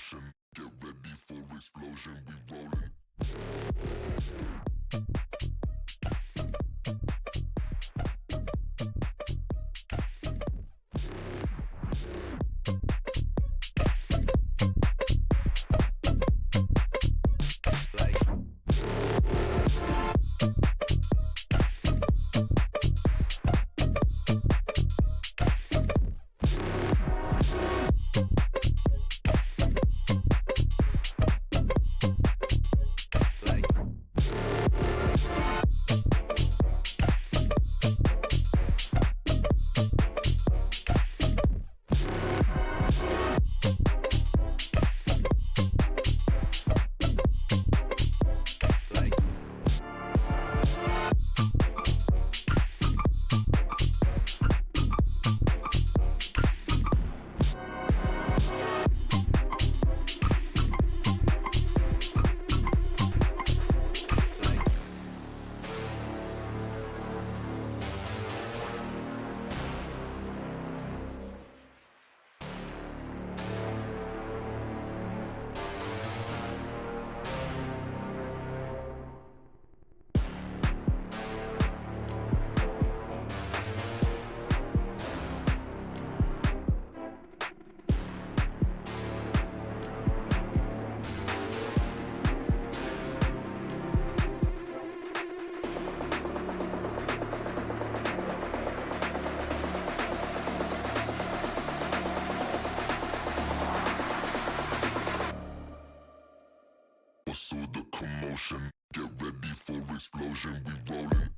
commotion. Get ready for explosion, we rollin'. So the commotion, get ready for explosion, we rollin'.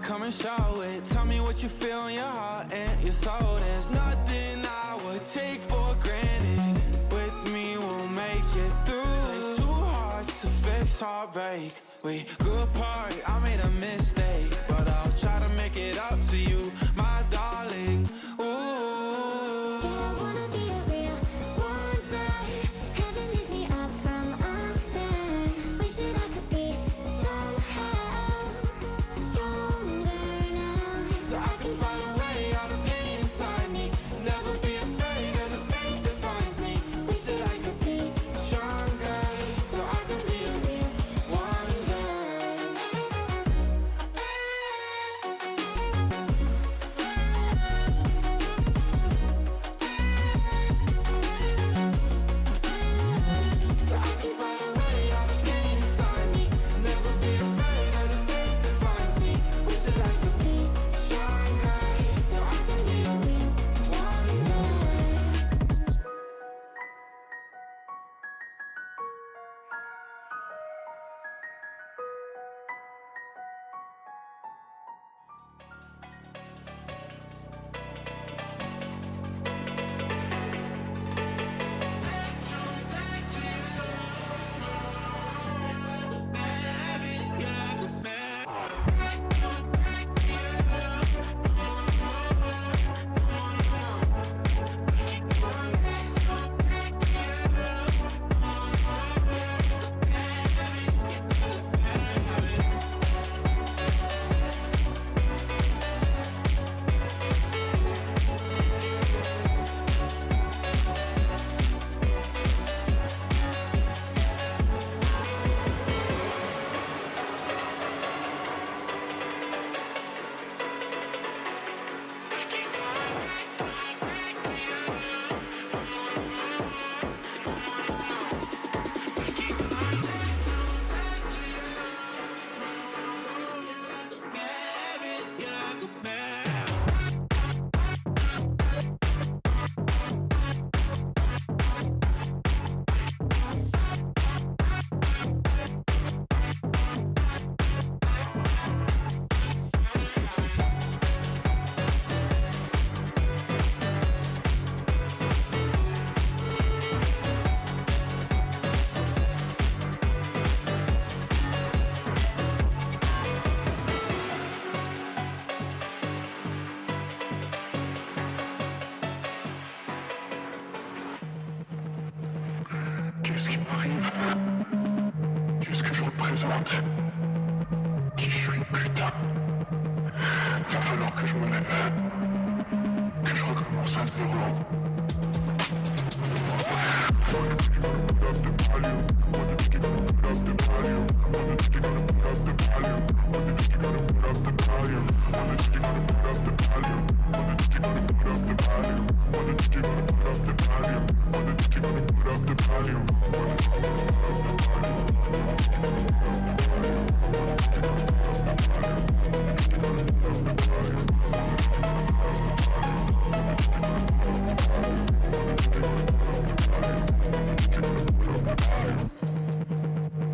Come and show it. Tell me what you feel in your heart and your soul. There's nothing I would take for granted. With me, we'll make it through. Takes two hearts to fix heartbreak. We grew apart, I made a mistake, but I'll try to make it up to you, my darling. Ooh. représente, qui je suis, putain. Va falloir que je me lève, que je recommence à zéro.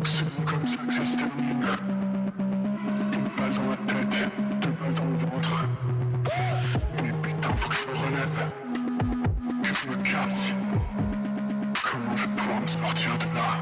C'est comme ça que ça se termine. Une balle dans la tête, deux balles dans le ventre. Mais putain, faut que je me relève, que je me casse. Comment je vais pouvoir me sortir de là?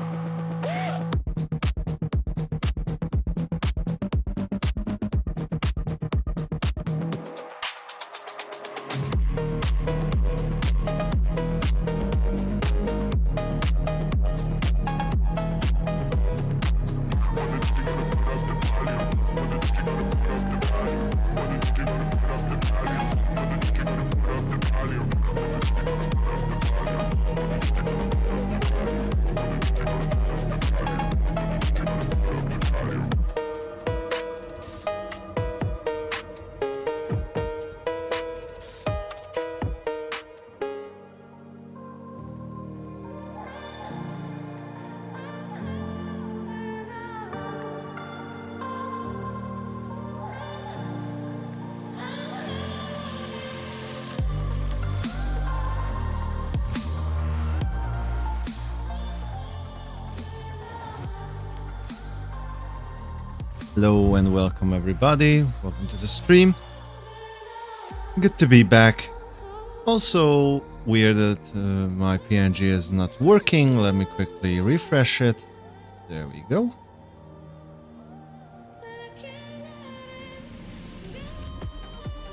Hello and welcome everybody, welcome to the stream. Good to be back. Also weird that my PNG is not working. Let me quickly refresh it. There we go.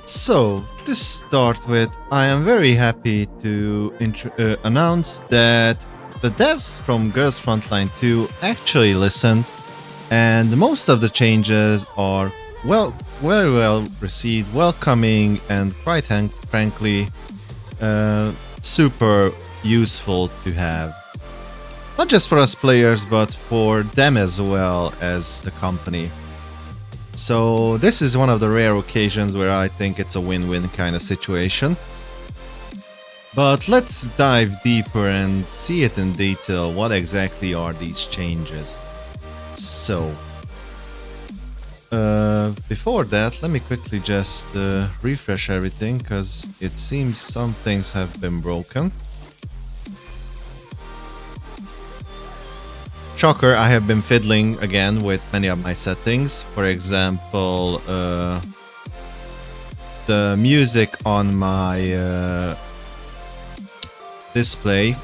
So, to start with, I am very happy to announce that the devs from Girls Frontline 2 actually listened, and most of the changes are very well received, welcoming, and quite frankly super useful to have. Not just for us players, but for them as well as the company. So this is one of the rare occasions where I think it's a win-win kind of situation. But let's dive deeper and see it in detail. What exactly are these changes? So, before that, let me quickly just refresh everything, because it seems some things have been broken. Shocker, I have been fiddling again with many of my settings. For example, the music on my display,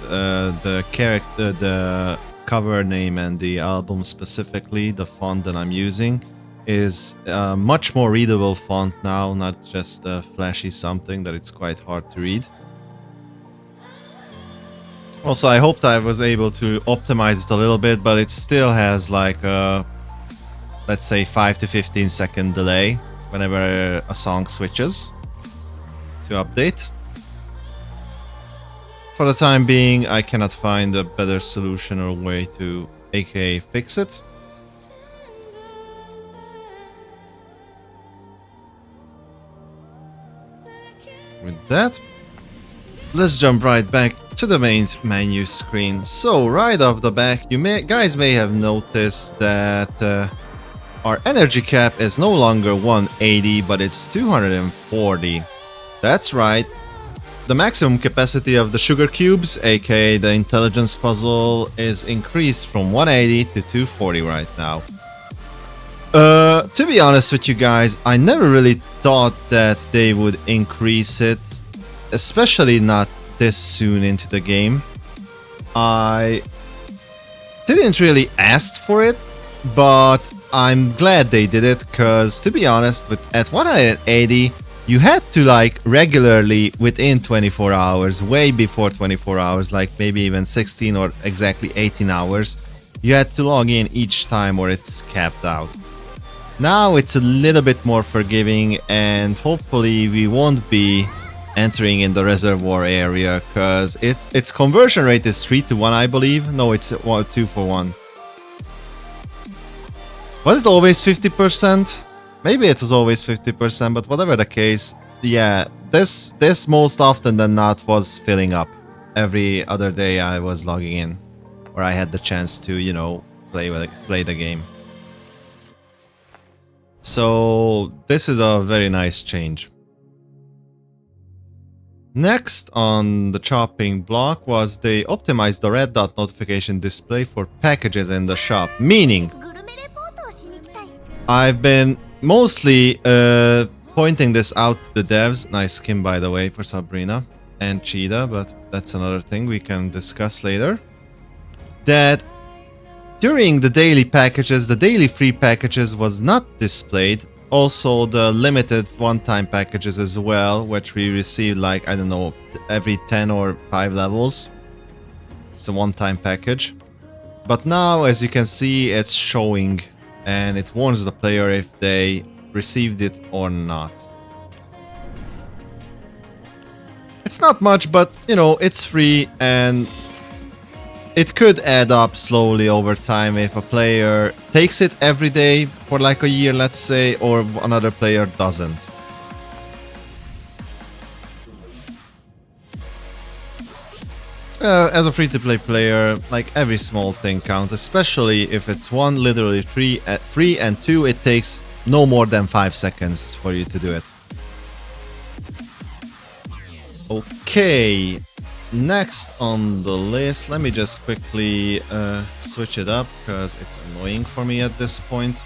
the character, the cover name and the album specifically, the font that I'm using is a much more readable font now, not just a flashy something that it's quite hard to read. Also, I hoped I was able to optimize it a little bit, but it still has like a, let's say, 5 to 15 second delay whenever a song switches to update. For the time being, I cannot find a better solution or way to aka fix it. With that, let's jump right back to the main menu screen. So right off the back, you guys may have noticed that our energy cap is no longer 180, but it's 240. That's right. The maximum capacity of the sugar cubes, aka the intelligence puzzle, is increased from 180 to 240 right now. To be honest with you guys, I never really thought that they would increase it, especially not this soon into the game. I didn't really ask for it, but I'm glad they did it, because to be honest, at 180, you had to like regularly within 24 hours, way before 24 hours, like maybe even 16 or exactly 18 hours, you had to log in each time or it's capped out. Now it's a little bit more forgiving, and hopefully we won't be entering in the reservoir area, because its conversion rate is 3 to 1, I believe. No, it's 2 for 1. Was it always 50%? Maybe it was always 50%, but whatever the case, yeah, this most often than not was filling up every other day I was logging in, or I had the chance to, you know, play the game. So this is a very nice change. Next on the chopping block was they optimized the red dot notification display for packages in the shop, meaning I've been mostly pointing this out to the devs. Nice skin, by the way, for Sabrina and Cheeta, but that's another thing we can discuss later. That during the daily packages, the daily free packages was not displayed. Also the limited one-time packages as well, which we received like, I don't know, every 10 or 5 levels. It's a one-time package. But now, as you can see, it's showing, and it warns the player if they received it or not. It's not much, but, you know, it's free, and it could add up slowly over time if a player takes it every day for like a year, let's say, or another player doesn't. As a free-to-play player, like, every small thing counts, especially if it's one, literally free, and two, it takes no more than 5 seconds for you to do it. Okay. Next on the list, let me just quickly switch it up because it's annoying for me at this point.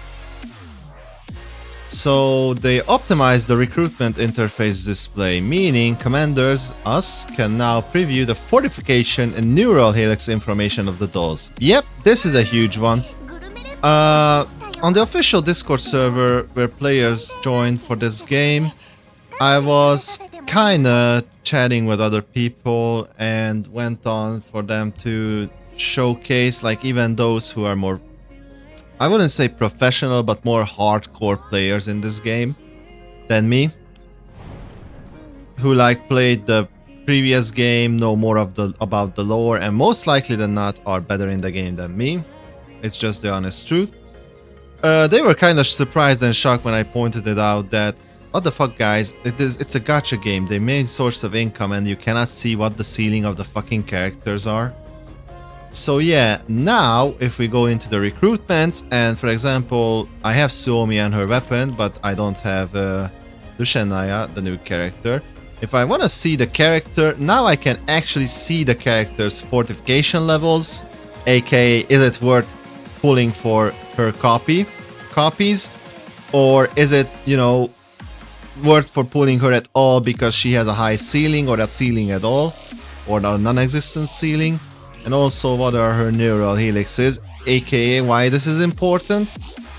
So they optimized the recruitment interface display, meaning commanders, us, can now preview the fortification and neural helix information of the dolls. Yep, this is a huge one. On the official Discord server where players joined for this game, I was kinda chatting with other people and went on for them to showcase, like, even those who are more, I wouldn't say professional, but more hardcore players in this game than me, who like played the previous game, know more of about the lore, and most likely than not are better in the game than me. It's just the honest truth. They were kind of surprised and shocked when I pointed it out that, what the fuck, guys, it's a gacha game. The main source of income, and you cannot see what the ceiling of the fucking characters are. So yeah, now if we go into the recruitments, and for example, I have Suomi and her weapon, but I don't have Lushenaya, the new character. If I want to see the character, now I can actually see the character's fortification levels, aka is it worth pulling for her copies, or is it, you know, worth for pulling her at all because she has a high ceiling, or that ceiling at all, or a non-existent ceiling. And also, what are her neural helixes, aka why this is important,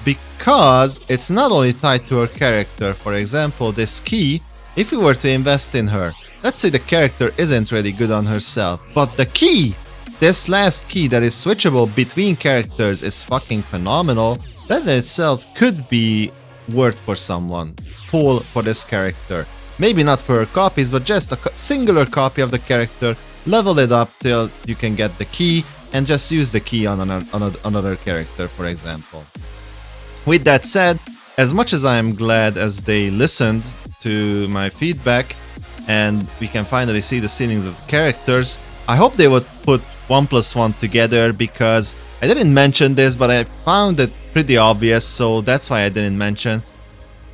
because it's not only tied to her character. For example, this key, if we were to invest in her, let's say the character isn't really good on herself, but the key, this last key that is switchable between characters, is fucking phenomenal. That in itself could be worth for someone. Pull for this character. Maybe not for her copies, but just a singular copy of the character. Level it up till you can get the key, and just use the key on another character, for example. With that said, as much as I am glad as they listened to my feedback and we can finally see the ceilings of the characters, I hope they would put 1 + 1 together, because I didn't mention this, but I found it pretty obvious, so that's why I didn't mention.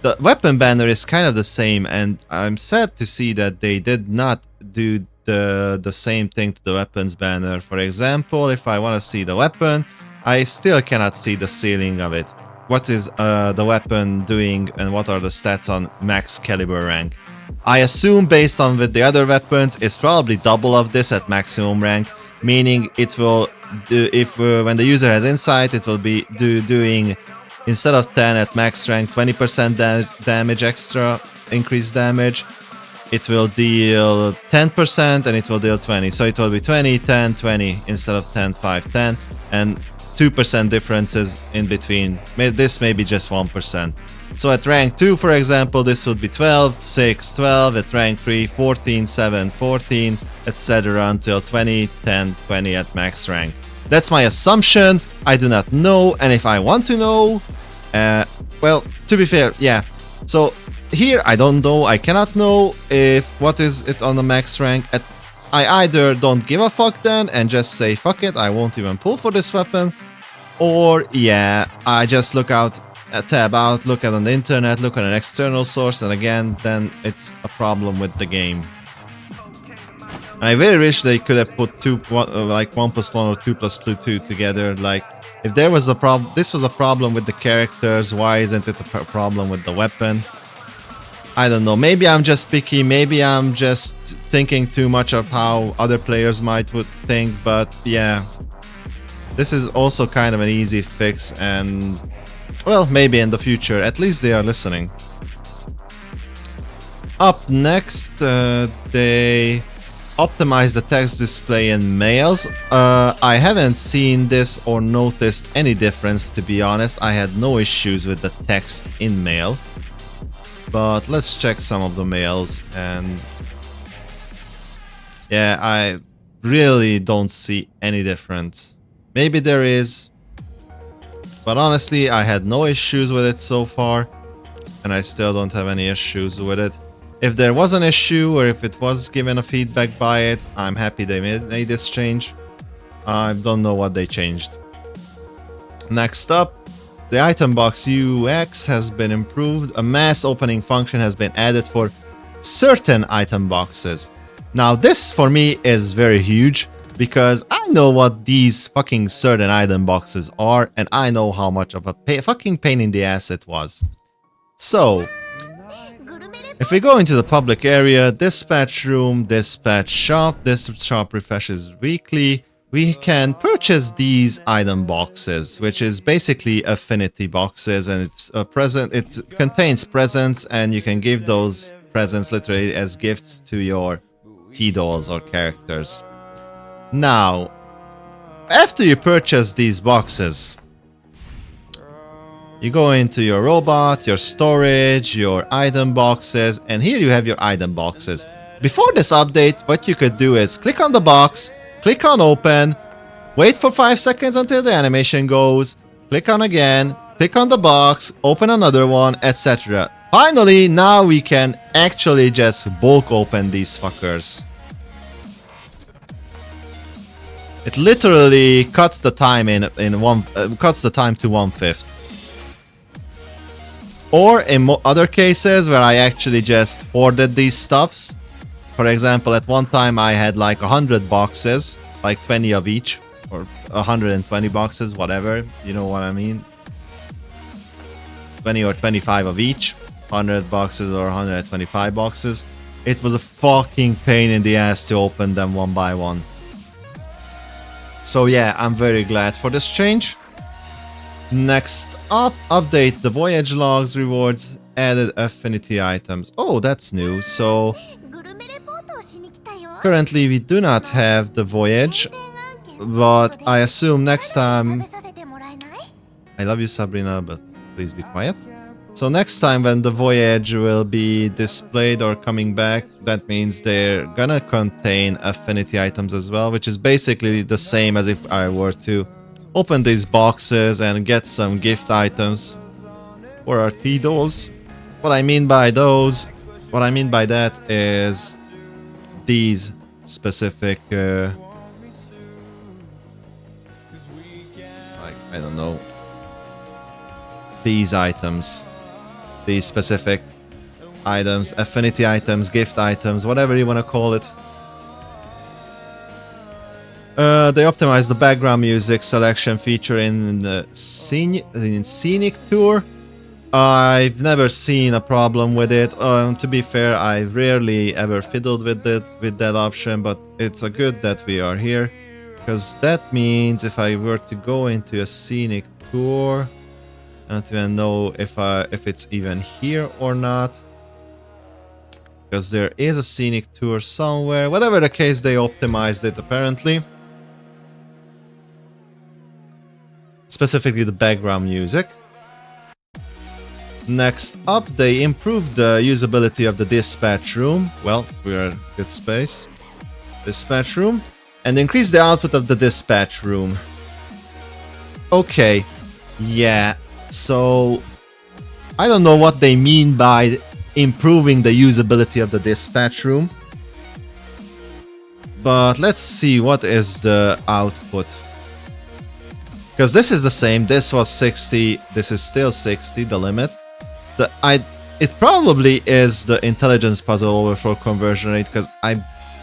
The weapon banner is kind of the same, and I'm sad to see that they did not do the same thing to the weapons banner. For example, if I want to see the weapon, I still cannot see the ceiling of it. What is the weapon doing, and what are the stats on max caliber rank? I assume, based on with the other weapons, it's probably double of this at maximum rank, meaning it will do, if when the user has insight, it will be doing, instead of 10 at max rank, 20% damage extra, increased damage. It will deal 10% and it will deal 20. So it will be 20, 10, 20 instead of 10, 5, 10. And 2% differences in between. This may be just 1%. So at rank 2, for example, this would be 12, 6, 12, at rank 3, 14, 7, 14, etc. until 20, 10, 20 at max rank. That's my assumption. I do not know, and if I want to know, well, to be fair, yeah. So here I don't know, I cannot know if what is it on the max rank. I either don't give a fuck then and just say fuck it, I won't even pull for this weapon, or yeah, I just look out, tab out, look at on the internet, look at an external source, and again, then it's a problem with the game. I very wish they could have put like 1 plus 1 or 2 plus 2 together. Like, if there was a problem, this was a problem with the characters, why isn't it a problem with the weapon? I don't know, maybe I'm just picky, maybe I'm just thinking too much of how other players would think, but yeah. This is also kind of an easy fix, and well, maybe in the future, at least they are listening. Up next, they optimize the text display in mails. I haven't seen this or noticed any difference, to be honest. I had no issues with the text in mail. But let's check some of the mails, and yeah, I really don't see any difference. Maybe there is, but honestly, I had no issues with it so far, and I still don't have any issues with it. If there was an issue, or if it was given a feedback by it, I'm happy they made this change. I don't know what they changed. Next up, the item box UX has been improved. A mass opening function has been added for certain item boxes. Now this for me is very huge, because I know what these fucking certain item boxes are, and I know how much of a fucking pain in the ass it was. So, if we go into the public area, dispatch room, dispatch shop, this shop refreshes weekly, we can purchase these item boxes, which is basically affinity boxes, and it's a present. It contains presents, and you can give those presents literally as gifts to your T-dolls or characters. Now, after you purchase these boxes, you go into your robot, your storage, your item boxes, and here you have your item boxes. Before this update, what you could do is click on the box, click on open, wait for 5 seconds until the animation goes, click on again, click on the box, open another one, etc. Finally, now we can actually just bulk open these fuckers. It literally cuts the time cuts the time to 1/5. Or in other cases where I actually just hoarded these stuffs. For example, at one time I had like 100 boxes, like 20 of each, or 120 boxes, whatever, you know what I mean. 20 or 25 of each, 100 boxes or 125 boxes. It was a fucking pain in the ass to open them one by one. So yeah, I'm very glad for this change. Next up, update the voyage logs rewards, added affinity items. Oh, that's new. So currently we do not have the voyage, but I assume next time... I love you, Sabrina, but please be quiet. So next time when the voyage will be displayed or coming back, that means they're gonna contain affinity items as well, which is basically the same as if I were to open these boxes and get some gift items for our T-dolls. What I mean by that is these specific, like, I don't know, these items. These specific items, affinity items, gift items, whatever you want to call it. They optimized the background music selection feature in the Scenic Tour. I've never seen a problem with it. To be fair, I rarely ever fiddled with that option, but it's a good that we are here, because that means if I were to go into a Scenic Tour, I don't even know if it's even here or not, because there is a Scenic Tour somewhere. Whatever the case, they optimized it apparently. specifically the background music. Next up, they improved the usability of the dispatch room. Well, we're at good space. Dispatch room. And increased the output of the dispatch room. Okay. Yeah. So, I don't know what they mean by improving the usability of the dispatch room. But let's see what is the output. Because this is the same. This was 60. This is still 60, the limit. It probably is the intelligence puzzle overflow conversion rate, because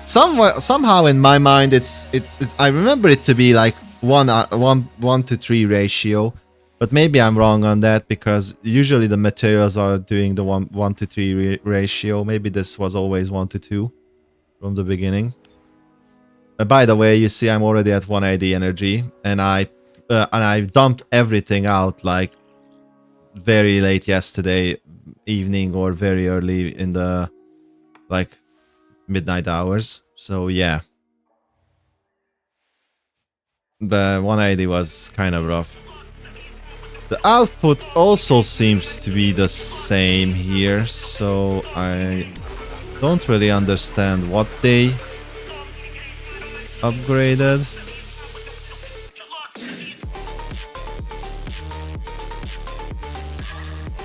somehow in my mind I remember it to be like 1 to 3 ratio, but maybe I'm wrong on that, because usually the materials are doing the 1 to 3 ratio. Maybe this was always 1 to 2 from the beginning. By the way, you see I'm already at 180 energy, and I dumped everything out like very late yesterday evening or very early in the like midnight hours. So yeah, the 180 was kind of rough. The output also seems to be the same here, so I don't really understand what they upgraded.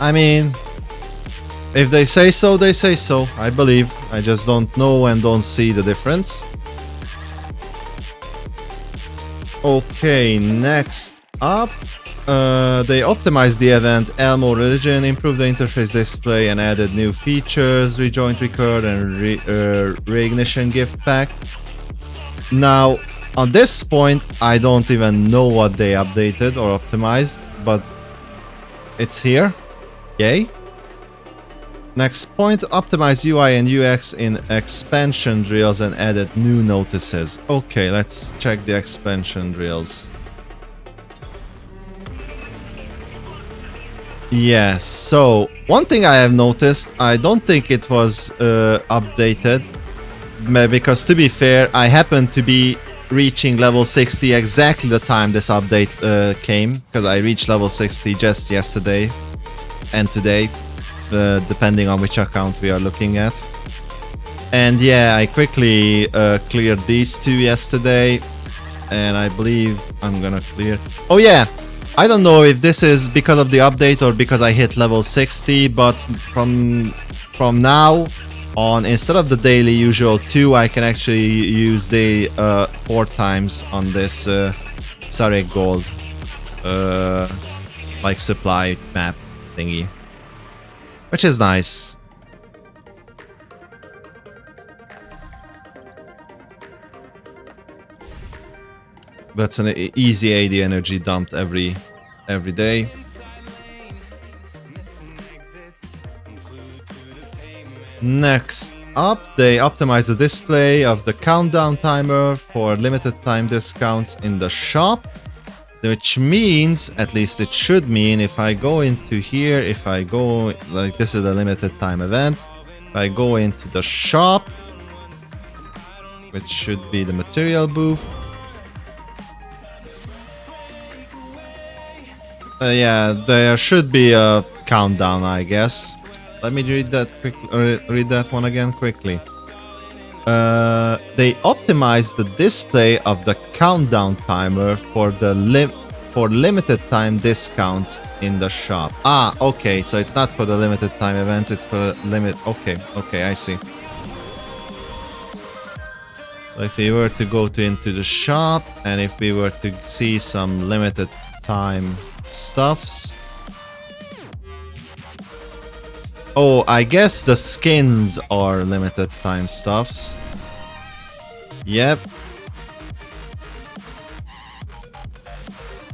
I mean, if they say so, they say so. I believe. I just don't know and don't see the difference. Okay, next up. They optimized the event Elmo Religion, improved the interface display and added new features, rejoint record and reignition gift pack. Now, on this point, I don't even know what they updated or optimized, but it's here. Yay. Next point, optimize UI and UX in expansion drills and added new notices. Okay, let's check the expansion drills. Yes, so one thing I have noticed, I don't think it was updated, because to be fair, I happened to be reaching level 60 exactly the time this update came, because I reached level 60 just yesterday and today, depending on which account we are looking at. And yeah, I quickly cleared these two yesterday, and I believe I'm gonna clear... Oh yeah! I don't know if this is because of the update or because I hit level 60, but from now on, instead of the daily usual 2, I can actually use the 4 times on this Sarek Gold like supply map thingy, which is nice. That's an easy 80 energy dumped every day. Next up, they optimize the display of the countdown timer for limited time discounts in the shop, which means, at least it should mean, if I go into here, if I go, like this is a limited time event, if I go into the shop, which should be the material booth. Yeah, there should be a countdown, I guess. Let me read that read that one again quickly. They optimized the display of the countdown timer for the limited time discounts in the shop. Ah, okay, so it's not for the limited time events, it's for limit. Okay, I see. So if we were to go into the shop, and if we were to see some limited time stuffs. Oh, I guess the skins are limited time stuffs. Yep.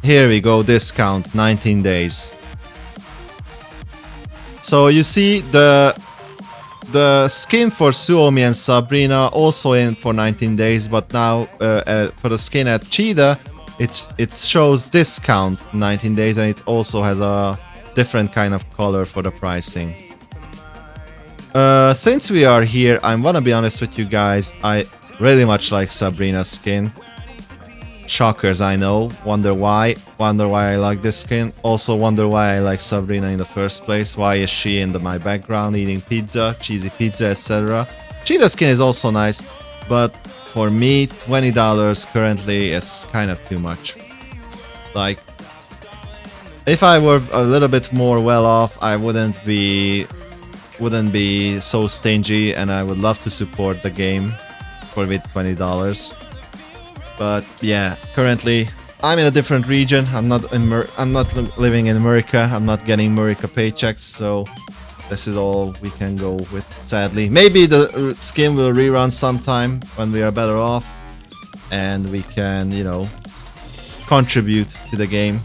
Here we go, discount 19 days. So you see the skin for Suomi and Sabrina also in for 19 days, but now for the skin at Cheeta, it shows discount 19 days, and it also has a different kind of color for the pricing. Since we are here, I wanna be honest with you guys, I really much like Sabrina's skin. Shockers, I know. Wonder why. Wonder why I like this skin. Also wonder why I like Sabrina in the first place. Why is she in my background eating pizza, cheesy pizza, etc. Cheetah skin is also nice, but for me, $20 currently is kind of too much. Like, if I were a little bit more well off, I wouldn't be so stingy, and I would love to support the game for with $20. But yeah, currently I'm in a different region. I'm not living in America. I'm not getting America paychecks, so this is all we can go with, sadly. Maybe the skin will rerun sometime when we are better off, and we can, you know, contribute to the game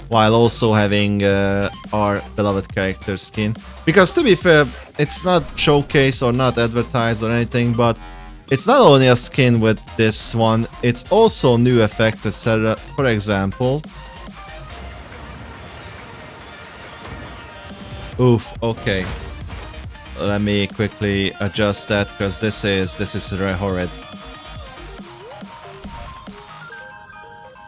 while also having our beloved character skin. Because to be fair, it's not showcased or not advertised or anything, but it's not only a skin with this one, it's also new effects, etc. For example... Oof, okay. Let me quickly adjust that, because this is horrid.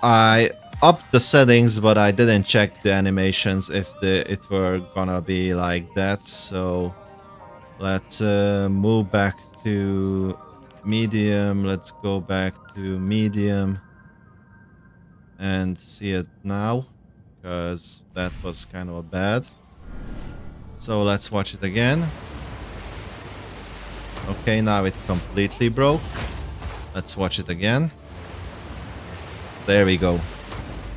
I upped the settings, but I didn't check the animations if it were gonna be like that, so... Let's move back to... medium. Let's go back to medium and see it now, because that was kind of bad. So let's watch it again. Okay, now it completely broke. Let's watch it again. There we go.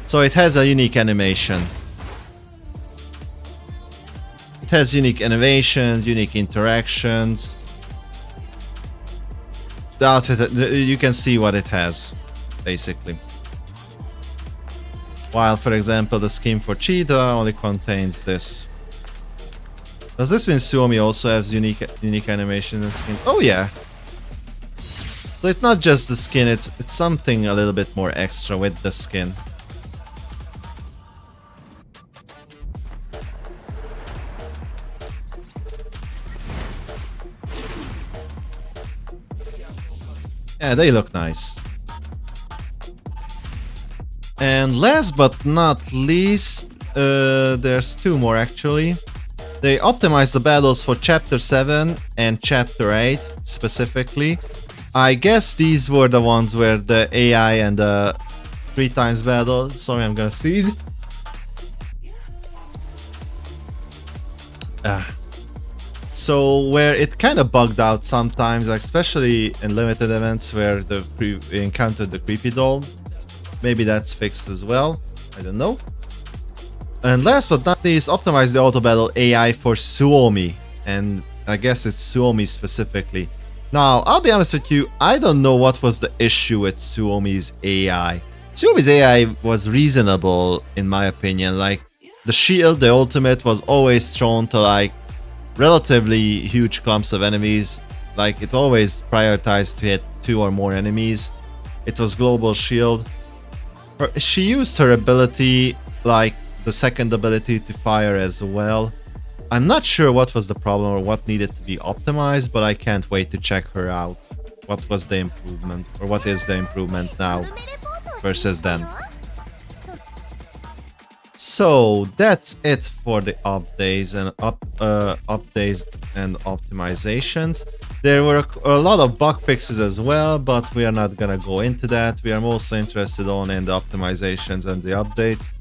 So it has a unique animation. It has unique animations, unique interactions. The outfit, you can see what it has, basically. While, for example, the skin for Cheeta only contains this. Does this mean Suomi also has unique animations and skins? Oh yeah. So it's not just the skin, it's something a little bit more extra with the skin. Yeah, they look nice. And last but not least, there's two more actually. They optimized the battles for Chapter 7 and Chapter 8 specifically. I guess these were the ones where the AI and the 3x battle... Sorry, I'm gonna sneeze. So where it kind of bugged out sometimes, especially in limited events where we encountered the creepy doll. Maybe that's fixed as well. I don't know. And last but not least, optimize the auto battle AI for Suomi. And I guess it's Suomi specifically. Now, I'll be honest with you, I don't know what was the issue with Suomi's AI. Suomi's AI was reasonable in my opinion. Like, the shield, the ultimate, was always thrown to like relatively huge clumps of enemies. Like, it always prioritized to hit 2 or more enemies. It was global shield. She used her ability, like the second ability, to fire as well. I'm not sure what was the problem or what needed to be optimized, but I can't wait to check her out. What was the improvement, or what is the improvement now versus then? So that's it for the updates and optimizations. There were a lot of bug fixes as well, but we are not gonna go into that. We are mostly interested in the optimizations and the updates.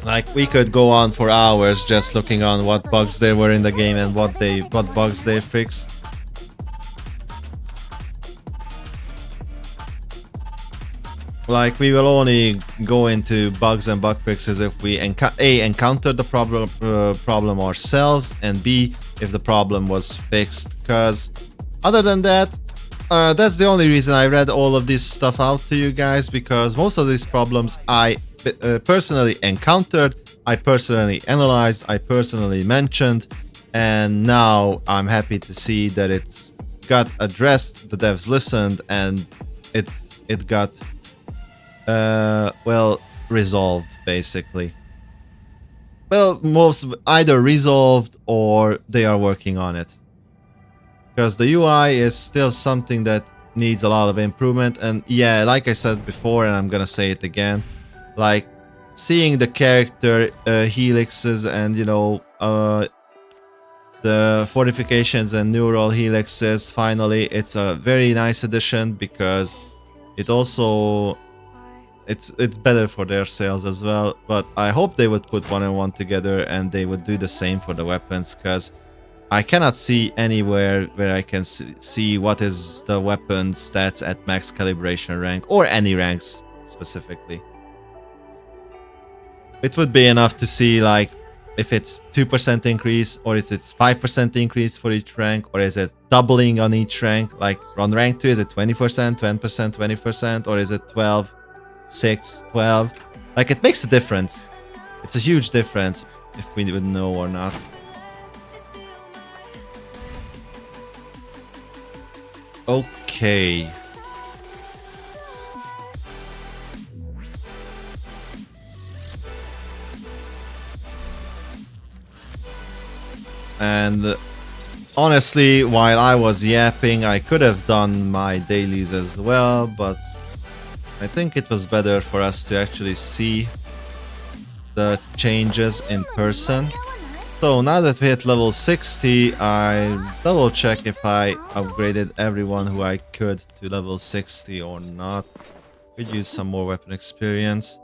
Like, we could go on for hours just looking on what bugs there were in the game and what bugs they fixed. Like, we will only go into bugs and bug fixes if we encounter the problem ourselves, and B, if the problem was fixed. Because other than that, that's the only reason I read all of this stuff out to you guys, because most of these problems I personally encountered, I personally analyzed, I personally mentioned, and now I'm happy to see that it's got addressed, the devs listened, and it got well, resolved, basically. Well, most either resolved or they are working on it. because the UI is still something that needs a lot of improvement. And yeah, like I said before, and I'm gonna say it again, like seeing the character helixes and the fortifications and neural helixes, finally, it's a very nice addition because it also it's better for their sales as well. But I hope they would put one and one together and they would do the same for the weapons, because I cannot see anywhere where I can see what is the weapon stats at max calibration rank, or any ranks specifically. It would be enough to see like if it's 2% increase, or is it 5% increase for each rank, or is it doubling on each rank? Like on rank 2, is it 20%, 10%, 20%, or is it 12, 6, 12? Like it makes a difference. It's a huge difference if we would know or not. Okay. And honestly, while I was yapping, I could have done my dailies as well, but I think it was better for us to actually see the changes in person. So now that we hit level 60, I double check if I upgraded everyone who I could to level 60 or not. Could use some more weapon experience.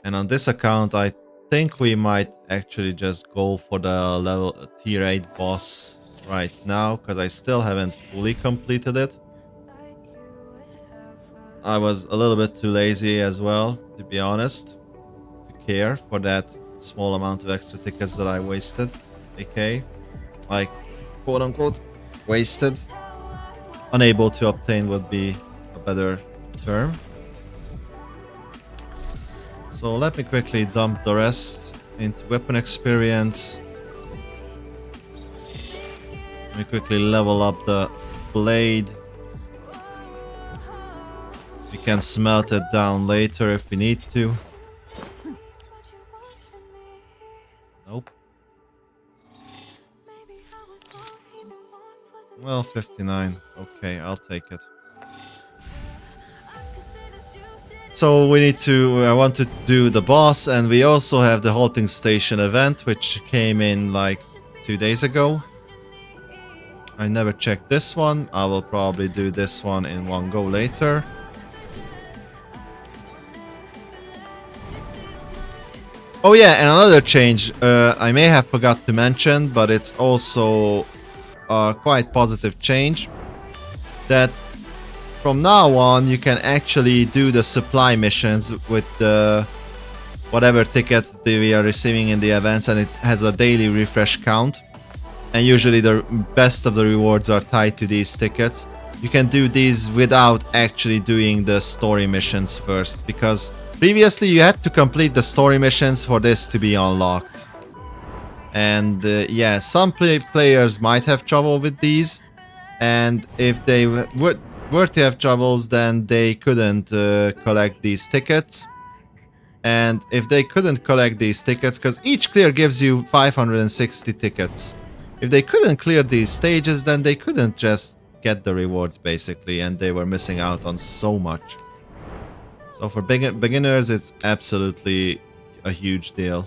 And on this account, I think we might actually just go for the level tier 8 boss right now, because I still haven't fully completed it. I was a little bit too lazy as well, to be honest, to care for that small amount of extra tickets that I wasted. Okay, like quote unquote wasted. Unable to obtain would be a better term. So let me quickly dump the rest into weapon experience. Let me quickly level up the blade. We can smelt it down later if we need to. Nope. Well, 59. Okay, I'll take it. So we need to, I want to do the boss, and we also have the Halting Station event, which came in like 2 days ago. I never checked this one. I will probably do this one in one go later. Oh yeah, and another change I may have forgot to mention, but it's also a quite positive change, that from now on you can actually do the supply missions with the whatever tickets that we are receiving in the events, and it has a daily refresh count, and usually the best of the rewards are tied to these tickets. You can do these without actually doing the story missions first, because previously you had to complete the story missions for this to be unlocked. And yeah, some players might have trouble with these, and if they were to have troubles, then they couldn't collect these tickets. And if they couldn't collect these tickets, because each clear gives you 560 tickets, if they couldn't clear these stages, then they couldn't just get the rewards basically, and they were missing out on so much. So for beginners, it's absolutely a huge deal.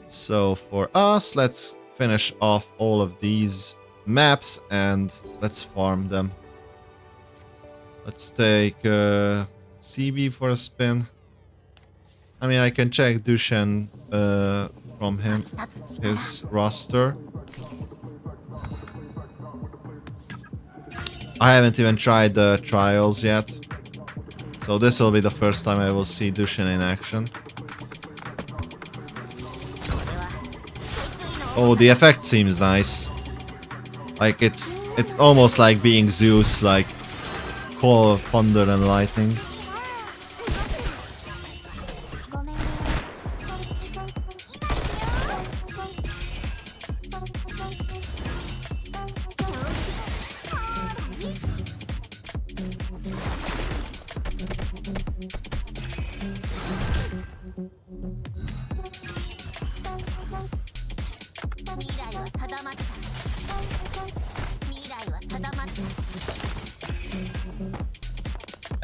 So for us, let's finish off all of these maps and let's farm them. Let's take CB for a spin. I mean, I can check Dushan from his roster. I haven't even tried the trials yet. So this will be the first time I will see Dushan in action. Oh, the effect seems nice. Like it's almost like being Zeus, like call of thunder and lightning.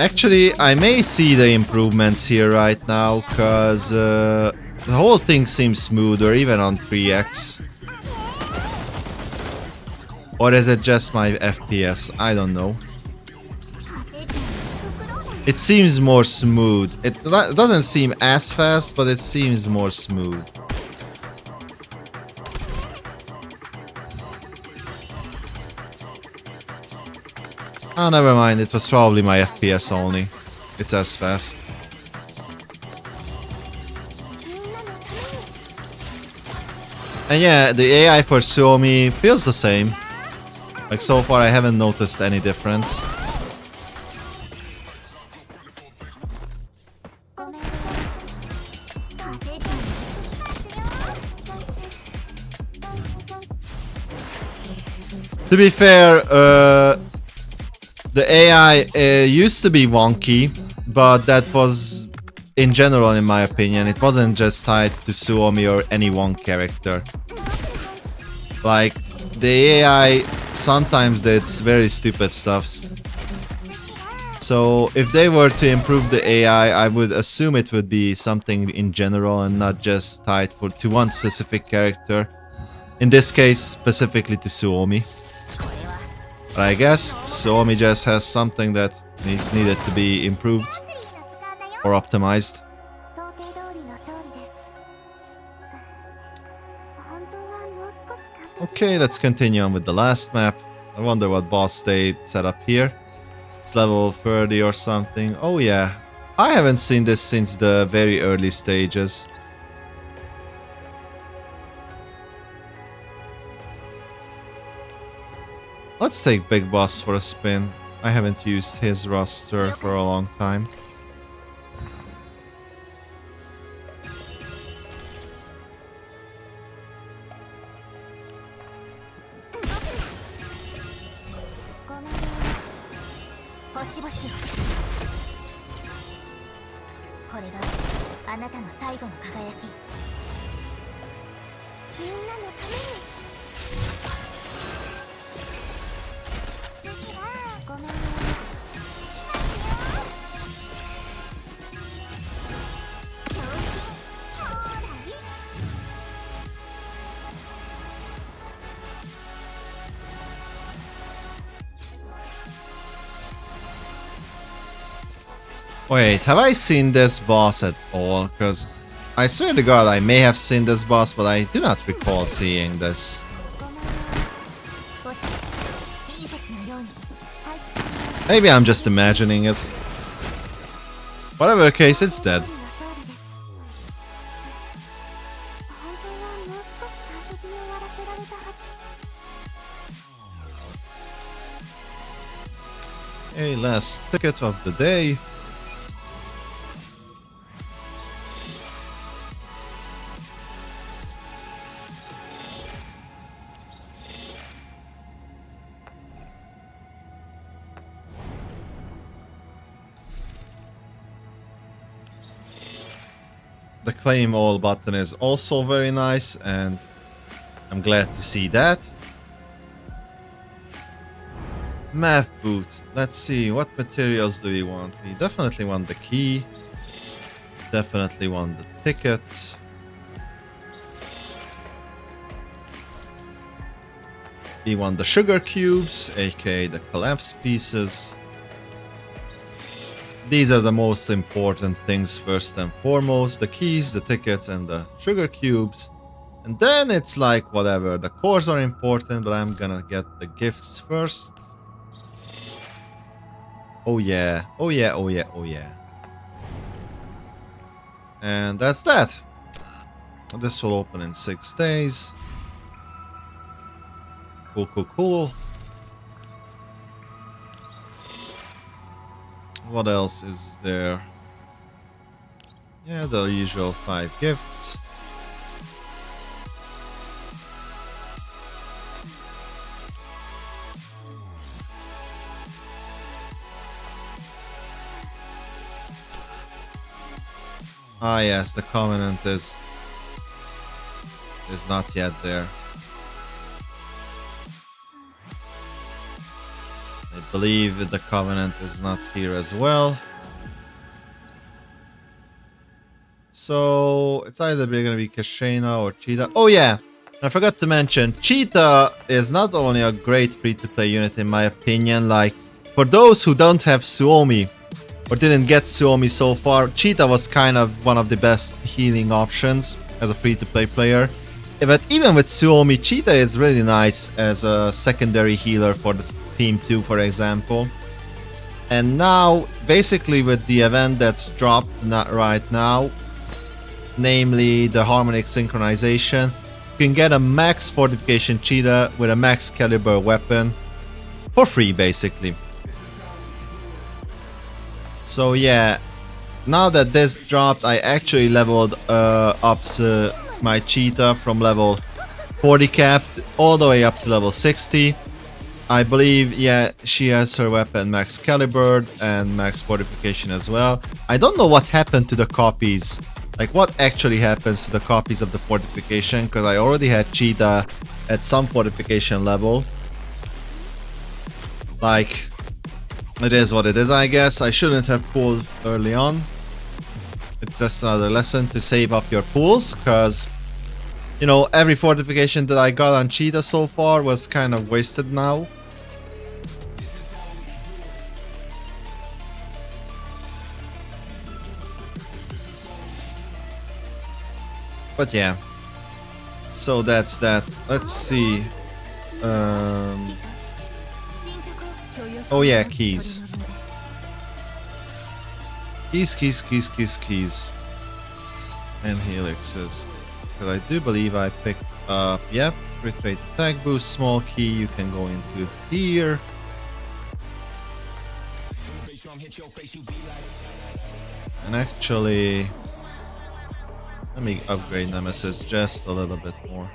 Actually, I may see the improvements here right now, cause the whole thing seems smoother, even on 3x. Or is it just my FPS? I don't know. It seems more smooth. It doesn't seem as fast, but it seems more smooth. Oh, never mind. It was probably my FPS only. It's as fast. And yeah, the AI for Suomi feels the same. Like, so far I haven't noticed any difference. To be fair, the AI used to be wonky, but that was in general, in my opinion. It wasn't just tied to Suomi or any one character. Like, the AI sometimes did very stupid stuffs. So if they were to improve the AI, I would assume it would be something in general and not just tied to one specific character. In this case, specifically to Suomi. But I guess Suomi just has something that needed to be improved or optimized. Okay, let's continue on with the last map. I wonder what boss they set up here. It's level 30 or something. Oh yeah, I haven't seen this since the very early stages. Let's take Big Boss for a spin. I haven't used his roster for a long time. Wait, have I seen this boss at all? Because I swear to God I may have seen this boss, but I do not recall seeing this. Maybe I'm just imagining it. Whatever the case, it's dead. Okay, last ticket of the day. The claim all button is also very nice, and I'm glad to see that. Math boot. Let's see, what materials do we want? We definitely want the key. Definitely want the ticket. We want the sugar cubes, aka the collapse pieces. These are the most important things first and foremost. The keys, the tickets, and the sugar cubes. And then it's like whatever. The cores are important, but I'm gonna get the gifts first. Oh yeah, oh yeah, oh yeah, oh yeah. And that's that. This will open in 6 days. Cool, cool, cool. What else is there? Yeah, the usual 5 gifts. Ah yes, the Covenant is not yet there. believe the Covenant is not here as well. So it's either gonna be Kashena or Cheeta. Oh yeah, I forgot to mention, Cheeta is not only a great free-to-play unit in my opinion, like, for those who don't have Suomi, or didn't get Suomi so far, Cheeta was kind of one of the best healing options as a free-to-play player. But even with Suomi, Cheeta is really nice as a secondary healer for the Team 2, for example. And now, basically with the event that's dropped right now, namely the Harmonic Synchronization, you can get a max fortification Cheeta with a max caliber weapon for free, basically. So yeah, now that this dropped, I actually leveled up my Cheeta from level 40 capped all the way up to level 60. I believe, yeah, she has her weapon max calibered and max fortification as well. I don't know what happened to the copies. Like, what actually happens to the copies of the fortification, because I already had Cheeta at some fortification level. Like, it is what it is, I guess. I shouldn't have pulled early on. It's just another lesson to save up your pulls, because, you know, every fortification that I got on Cheeta so far was kind of wasted now. But yeah, so that's that. Let's see. Oh yeah, keys. Keys. And helixes. Because I do believe I picked up, yep, crit rate attack boost, small key. You can go into here. And actually, let me upgrade Nemesis just a little bit more.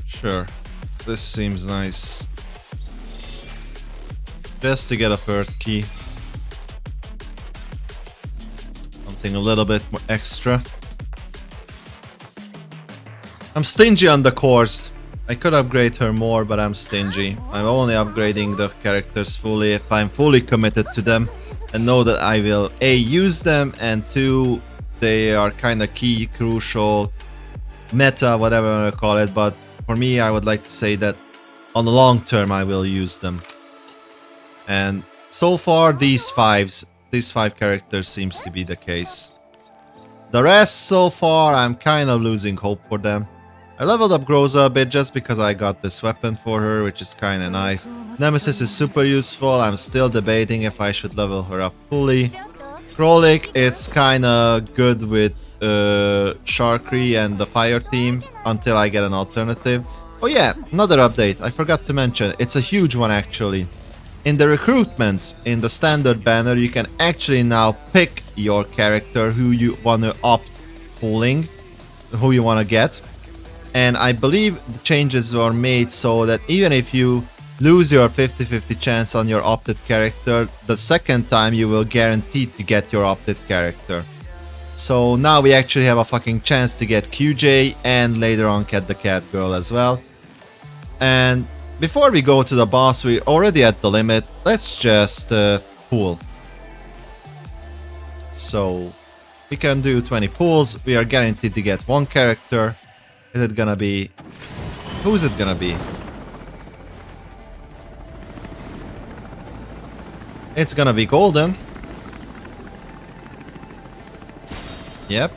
Sure, this seems nice. Just to get a third key. Something a little bit more extra. I'm stingy on the cores. I could upgrade her more, but I'm stingy. I'm only upgrading the characters fully if I'm fully committed to them and know that I will A, use them, and 2, they are kind of key, crucial, meta, whatever you want to call it. But for me, I would like to say that on the long term I will use them. And so far, these five characters seems to be the case. The rest so far, I'm kind of losing hope for them. I leveled up Groza a bit just because I got this weapon for her, which is kind of nice. Nemesis is super useful. I'm still debating if I should level her up fully. Krolik, it's kind of good with Sharkry and the fire team until I get an alternative. Oh yeah, another update I forgot to mention. It's a huge one actually. In the recruitments, in the standard banner, you can actually now pick your character who you want to opt pulling, who you want to get. And I believe the changes were made so that even if you lose your 50-50 chance on your opted character, the second time you will guarantee to get your opted character. So now we actually have a fucking chance to get QJ and later on get the cat girl as well. And before we go to the boss, we're already at the limit. Let's just pool. So we can do 20 pulls. We are guaranteed to get one character. Is it gonna be... Who is it gonna be? It's gonna be Golden. Yep.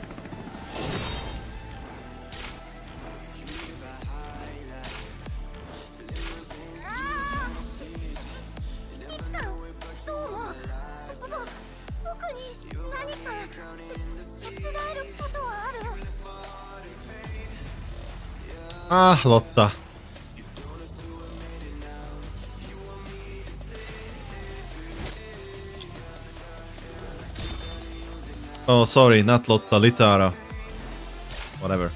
Ah, Lotta. Oh, sorry, not Lotta, Litara. Whatever.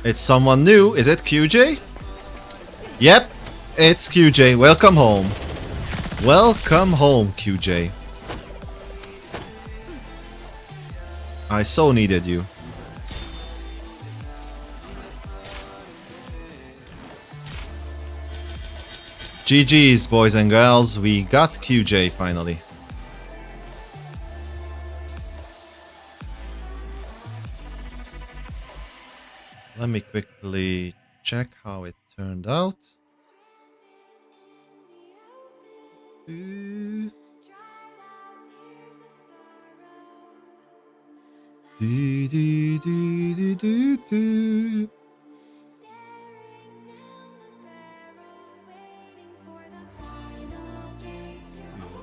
It's someone new. Is it QJ? Yep, it's QJ. Welcome home. Welcome home, QJ. I so needed you. GG's, boys and girls. We got QJ finally. Let me quickly check how it turned out. Do, do, do, do, do, do.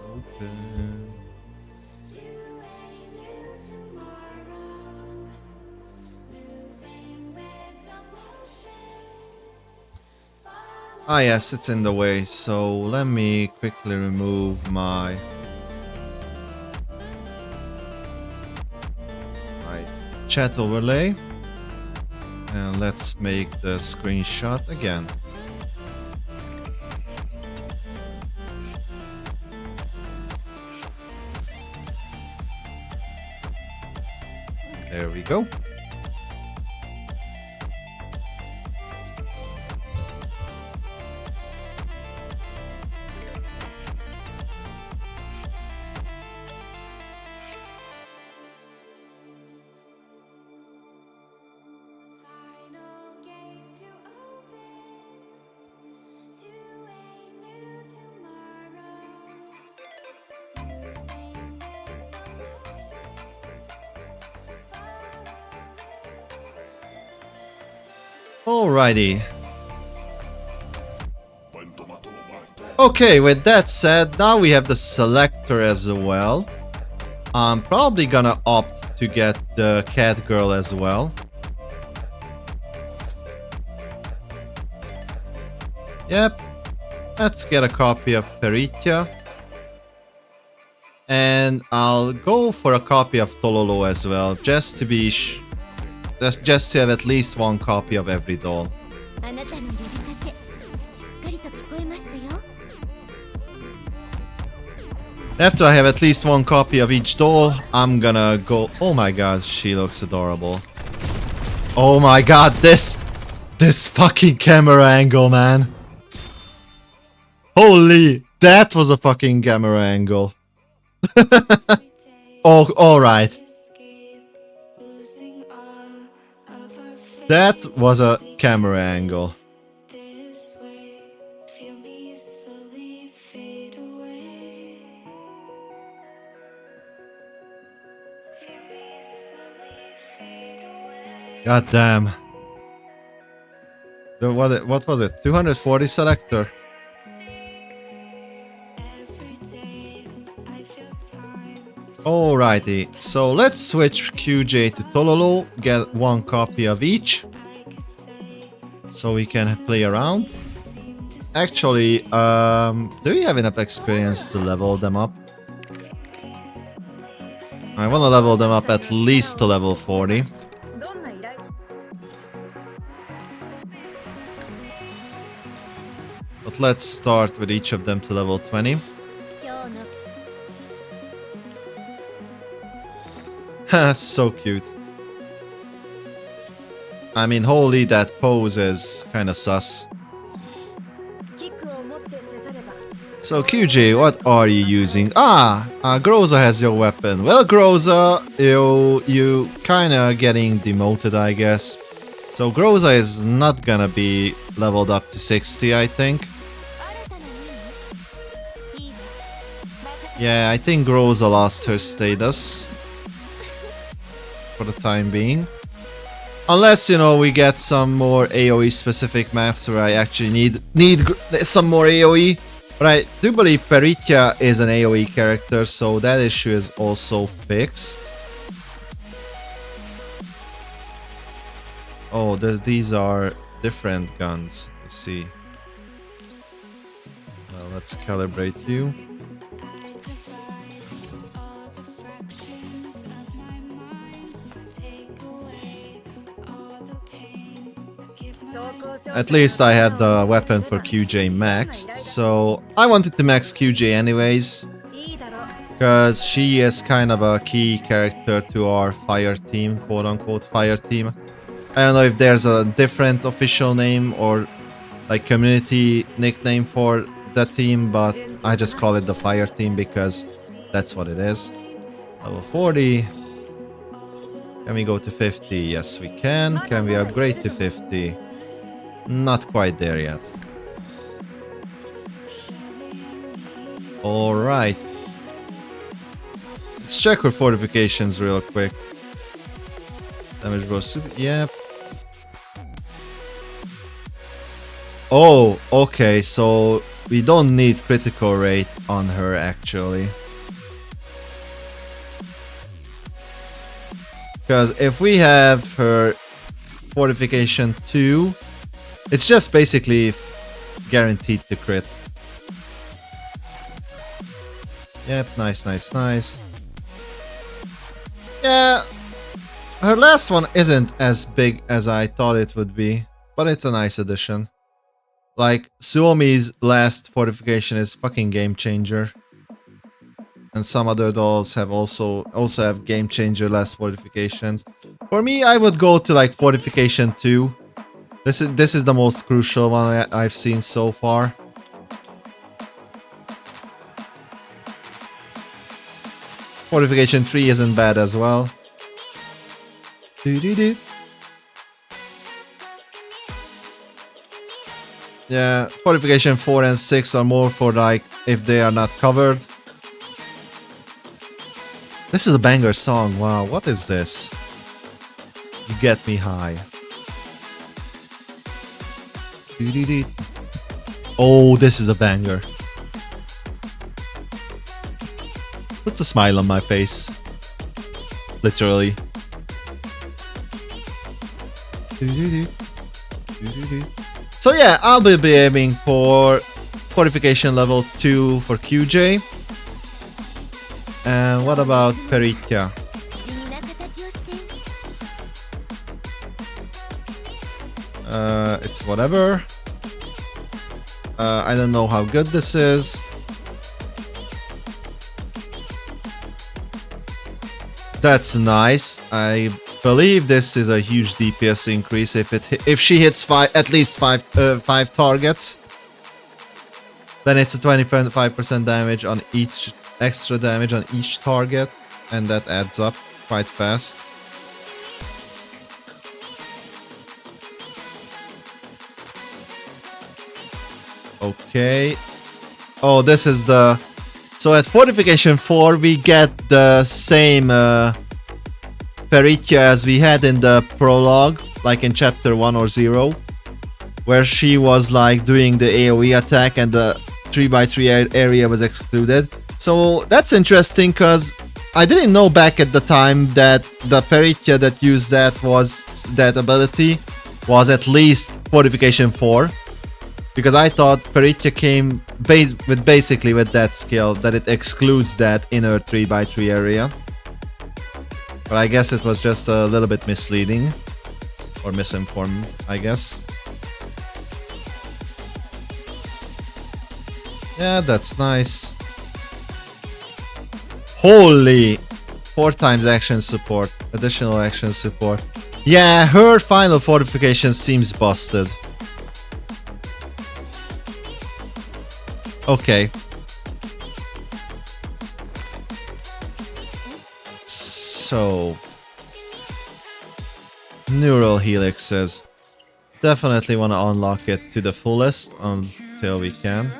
Open. Ah yes, it's in the way, so let me quickly remove my chat overlay and let's make the screenshot again. There we go. Alrighty. Okay, with that said, now we have the selector as well. I'm probably gonna opt to get the cat girl as well. Yep. Let's get a copy of Peritia. And I'll go for a copy of Tololo as well, just to be just to have at least one copy of every doll. After I have at least one copy of each doll, I'm gonna go... Oh my god, she looks adorable. Oh my god, this fucking camera angle, man. Holy, that was a fucking camera angle. Oh, alright. That was a camera angle. God damn. What was it? 240 selector? Alrighty, so let's switch QJ to Tololo, get one copy of each, so we can play around. Actually, do we have enough experience to level them up? I want to level them up at least to level 40. But let's start with each of them to level 20. So cute. I mean, holy, that pose is kinda sus. So QJ, what are you using? Groza has your weapon. Well, Groza, you kinda getting demoted, I guess. So Groza is not gonna be leveled up to 60, I think. Yeah, I think Groza lost her status for the time being. Unless, you know, we get some more AoE specific maps where I actually need some more AoE. But I do believe Peritia is an AoE character, so that issue is also fixed. Oh, these are different guns, I see. Well, let's calibrate you. at least I had the weapon for QJ maxed, so I wanted to max QJ anyways, because she is kind of a key character to our fire team, quote-unquote fire team. I don't know if there's a different official name or like community nickname for that team, but I just call it the fire team because that's what it is. Level 40. Can we go to 50? Yes, we can. Can we upgrade to 50? Not quite there yet. Alright. Let's check her fortifications real quick. Damage bro super. Yep. Oh, okay, so we don't need critical rate on her actually. Because if we have her fortification 2, it's just basically guaranteed to crit. Yep, nice, nice, nice. Yeah, her last one isn't as big as I thought it would be, but it's a nice addition. Like, Suomi's last fortification is fucking game changer. And some other dolls have also have game changer last fortifications. For me, I would go to like fortification 2. This is the most crucial one I've seen so far. Fortification 3 isn't bad as well. Doo-doo-doo. Yeah, fortification 4 and 6 are more for like if they are not covered. This is a banger song. Wow, what is this? You get me high. Doo-doo-doo. Oh, this is a banger. Puts a smile on my face. Literally. Doo-doo-doo. Doo-doo-doo. So yeah, I'll be aiming for fortification level 2 for QJ. And what about Peritia? It's whatever. I don't know how good this is. That's nice. I believe this is a huge DPS increase if she hits at least five targets. Then it's a 25% damage on each extra damage on each target, and that adds up quite fast. Okay. Oh, this is the... So at Fortification 4 we get the same Peritia as we had in the prologue, like in chapter 1 or 0, where she was like doing the AoE attack and the 3x3 area was excluded. So that's interesting because I didn't know back at the time that the Peritia that used that ability was at least Fortification 4. Because I thought Peritia came basically with that skill, that it excludes that inner 3x3 area. But I guess it was just a little bit misleading. Or misinformed, I guess. Yeah, that's nice. Holy! 4 times action support. Additional action support. Yeah, her final fortification seems busted. Okay. So... Neural helixes. Definitely want to unlock it to the fullest until we can.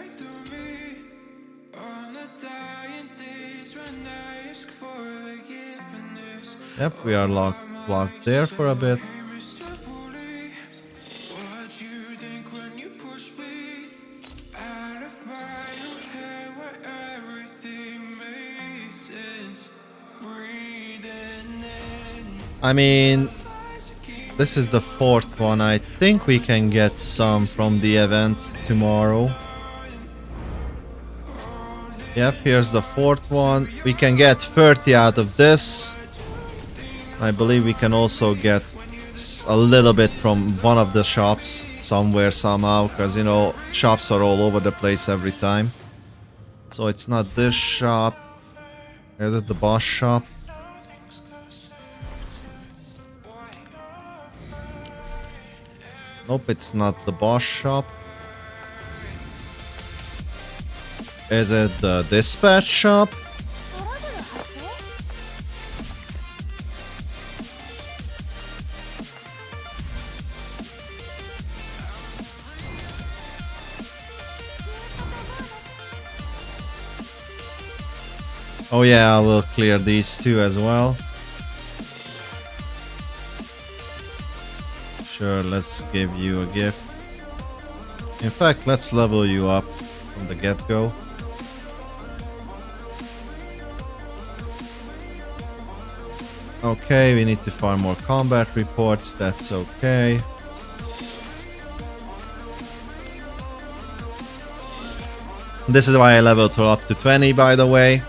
Yep, we are locked there for a bit. I mean, this is the 4th one. I think we can get some from the event tomorrow. Yep, here's the 4th one. We can get 30 out of this. I believe we can also get a little bit from one of the shops somewhere somehow, because you know shops are all over the place every time. So it's not this shop. Is it the boss shop? Nope, it's not the boss shop. Is it the dispatch shop? Oh yeah, I will clear these two as well. Sure, let's give you a gift. In fact, let's level you up from the get-go. Okay, we need to find more combat reports, that's okay. This is why I leveled her up to 20, by the way.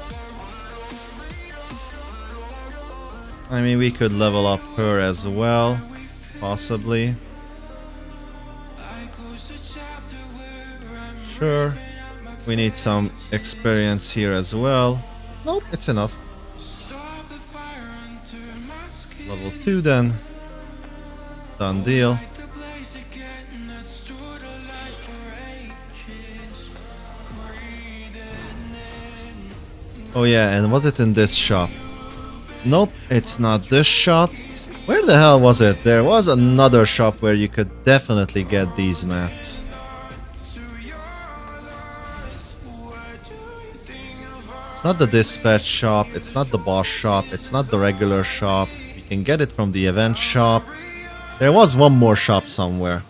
I mean, we could level up her as well, possibly. Sure. We need some experience here as well. Nope, it's enough. Level 2 then. Done deal. Oh yeah, and was it in this shop? Nope, it's not this shop. Where the hell was it? There was another shop where you could definitely get these mats. It's not the dispatch shop, it's not the boss shop, it's not the regular shop. You can get it from the event shop. There was one more shop somewhere.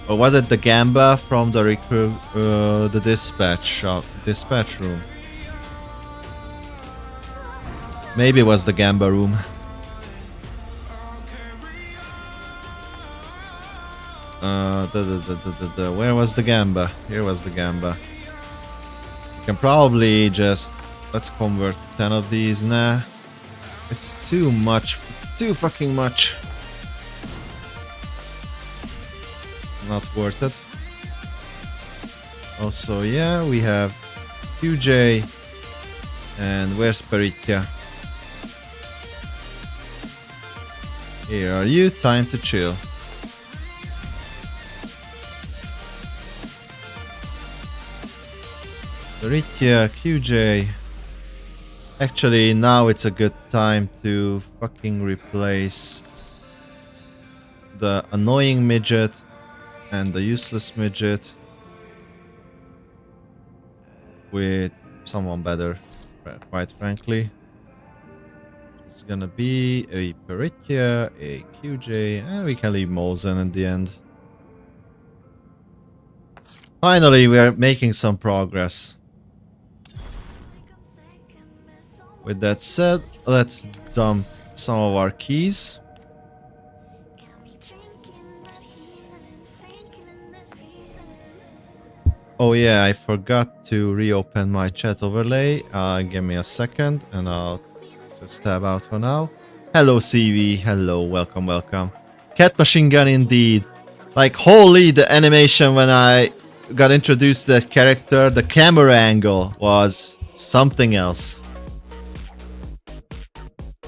Or was it the Gamba from the dispatch shop, dispatch room? Maybe it was the Gamba room. Where was the Gamba? Here was the Gamba. You can probably just... Let's convert 10 of these. Nah. It's too much. It's too fucking much. Not worth it. Also, yeah, we have QJ. And where's Peritia? Here are you, time to chill. Peritia, QJ. Actually, now it's a good time to fucking replace the annoying midget and the useless midget with someone better, quite frankly. It's gonna be a Peritia, a QJ, and we can leave Mosen in the end. Finally, we are making some progress. With that said, let's dump some of our keys. Oh yeah, I forgot to reopen my chat overlay. Give me a second and I'll just tab out for now. Hello CV, hello, welcome, welcome. Cat machine gun indeed. Like holy, the animation when I got introduced to that character, the camera angle was something else.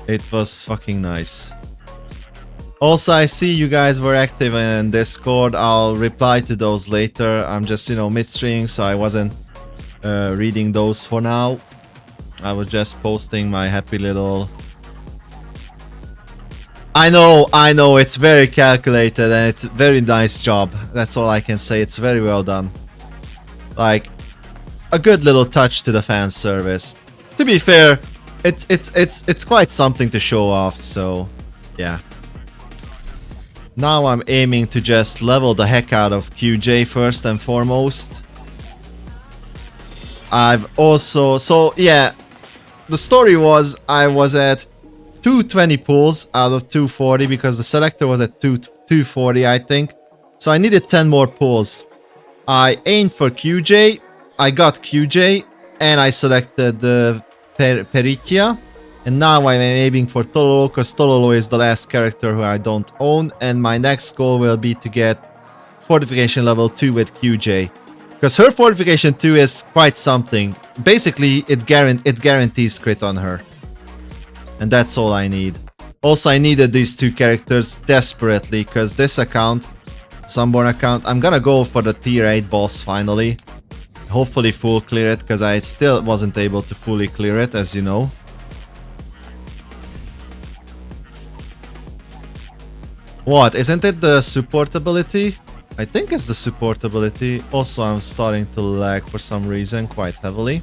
It was fucking nice. Also, I see you guys were active in Discord. I'll reply to those later. I'm just, you know, midstream, so I wasn't reading those for now. I was just posting my happy little... I know, it's very calculated and it's a very nice job. That's all I can say. It's very well done. Like, a good little touch to the fan service. To be fair, it's quite something to show off, so yeah. Now I'm aiming to just level the heck out of QJ first and foremost. I've also... So yeah, the story was I was at 220 pulls out of 240 because the selector was at 240 I think. So I needed 10 more pulls. I aimed for QJ, I got QJ, and I selected the Peritia. And now I'm aiming for Tololo, because Tololo is the last character who I don't own. And my next goal will be to get Fortification level 2 with QJ. Because her Fortification 2 is quite something. Basically, it guarantees crit on her. And that's all I need. Also, I needed these two characters desperately, because this account, Sunborn account, I'm gonna go for the tier 8 boss finally. Hopefully full clear it, because I still wasn't able to fully clear it, as you know. What? Isn't it the support ability? I think it's the support ability. Also, I'm starting to lag for some reason quite heavily.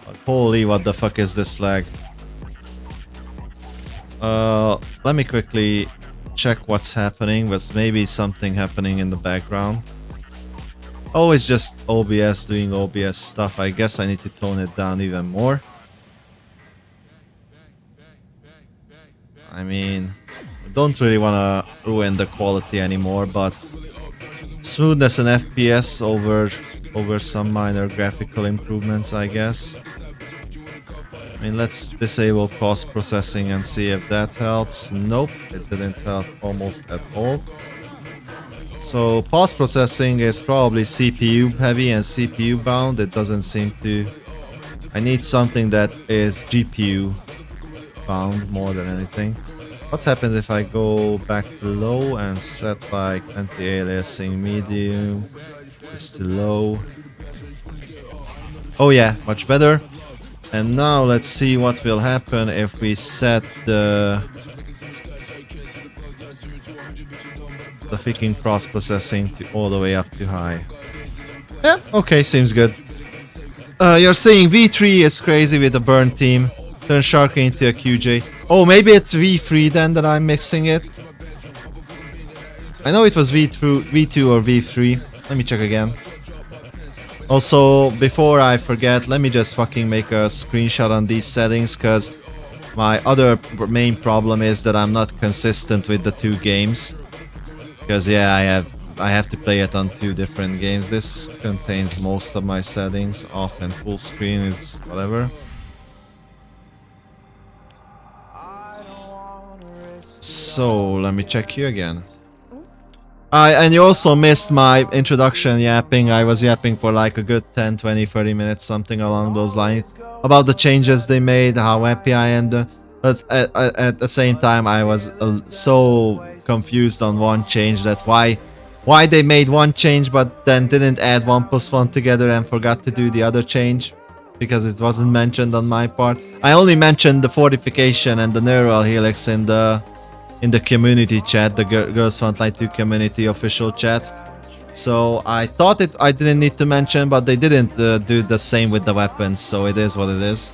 But holy, what the fuck is this lag? Let me quickly check what's happening. There's maybe something happening in the background. Oh, it's just OBS doing OBS stuff. I guess I need to tone it down even more. I mean, I don't really want to ruin the quality anymore, but smoothness and FPS over some minor graphical improvements, I guess. I mean, let's disable post-processing and see if that helps. Nope, it didn't help almost at all. So post-processing is probably CPU heavy and CPU bound. It doesn't seem to... I need something that is GPU bound more than anything. What happens if I go back to low and set like anti-aliasing medium? Is to low. Oh yeah, much better. And now let's see what will happen if we set the freaking cross processing to all the way up to high. Yeah, okay, seems good. You're saying V3 is crazy with the burn team. Turn Sharky into a QJ. Oh, maybe it's V3 then that I'm mixing it. I know it was V2 or V3. Let me check again. Also, before I forget, let me just fucking make a screenshot on these settings, because my other main problem is that I'm not consistent with the two games. Because yeah, I have to play it on two different games. This contains most of my settings. Off and full screen is whatever. So, let me check you again. And you also missed my introduction yapping. I was yapping for like a good 10, 20, 30 minutes, something along those lines. About the changes they made, how happy I am. But at the same time, I was so confused on one change that why they made one change but then didn't add 1+1 together and forgot to do the other change. Because it wasn't mentioned on my part. I only mentioned the fortification and the neural helix in the community chat, the Girls Frontline 2 community official chat. So I thought I didn't need to mention, but they didn't do the same with the weapons, so it is what it is.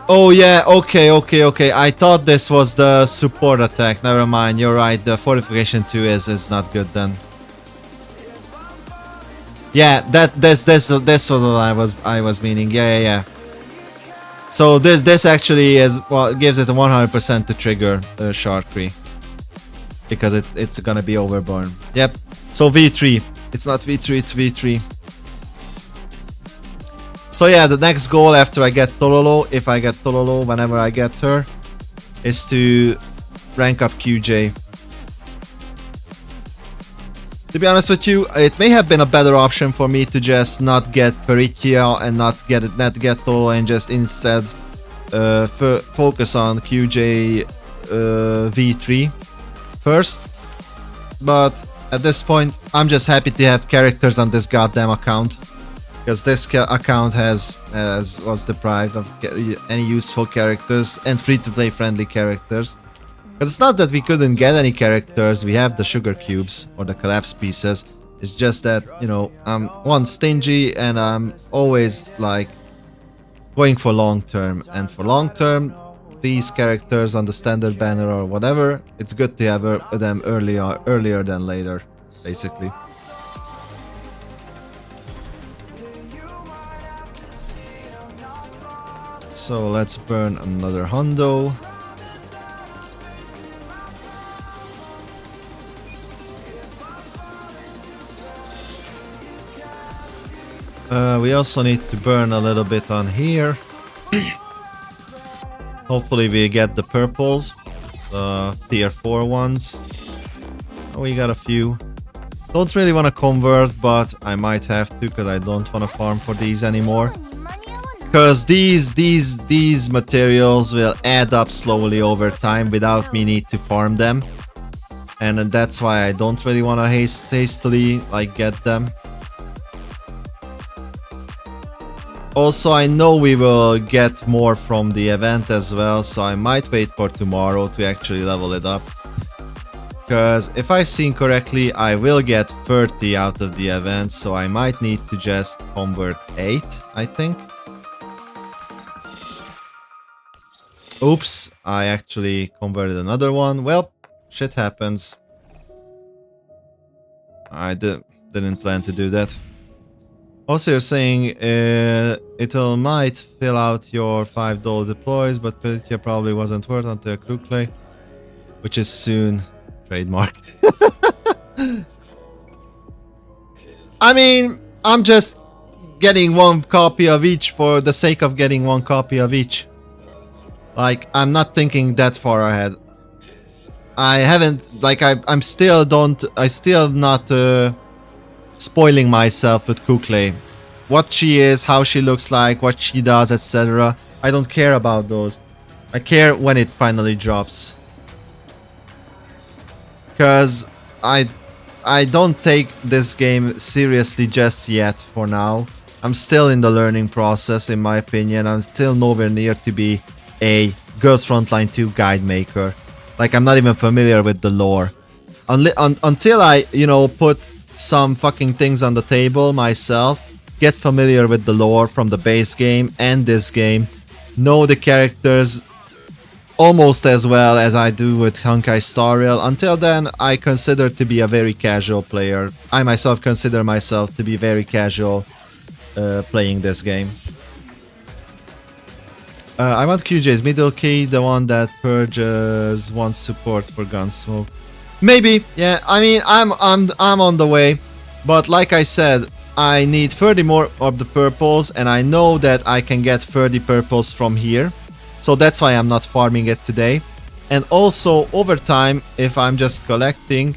Oh yeah, okay. I thought this was the support attack. Never mind, you're right. The fortification 2 is not good then. Yeah, this was what I was meaning. Yeah. So this actually is gives it a 100% to trigger the Sharky, because it's gonna be overburn. Yep. So V3. It's not V3. It's V3. So yeah, the next goal after I get Tololo, if I get Tololo, whenever I get her, is to rank up QJ. To be honest with you, it may have been a better option for me to just not get Perikia and not get Tololo and just instead focus on QJ V3 first. But at this point, I'm just happy to have characters on this goddamn account, because this account was deprived of any useful characters and free-to-play friendly characters. But it's not that we couldn't get any characters. We have the sugar cubes or the collapse pieces. It's just that, you know, I'm stingy and I'm always like going for long term. And for long term, these characters on the standard banner or whatever, it's good to have them earlier than later, basically. So let's burn another hundo. We also need to burn a little bit on here. Hopefully we get the purples, the tier 4 ones. We got a few. Don't really want to convert, but I might have to because I don't want to farm for these anymore. Because these materials will add up slowly over time without me need to farm them. And that's why I don't really want to hastily like get them. Also, I know we will get more from the event as well, so I might wait for tomorrow to actually level it up. Because if I've seen correctly, I will get 30 out of the event, so I might need to just convert 8, I think. Oops, I actually converted another one. Well, shit happens. I didn't plan to do that. Also, you're saying it might fill out your $5 deploys, but Pelitia probably wasn't worth until Krukle, which is soon. Trademark. I mean, I'm just getting one copy of each for the sake of getting one copy of each. Like, I'm not thinking that far ahead. I haven't, like, I'm still not spoiling myself with Kukle. What she is, how she looks like, what she does, etc. I don't care about those. I care when it finally drops. Because I don't take this game seriously just yet for now. I'm still in the learning process, in my opinion. I'm still nowhere near to be a Girls Frontline 2 guide maker. Like, I'm not even familiar with the lore. Until I, you know, put some fucking things on the table myself, get familiar with the lore from the base game and this game, know the characters almost as well as I do with Honkai Star Rail. Until then, I consider to be a very casual player. I myself consider myself to be very casual playing this game. I want QJ's middle key, the one that purges one support for Gunsmoke. Maybe, yeah. I mean, I'm on the way, but like I said, I need 30 more of the purples, and I know that I can get 30 purples from here. So that's why I'm not farming it today. And also, over time, if I'm just collecting,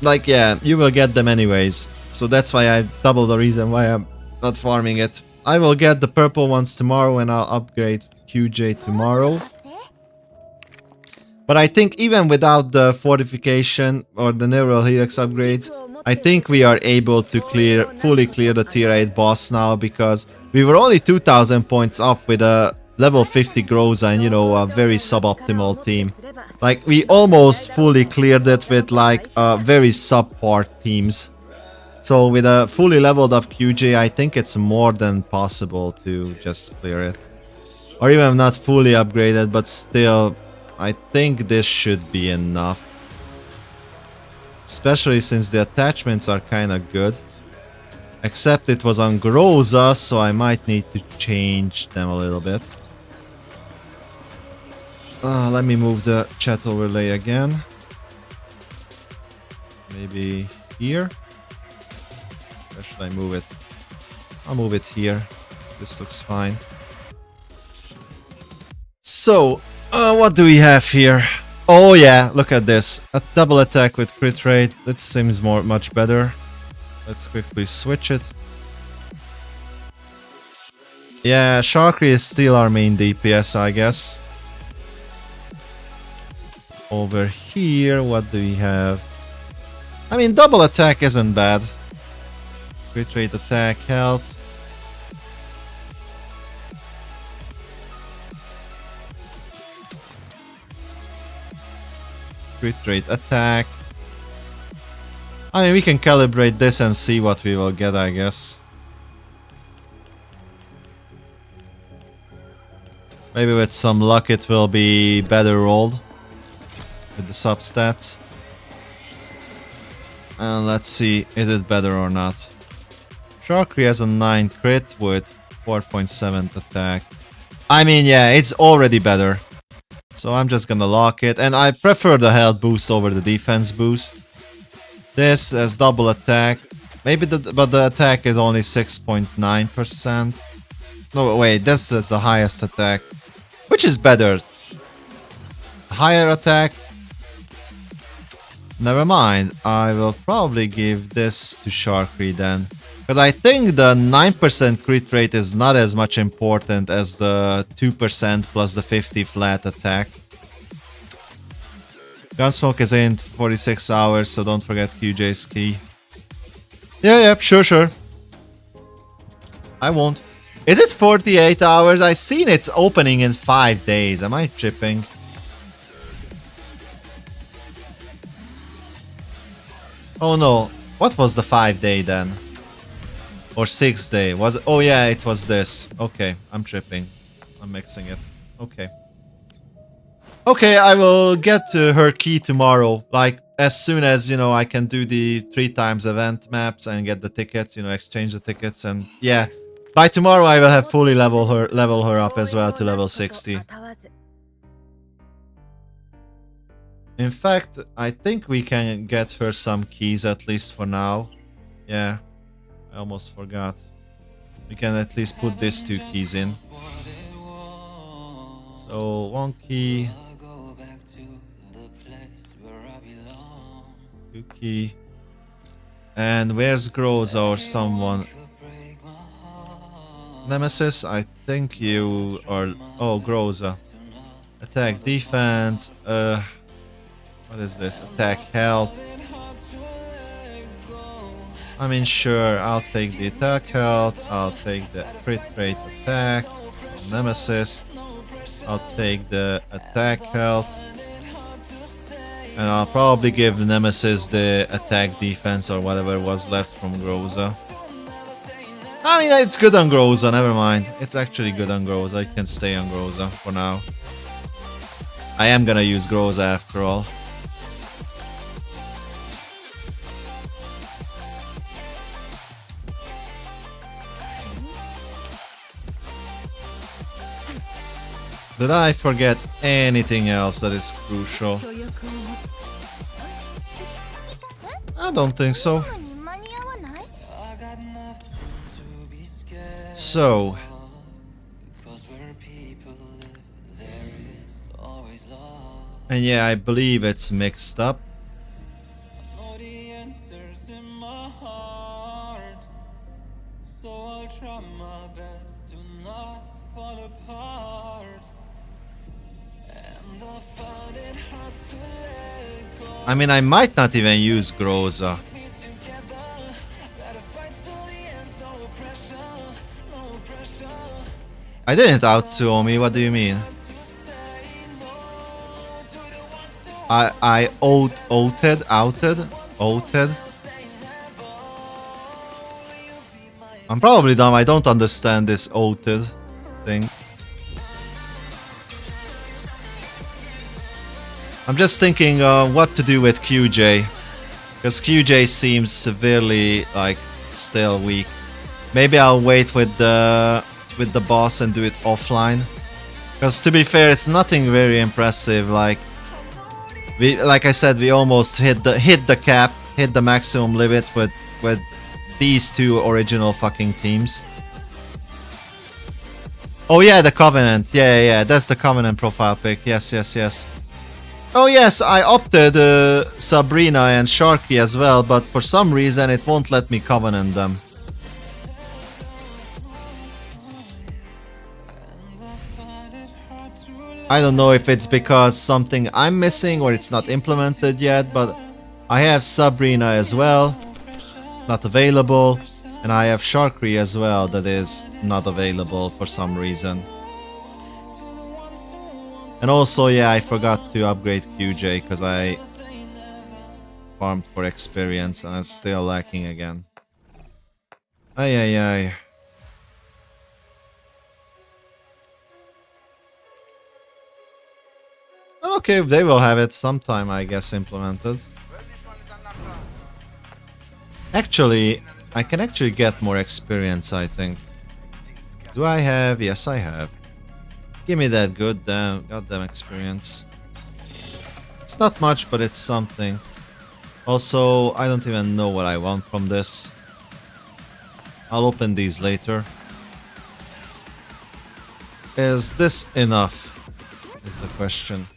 like, yeah, you will get them anyways. So that's why I double the reason why I'm not farming it. I will get the purple ones tomorrow and I'll upgrade QJ tomorrow. But I think even without the fortification or the neural helix upgrades, I think we are able to fully clear the tier 8 boss now, because we were only 2000 points off with a level 50 Groza and, you know, a very suboptimal team. Like, we almost fully cleared it with like very subpar teams. So with a fully leveled up QJ, I think it's more than possible to just clear it. Or even if not fully upgraded, but still, I think this should be enough. Especially since the attachments are kinda good. Except it was on Groza, so I might need to change them a little bit. Let me move the chat overlay again. Maybe here? Where should I move it? I'll move it here. This looks fine. So, what do we have here? Oh yeah, look at this. A double attack with crit rate. That seems much better. Let's quickly switch it. Yeah, Sharkry is still our main DPS, I guess. Over here, what do we have? I mean, double attack isn't bad. Crit rate, attack, health. Crit rate, attack. I mean, we can calibrate this and see what we will get, I guess. Maybe with some luck it will be better rolled with the substats. And let's see, is it better or not? Sharkry has a 9 crit with 4.7 attack. I mean, yeah, it's already better. So I'm just gonna lock it. And I prefer the health boost over the defense boost. This has double attack. Maybe but the attack is only 6.9%. No, wait, this is the highest attack. Which is better? Higher attack? Never mind. I will probably give this to Sharkry then. Because I think the 9% crit rate is not as much important as the 2% plus the 50 flat attack. Gunsmoke is in 46 hours, so don't forget QJ's key. Yeah, sure. I won't. Is it 48 hours? I've seen it's opening in 5 days. Am I tripping? Oh no. What was the 5-day then? Or 6-day? Was it? Oh yeah, it was this. Okay, I'm tripping. I'm mixing it. Okay. Okay, I will get her key tomorrow. Like, as soon as, you know, I can do the 3 times event maps and get the tickets, you know, exchange the tickets, and yeah. By tomorrow I will have fully level her up as well to level 60. In fact, I think we can get her some keys at least for now. Yeah, I almost forgot. We can at least put these 2 keys in. So, 1 key. 2 key. And where's Groza or someone? Nemesis, I think you are... Oh, Groza. Attack, defense, what is this? Attack, health. I mean, sure, I'll take the attack health, I'll take the crit rate attack, Nemesis, I'll take the attack health, and I'll probably give the Nemesis the attack defense or whatever was left from Groza. I mean, it's good on Groza, never mind. It's actually good on Groza, it can stay on Groza for now. I am gonna use Groza after all. Did I forget anything else that is crucial? I don't think so. So... And yeah, I believe it's mixed up. I mean, I might not even use Groza. I didn't out-2-me, what do you mean? I outed? I'm probably dumb, I don't understand this outed thing. I'm just thinking what to do with QJ. Because QJ seems severely, like, still weak. Maybe I'll wait with the boss and do it offline. Because to be fair, it's nothing very impressive, like I said, we almost hit the cap, hit the maximum limit with these 2 original fucking teams. Oh yeah, the Covenant. Yeah, that's the Covenant profile pic. Yes. Oh yes, I opted Sabrina and Sharky as well, but for some reason it won't let me Covenant them. I don't know if it's because something I'm missing or it's not implemented yet, but I have Sabrina as well, not available, and I have Sharkry as well that is not available for some reason. And also, yeah, I forgot to upgrade QJ because I farmed for experience and I'm still lacking again. Ay. Okay, if they will have it sometime, I guess, implemented. Actually, I can actually get more experience, I think. Do I have? Yes, I have. Give me that goddamn experience. It's not much, but it's something. Also, I don't even know what I want from this. I'll open these later. Is this enough? Is the question.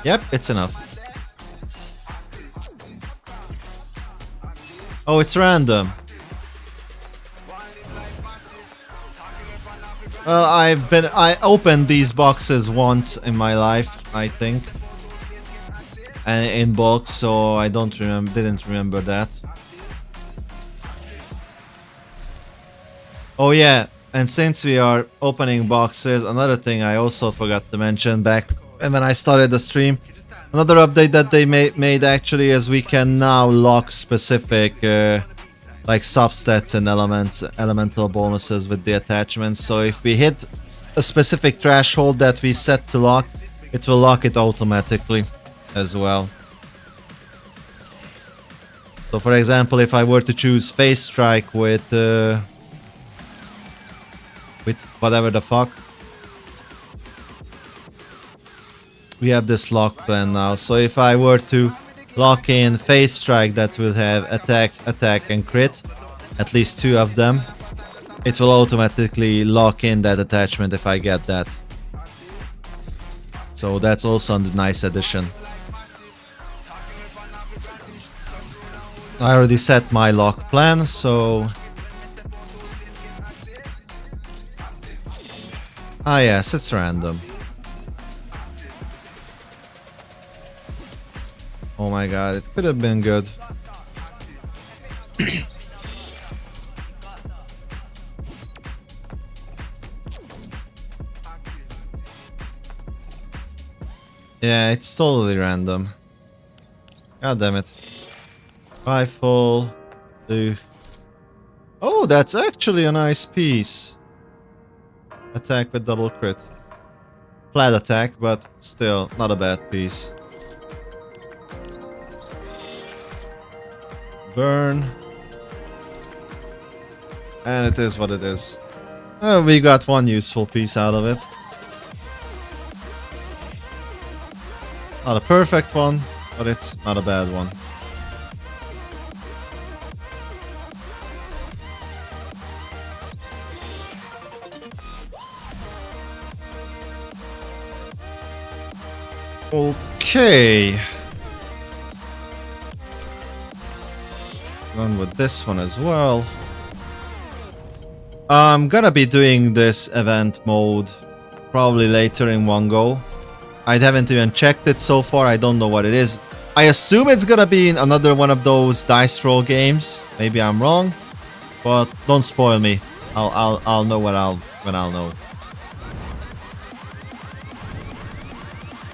Yep, it's enough. Oh, it's random. Well, I opened these boxes once in my life, I think. And in bulk, so I didn't remember that. Oh yeah, and since we are opening boxes, another thing I also forgot to mention back when I started the stream, another update that they made actually is we can now lock specific like substats and elemental bonuses with the attachments. So if we hit a specific threshold that we set to lock, it will lock it automatically as well. So for example, if I were to choose Phase Strike with whatever the fuck, we have this lock plan now. So if I were to lock in Phase Strike that will have attack and crit, at least 2 of them, it will automatically lock in that attachment if I get that. So that's also a nice addition. I already set my lock plan, so... Ah yes, it's random. Oh my god, it could have been good. Yeah, it's totally random. God damn it. 5 full. 2. Oh, that's actually a nice piece. Attack with double crit. Flat attack, but still not a bad piece. Burn. And it is what it is. We got one useful piece out of it. Not a perfect one, but it's not a bad one. Okay. Done with this one as well. I'm gonna be doing this event mode probably later in one go. I haven't even checked it so far. I don't know what it is. I assume it's gonna be in another one of those dice roll games. Maybe I'm wrong, but don't spoil me. I'll know when I'll know.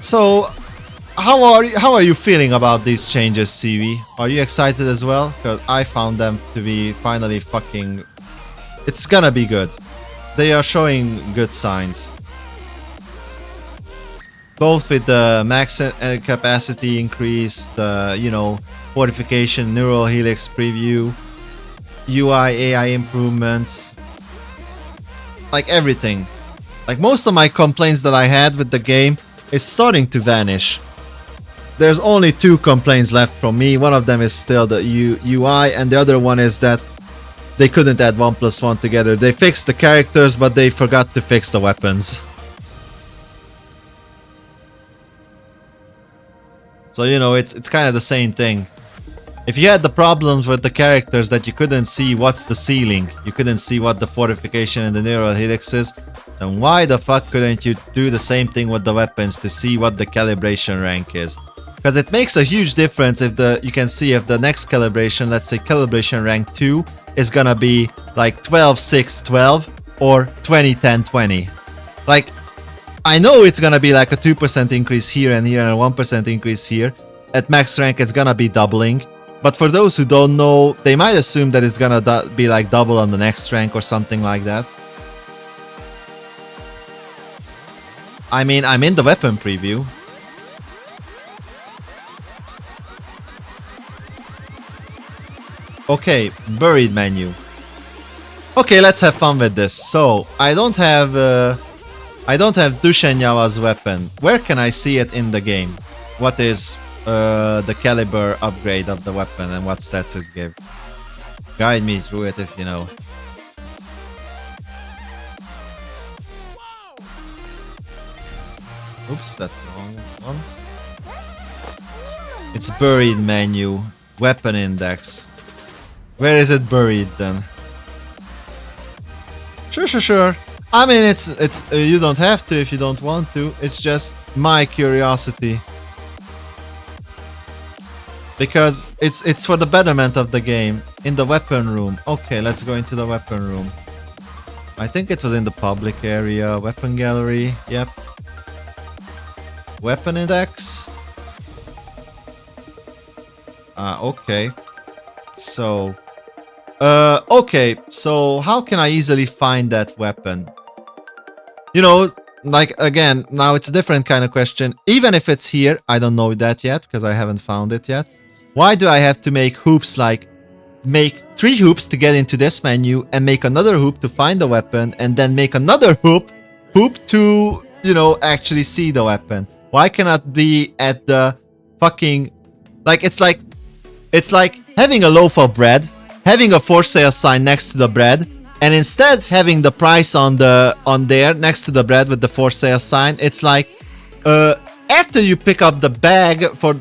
So, how are you feeling about these changes, CV? Are you excited as well? Because I found them to be finally fucking... It's gonna be good. They are showing good signs. Both with the max capacity increase, the, you know, fortification, neural helix preview, UI, AI improvements, like everything. Like most of my complaints that I had with the game is starting to vanish. There's only 2 complaints left from me. One of them is still the UI, and the other one is that they couldn't add 1+1 together. They fixed the characters, but they forgot to fix the weapons. So, you know, it's kind of the same thing. If you had the problems with the characters that you couldn't see what's the ceiling, you couldn't see what the fortification and the neural helix is, then why the fuck couldn't you do the same thing with the weapons to see what the calibration rank is? Because it makes a huge difference if you can see if the next calibration, let's say calibration rank 2, is gonna be like 12-6-12 or 20-10-20. Like, I know it's gonna be like a 2% increase here and here and a 1% increase here. At max rank it's gonna be doubling. But for those who don't know, they might assume that it's gonna be like double on the next rank or something like that. I mean, I'm in the weapon preview. Okay, buried menu. Okay, let's have fun with this. So, I don't have I don't have Dushenyawa's weapon. Where can I see it in the game? What is the caliber upgrade of the weapon and what stats it gives? Guide me through it if you know. Oops, that's the wrong one. It's buried menu. Weapon index. Where is it buried then? Sure. I mean, it's you don't have to if you don't want to. It's just my curiosity. Because it's for the betterment of the game. In the weapon room. Okay, let's go into the weapon room. I think it was in the public area. Weapon gallery. Yep. Weapon index. Okay. So... okay, so how can I easily find that weapon? You know, like, again, now it's a different kind of question. Even if it's here, I don't know that yet, because I haven't found it yet. Why do I have to make hoops like... Make 3 hoops to get into this menu, and make another hoop to find the weapon, and then make another hoop to, you know, actually see the weapon? Why cannot be at the fucking... Like, it's like having a loaf of bread, having a for sale sign next to the bread, and instead having the price on there next to the bread with the for sale sign. It's like after you pick up the bag for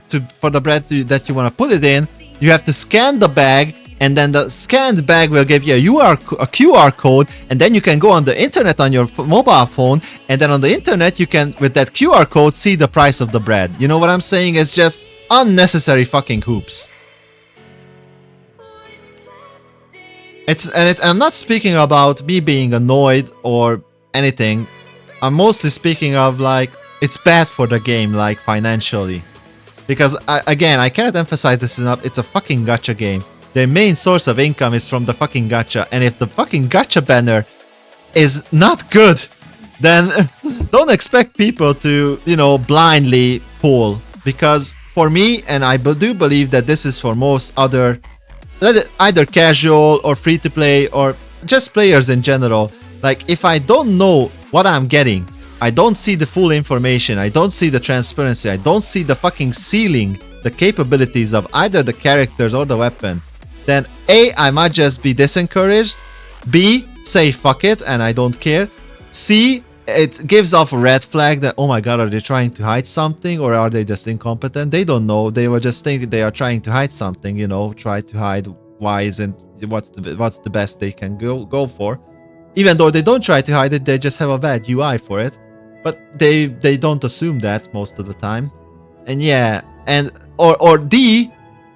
the bread that you want to put it in, you have to scan the bag, and then the scanned bag will give you a QR code, and then you can go on the internet on your mobile phone, and then on the internet you can, with that QR code, see the price of the bread. You know what I'm saying? It's just unnecessary fucking hoops. I'm not speaking about me being annoyed or anything. I'm mostly speaking of, like, it's bad for the game, like, financially. Because, again, I can't emphasize this enough, it's a fucking gacha game. Their main source of income is from the fucking gacha, and if the fucking gacha banner is not good, then don't expect people to, you know, blindly pull. Because for me, and I do believe that this is for most other... either casual or free to play or just players in general, like, if I don't know what I'm getting, I don't see the full information, I don't see the transparency, I don't see the fucking ceiling, the capabilities of either the characters or the weapon, then A, I might just be disencouraged, B, say fuck it and I don't care, C, it gives off a red flag that, oh my god, are they trying to hide something, or are they just incompetent? They don't know. They were just thinking they are trying to hide something, you know, try to hide why isn't, what's the best they can go for. Even though they don't try to hide it, they just have a bad UI for it. But they don't assume that most of the time. And yeah, and or D,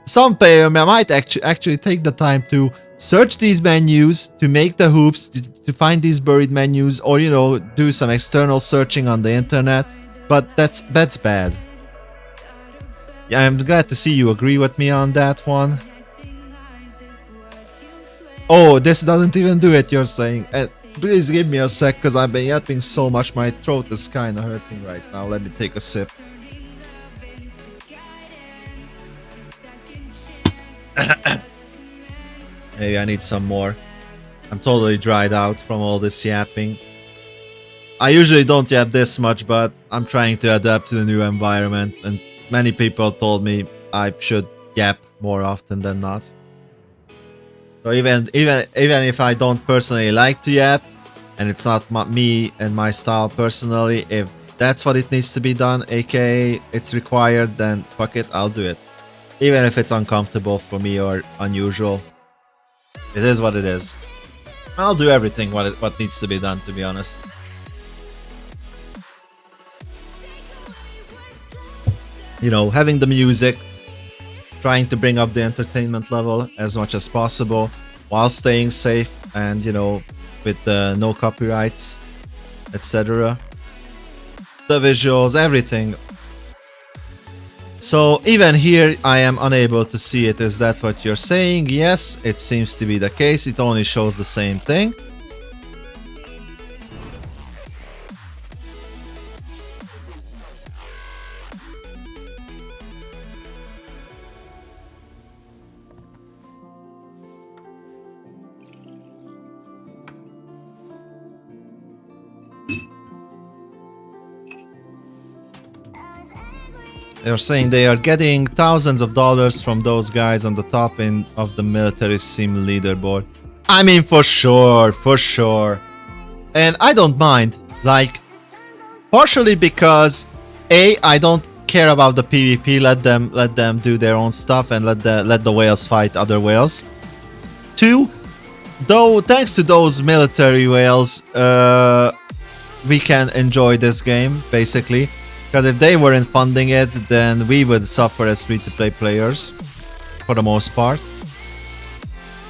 some player might actually take the time to search these menus, to make the hoops, to find these buried menus, or, you know, do some external searching on the internet, but that's bad. Yeah, I'm glad to see you agree with me on that one. Oh, this doesn't even do it, you're saying. Please give me a sec, because I've been yapping so much, my throat is kinda hurting right now. Let me take a sip. Hey, I need some more. I'm totally dried out from all this yapping. I usually don't yap this much, but I'm trying to adapt to the new environment, and many people told me I should yap more often than not. So even if I don't personally like to yap, and it's not me and my style personally, if that's what it needs to be done, aka it's required, then fuck it, I'll do it. Even if it's uncomfortable for me or unusual. It is what it is. I'll do everything what needs to be done, to be honest. You know, having the music, trying to bring up the entertainment level as much as possible, while staying safe and, you know, with no copyrights, etc. The visuals, everything. So even here I am unable to see it. Is that what you're saying? Yes, it seems to be the case. It only shows the same thing. They're saying they are getting thousands of dollars from those guys on the top end of the military sim leaderboard. I mean, for sure, for sure. And I don't mind, like, partially because I don't care about the PvP. Let them do their own stuff and let the whales fight other whales. 2, though, thanks to those military whales, we can enjoy this game basically. Because if they weren't funding it, then we would suffer as free-to-play players, for the most part.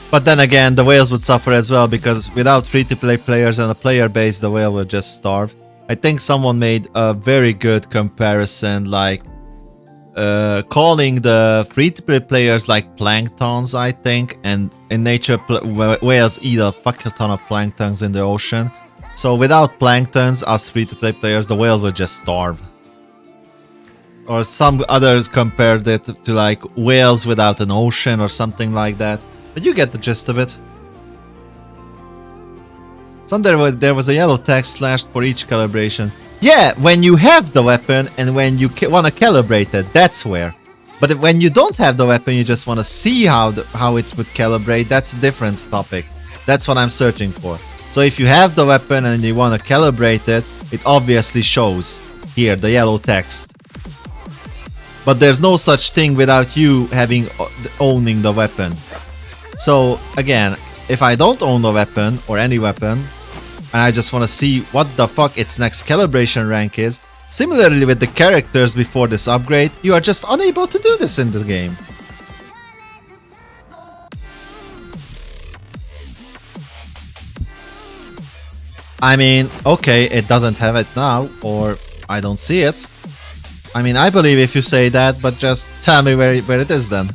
But then again, the whales would suffer as well, because without free-to-play players and a player base, the whale would just starve. I think someone made a very good comparison, like calling the free-to-play players like planktons, I think. And in nature, whales eat a fuck ton of planktons in the ocean. So without planktons, us free-to-play players, the whale would just starve. Or some others compared it to like whales without an ocean or something like that. But you get the gist of it. So there was a yellow text slashed for each calibration. Yeah, when you have the weapon and when you want to calibrate it, that's where. But when you don't have the weapon, you just want to see how it would calibrate, that's a different topic. That's what I'm searching for. So if you have the weapon and you want to calibrate it, it obviously shows here, the yellow text. But there's no such thing without you owning the weapon. So again, if I don't own the weapon or any weapon, and I just want to see what the fuck its next calibration rank is, similarly with the characters before this upgrade, you are just unable to do this in the game. I mean, okay, it doesn't have it now, or I don't see it. I mean, I believe if you say that, but just tell me where it is then.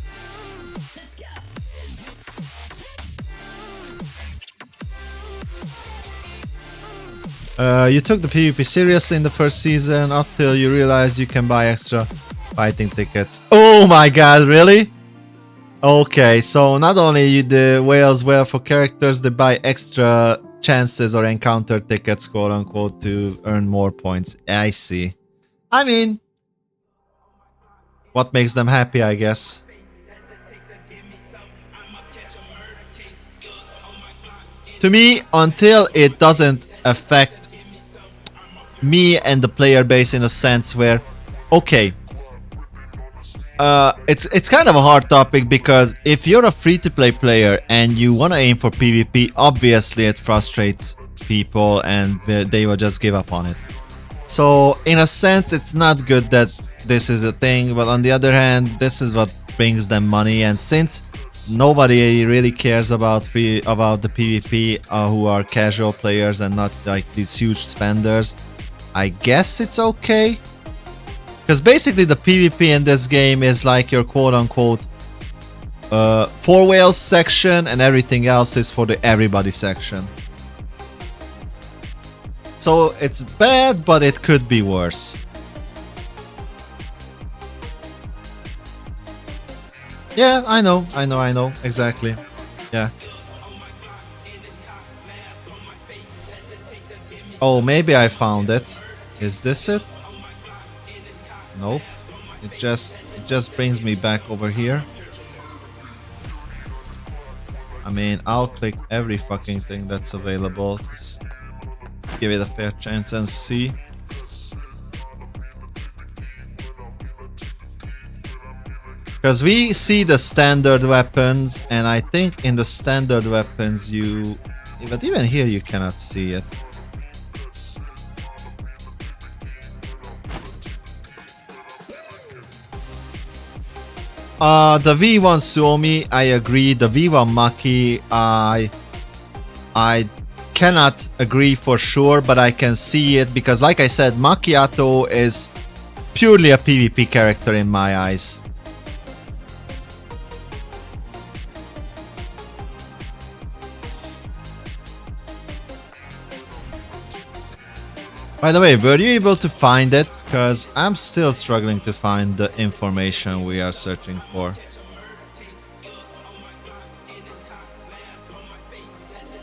You took the PvP seriously in the first season until you realized you can buy extra fighting tickets. Oh my god, really? Okay, so not only the whales were for characters, they buy extra chances or encounter tickets, quote unquote, to earn more points. I see. I mean, what makes them happy, I guess. To me, until it doesn't affect me and the player base in a sense where, okay, it's kind of a hard topic, because if you're a free-to-play player and you want to aim for PvP, obviously it frustrates people and they will just give up on it. So in a sense, it's not good that this is a thing, but on the other hand, this is what brings them money, and since nobody really cares about the PvP who are casual players and not like these huge spenders, I guess it's okay. Because basically the PvP in this game is like your quote-unquote 4 whales section, and everything else is for the everybody section. So it's bad, but it could be worse. Yeah, I know, exactly. Yeah. Oh, maybe I found it. Is this it? Nope. It just brings me back over here. I mean, I'll click every fucking thing that's available. Just give it a fair chance and see. Because we see the standard weapons, and I think in the standard weapons but even here you cannot see it. The V1 Suomi, I agree. The V1 Maki, I cannot agree for sure, but I can see it because, like I said, Macchiato is purely a PvP character in my eyes. By the way, were you able to find it? Because I'm still struggling to find the information we are searching for.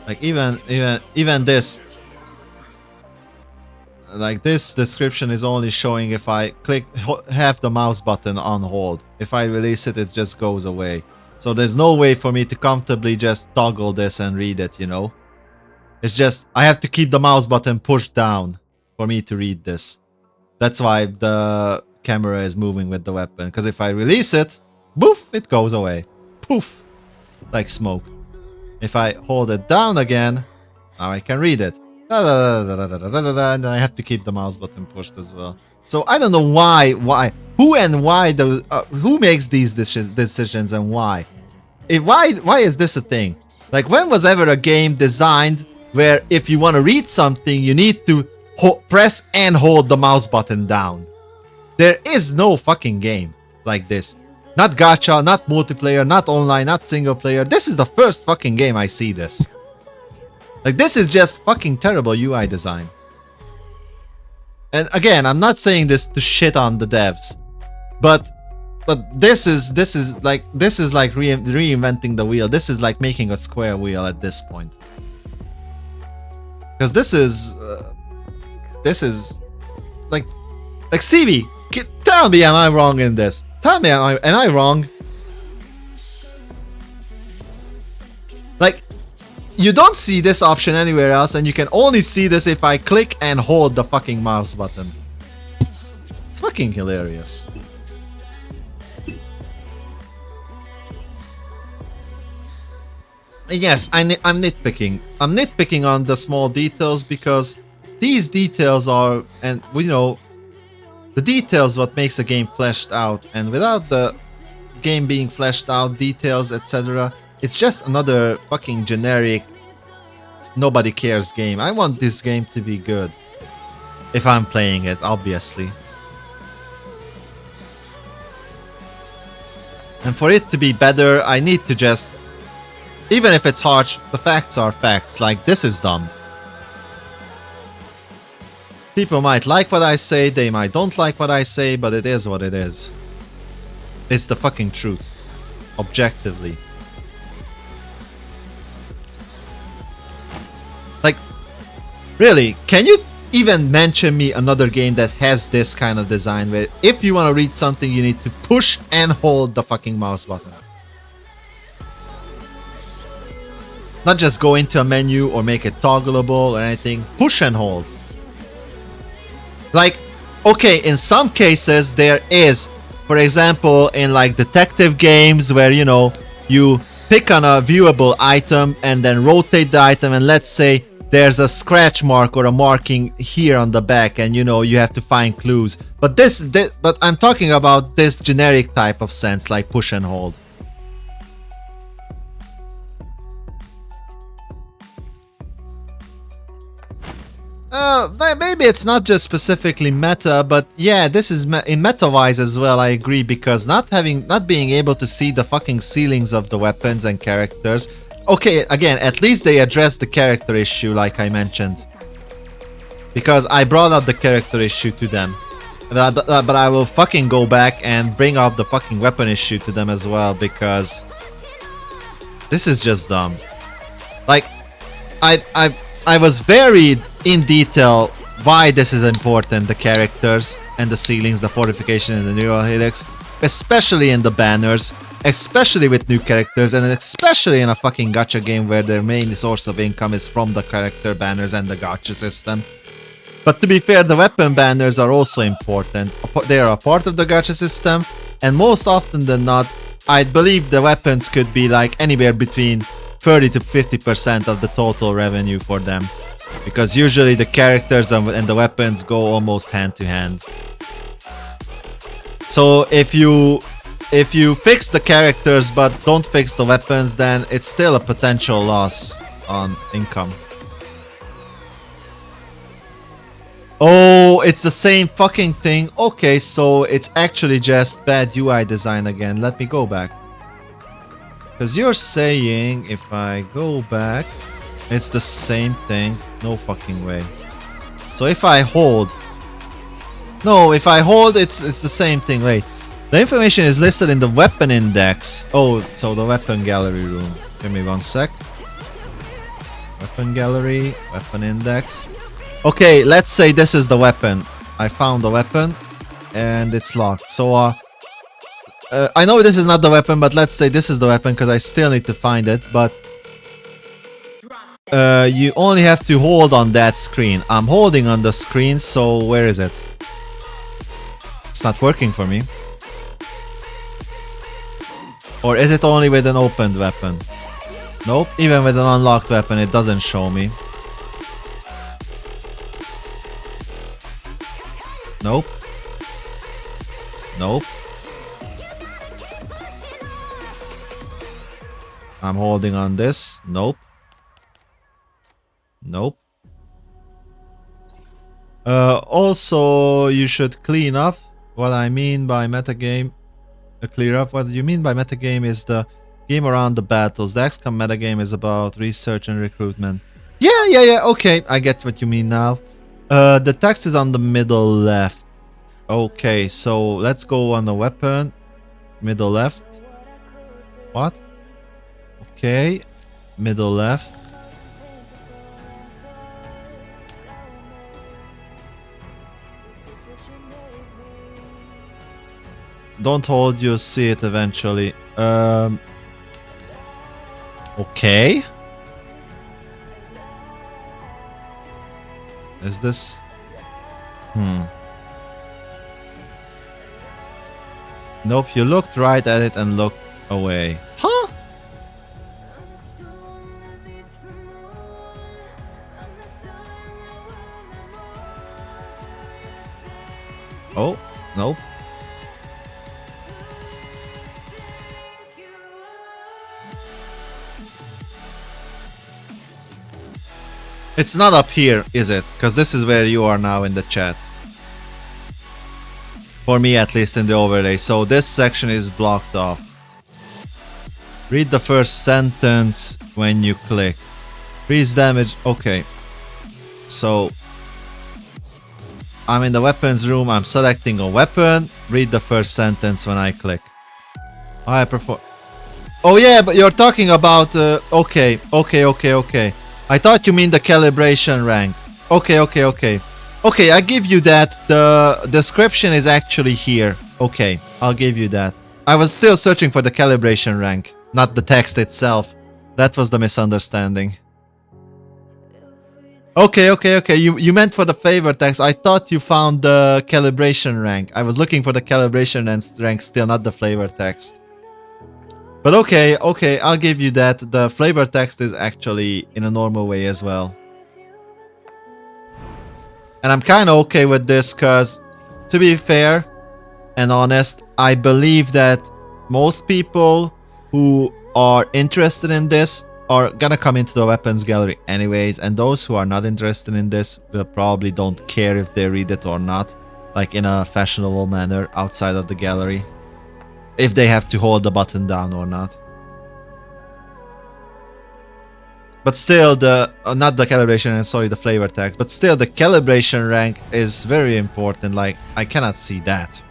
Like even this. Like this description is only showing if I have the mouse button on hold. If I release it, it just goes away. So there's no way for me to comfortably just toggle this and read it, you know? It's just, I have to keep the mouse button pushed down for me to read this. That's why the camera is moving with the weapon. Because if I release it, poof, it goes away. Poof, like smoke. If I hold it down again, now I can read it. And I have to keep the mouse button pushed as well. So I don't know who makes these decisions and why. Why is this a thing? Like, when was ever a game designed where if you want to read something, you need to press and hold the mouse button down? There is no fucking game like this. Not gacha, not multiplayer, not online, not single player. This is the first fucking game I see this. Like, this is just fucking terrible UI design. And again, I'm not saying this to shit on the devs, but this is like reinventing the wheel. This is like making a square wheel at this point. Because this is like CV. Tell me, am I wrong in this? Tell me, am I wrong? Like, you don't see this option anywhere else, and you can only see this if I click and hold the fucking mouse button. It's fucking hilarious. And yes, I'm nitpicking. I'm nitpicking on the small details because these details are, and you know, the details what makes a game fleshed out, and without the game being fleshed out, details, etc., it's just another fucking generic nobody cares game. I want this game to be good. If I'm playing it, obviously. And for it to be better, I need to just, even if it's harsh, the facts are facts. Like, this is dumb. People might like what I say, they might don't like what I say, but it is what it is. It's the fucking truth. Objectively. Like, really, can you even mention me another game that has this kind of design where if you want to read something, you need to push and hold the fucking mouse button? Not just go into a menu or make it toggleable or anything. Push and hold. Like, okay, in some cases there is, for example, in like detective games where, you know, you pick on a viewable item and then rotate the item, and let's say there's a scratch mark or a marking here on the back, and you know, you have to find clues. But but I'm talking about this generic type of sense, like push and hold. Maybe it's not just specifically meta, but yeah, this is in meta-wise as well, I agree, because not being able to see the fucking ceilings of the weapons and characters. Okay, again, at least they addressed the character issue like I mentioned. Because I brought up the character issue to them. But I will fucking go back and bring up the fucking weapon issue to them as well, because this is just dumb. Like, I was very in detail why this is important, the characters and the ceilings, the fortification and the neural helix, especially in the banners, especially with new characters, and especially in a fucking gacha game where their main source of income is from the character banners and the gacha system. But to be fair, the weapon banners are also important. They are a part of the gacha system, and most often than not, I believe the weapons could be like anywhere between 30 to 50% of the total revenue for them. Because usually the characters and the weapons go almost hand to hand. So if you fix the characters but don't fix the weapons, then it's still a potential loss on income. Oh, it's the same fucking thing. Okay, so it's actually just bad UI design again. Let me go back. Because you're saying if I go back, it's the same thing. No fucking way. So if I hold... No, if I hold, it's the same thing. Wait. The information is listed in the weapon index. Oh, so the weapon gallery room. Give me one sec. Weapon gallery, weapon index. Okay, let's say this is the weapon. I found the weapon and it's locked. So I know this is not the weapon, but let's say this is the weapon because I still need to find it. But you only have to hold on that screen. I'm holding on the screen, so where is it? It's not working for me. Or is it only with an opened weapon? Nope, even with an unlocked weapon it doesn't show me. Nope. Nope. I'm holding on this. Nope. Nope. Also, you should clean up. What I mean by metagame, clear up. What you mean by metagame is the game around the battles. The XCOM metagame is about research and recruitment. Yeah. Okay, I get what you mean now. The text is on the middle left. Okay, so let's go on the weapon. Middle left. What? Okay, middle left. Don't hold, you'll see it eventually. Okay. Is this... Nope, you looked right at it and looked away. Huh? Oh, nope. It's not up here, is it? Because this is where you are now in the chat. For me, at least in the overlay. So this section is blocked off. Read the first sentence when you click. Freeze damage. Okay. So I'm in the weapons room. I'm selecting a weapon. Read the first sentence when I click. I prefer... Oh yeah, but you're talking about... Okay. I thought you mean the calibration rank. Okay. Okay, I give you that. The description is actually here. Okay, I'll give you that. I was still searching for the calibration rank, not the text itself. That was the misunderstanding. Okay. You meant for the flavor text. I thought you found the calibration rank. I was looking for the calibration rank still, not the flavor text. But okay, I'll give you that. The flavor text is actually in a normal way as well. And I'm kind of okay with this because, to be fair and honest, I believe that most people who are interested in this are gonna come into the weapons gallery anyways, and those who are not interested in this will probably don't care if they read it or not, like in a fashionable manner outside of the gallery. If they have to hold the button down or not. But still the... not the calibration, sorry, the flavor text. But still the calibration rank is very important. Like, I cannot see that.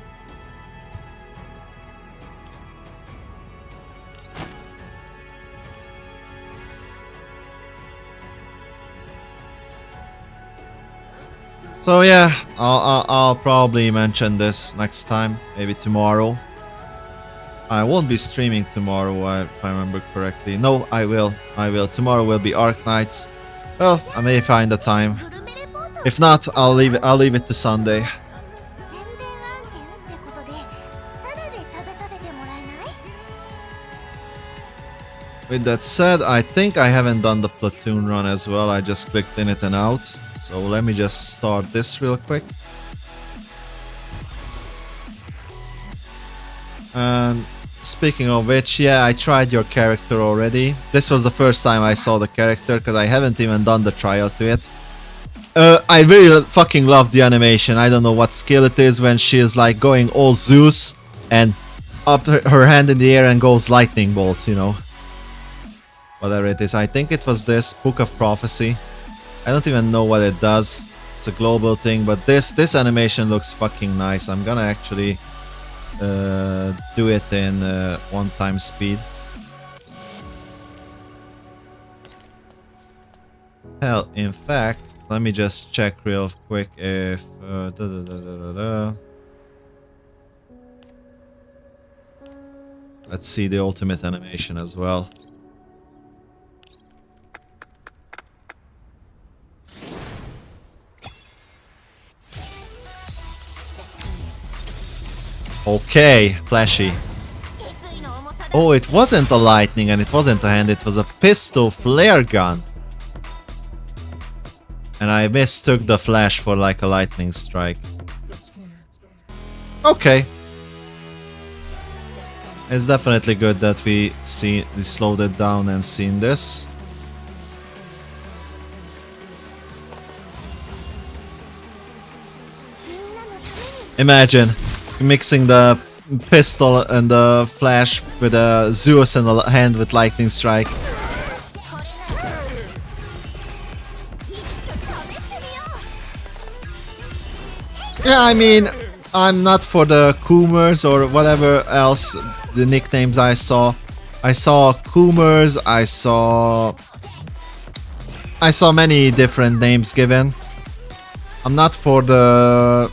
So yeah, I'll probably mention this next time. Maybe tomorrow. I won't be streaming tomorrow, if I remember correctly. No, I will. Tomorrow will be Arc Nights. Well, I may find the time. If not, I'll leave it to Sunday. With that said, I think I haven't done the platoon run as well. I just clicked in it and out. So let me just start this real quick. And speaking of which, yeah, I tried your character already. This was the first time I saw the character because I haven't even done the trial to it. I really fucking love the animation. I don't know what skill it is when she is like going all Zeus and up her hand in the air and goes lightning bolt, you know. Whatever it is. I think it was this Book of Prophecy. I don't even know what it does. It's a global thing, but this animation looks fucking nice. I'm gonna actually do it in 1x speed. Hell, in fact, Let me just check real quick if... Let's see the ultimate animation as well. Okay, flashy. Oh, it wasn't a lightning and it wasn't a hand, it was a pistol flare gun. And I mistook the flash for like a lightning strike. Okay. It's definitely good that we slowed it down and seen this. Imagine mixing the pistol and the flash with a Zeus in the hand with lightning strike. Yeah, I mean, I'm not for the Coomers or whatever else the nicknames I saw. I saw Coomers, I saw many different names given. I'm not for the...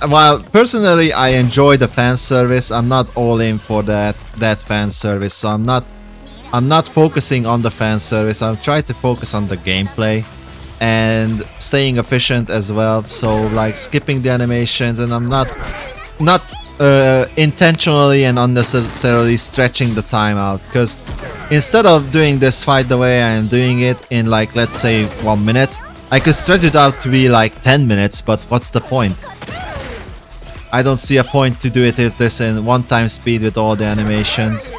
while personally I enjoy the fan service, I'm not all in for that fan service. So I'm not focusing on the fan service. I'm trying to focus on the gameplay and staying efficient as well. So like skipping the animations, and I'm not intentionally and unnecessarily stretching the time out, because instead of doing this fight the way I am doing it in like, let's say 1 minute, I could stretch it out to be like 10 minutes, but what's the point? I don't see a point to do it this in 1x speed with all the animations.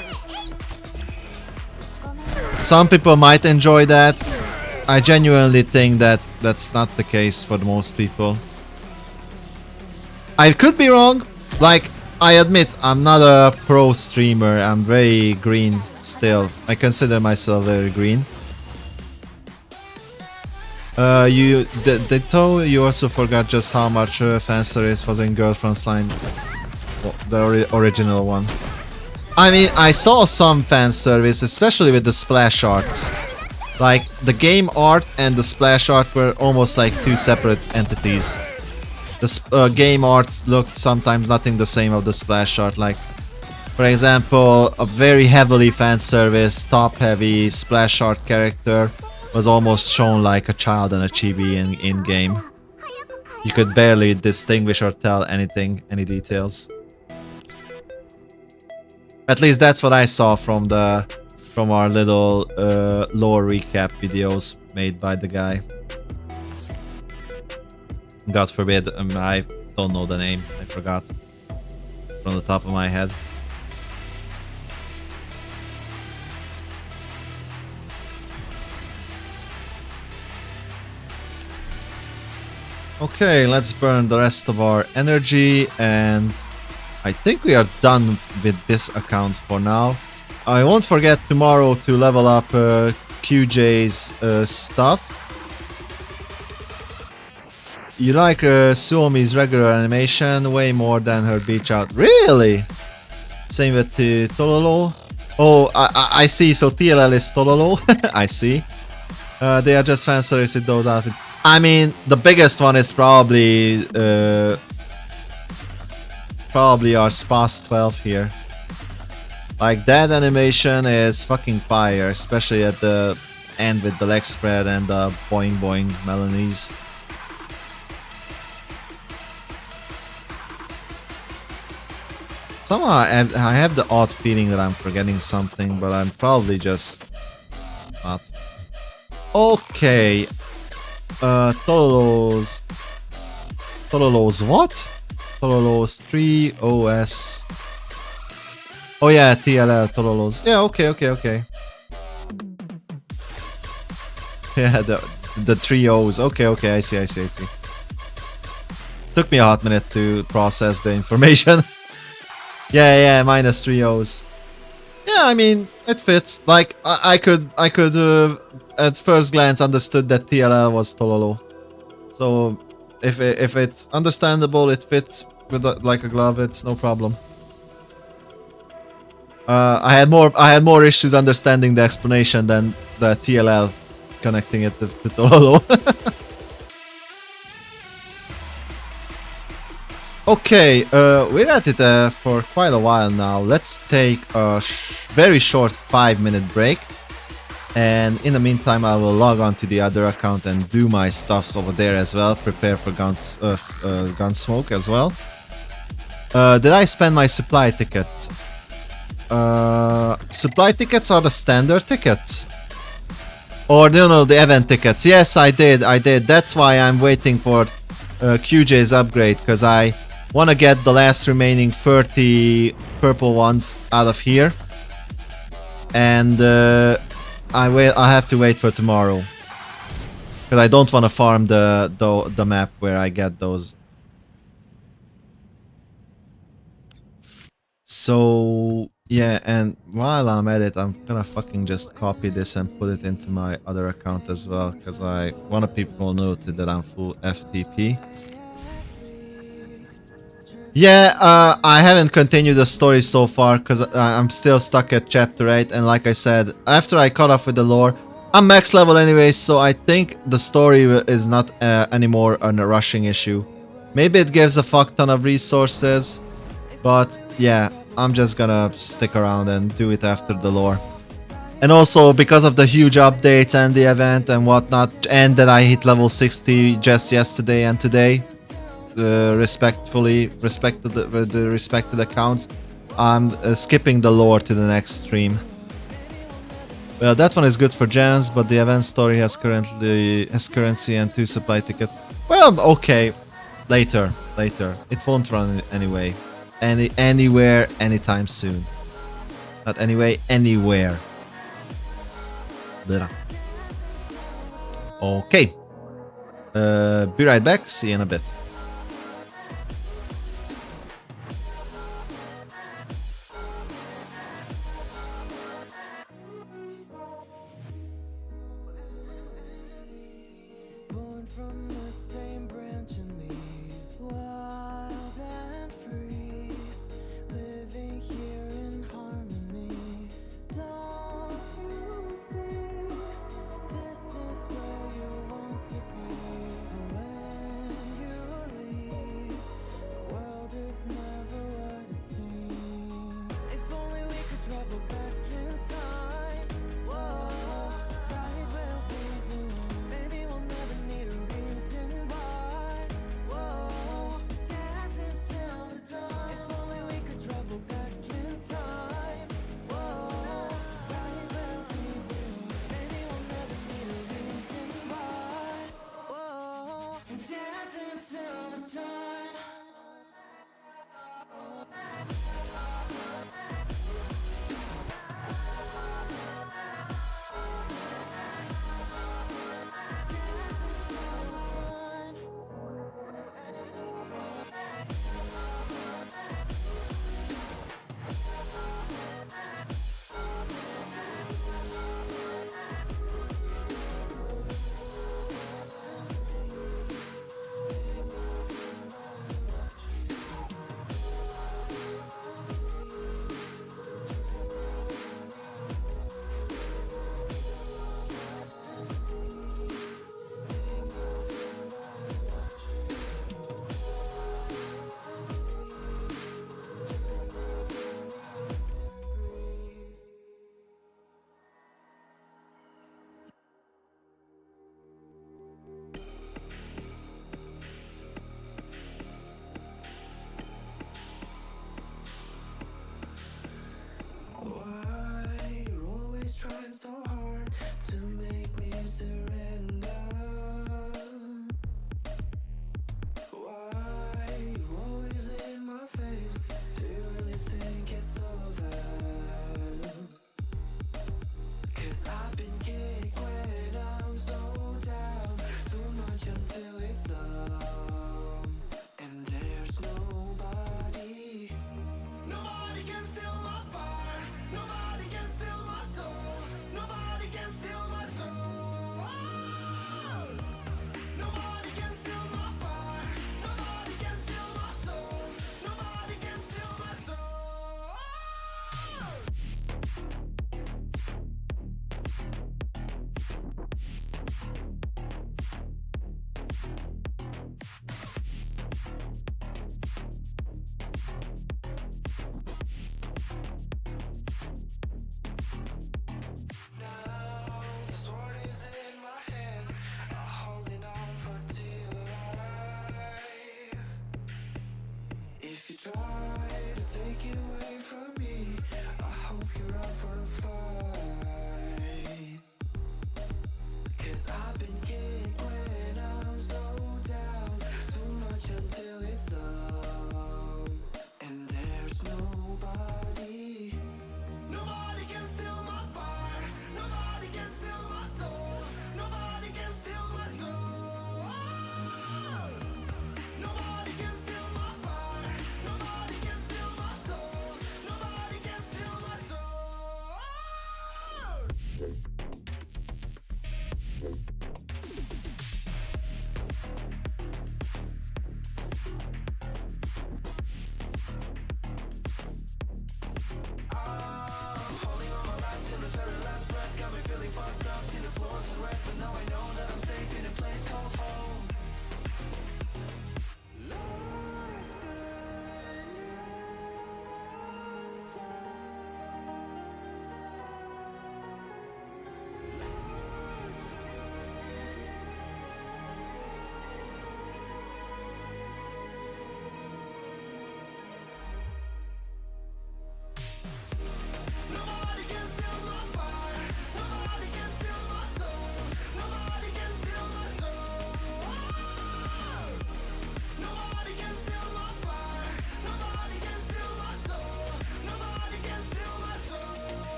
Some people might enjoy that. I genuinely think that that's not the case for most people. I could be wrong. Like, I admit, I'm not a pro streamer. I'm very green still. I consider myself very green. You also forgot just how much fan service was in Frontline, the original one. I mean, I saw some fan service, especially with the splash art. Like, the game art and the splash art were almost like two separate entities. The game art looked sometimes nothing the same of the splash art. Like, for example, a very heavily fan service, top heavy splash art character was almost shown like a child and a chibi in game. You could barely distinguish or tell anything, any details. At least that's what I saw from our little lore recap videos made by the guy. God forbid, I don't know the name. I forgot from the top of my head. Okay, let's burn the rest of our energy, and I think we are done with this account for now. I won't forget tomorrow to level up QJ's stuff. You like Suomi's regular animation way more than her beach out. Really? Same with Tololo. Oh, I see. So TLL is Tololo. I see. They are just fan service with those outfits. I mean, the biggest one is probably our Spas 12 here. Like, that animation is fucking fire, especially at the end with the leg spread and the boing boing melodies. Somehow I have the odd feeling that I'm forgetting something, but I'm probably just not. Okay. Tololo's what? Tololo's 3 OS. Oh yeah, TLL Tololo's. Yeah, okay. Yeah, the 3 O's. Okay, I see. Took me a hot minute to process the information. Yeah, minus 3 O's. Yeah, I mean, it fits. Like, I could at first glance understood that TLL was Tololo. So if it's understandable, it fits with like a glove. It's no problem. I had more issues understanding the explanation than the TLL connecting it to Tololo. Okay, we're at it for quite a while now. Let's take a very short 5-minute break. And in the meantime, I will log on to the other account and do my stuffs over there as well. Prepare for Gunsmoke as well. Did I spend my supply tickets? Supply tickets are the standard tickets? Or no, the event tickets. Yes, I did. That's why I'm waiting for QJ's upgrade, because I want to get the last remaining 30 purple ones out of here. And I have to wait for tomorrow, because I don't want to farm the map where I get those. So yeah, and while I'm at it, I'm gonna fucking just copy this and put it into my other account as well, because I want people noted that I'm full FTP. Yeah, I haven't continued the story so far because I'm still stuck at chapter 8, and like I said, after I caught up with the lore, I'm max level anyway, so I think the story is not anymore a rushing issue. Maybe it gives a fuck ton of resources, but yeah, I'm just gonna stick around and do it after the lore. And also, because of the huge updates and the event and whatnot, and that I hit level 60 just yesterday and today, respected accounts, I'm skipping the lore to the next stream. Well, that one is good for gems, but the event story has currency and 2 supply tickets. Well, okay, later. It won't run anyway, anywhere, anytime soon. Not anyway, anywhere. Blah. Okay. Be right back. See you in a bit.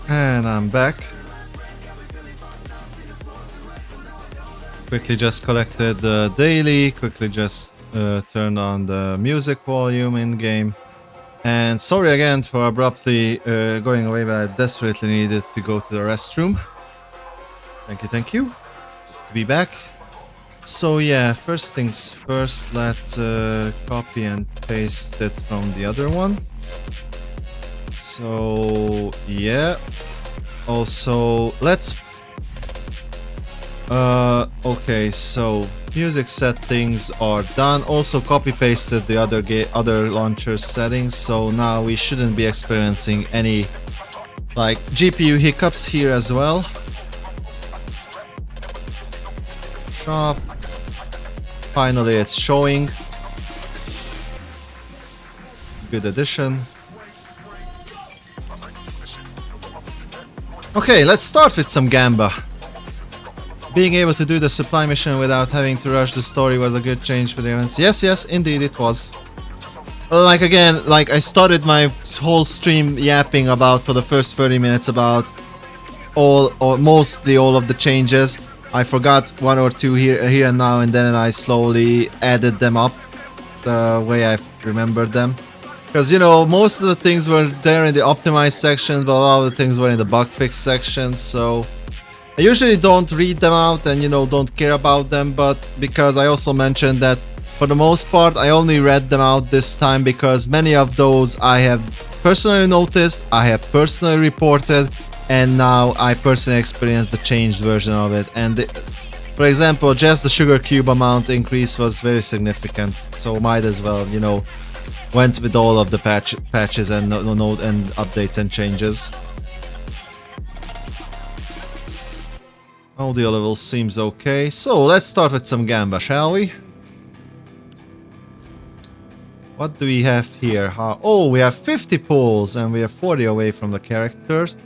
And I'm back. Quickly just collected the daily, quickly just turned on the music volume in game. And sorry again for abruptly going away, but I desperately needed to go to the restroom. Thank you. To be back. So yeah, first things first, let's copy and paste it from the other one. So yeah. Also, let's okay, so music settings are done. Also copy pasted the other launcher settings, so now we shouldn't be experiencing any like GPU hiccups here as well. Shop. Finally it's showing. Good addition. Okay, let's start with some Gamba. Being able to do the supply mission without having to rush the story was a good change for the events. Yes, indeed it was. Like again, like I started my whole stream yapping about for the first 30 minutes about all or mostly all of the changes. I forgot one or two here and now, and then I slowly added them up the way I remembered them. Because, you know, most of the things were there in the optimized section, but a lot of the things were in the bug fix section, so I usually don't read them out and, you know, don't care about them, but because I also mentioned that for the most part I only read them out this time because many of those I have personally noticed, I have personally reported, and now I personally experienced the changed version of it. And for example, just the sugar cube amount increase was very significant, so might as well, you know, went with all of the patches and node and updates and changes. Audio level seems okay, so let's start with some Gamba, shall we? What do we have here? Oh, we have 50 pulls and we are 40 away from the characters.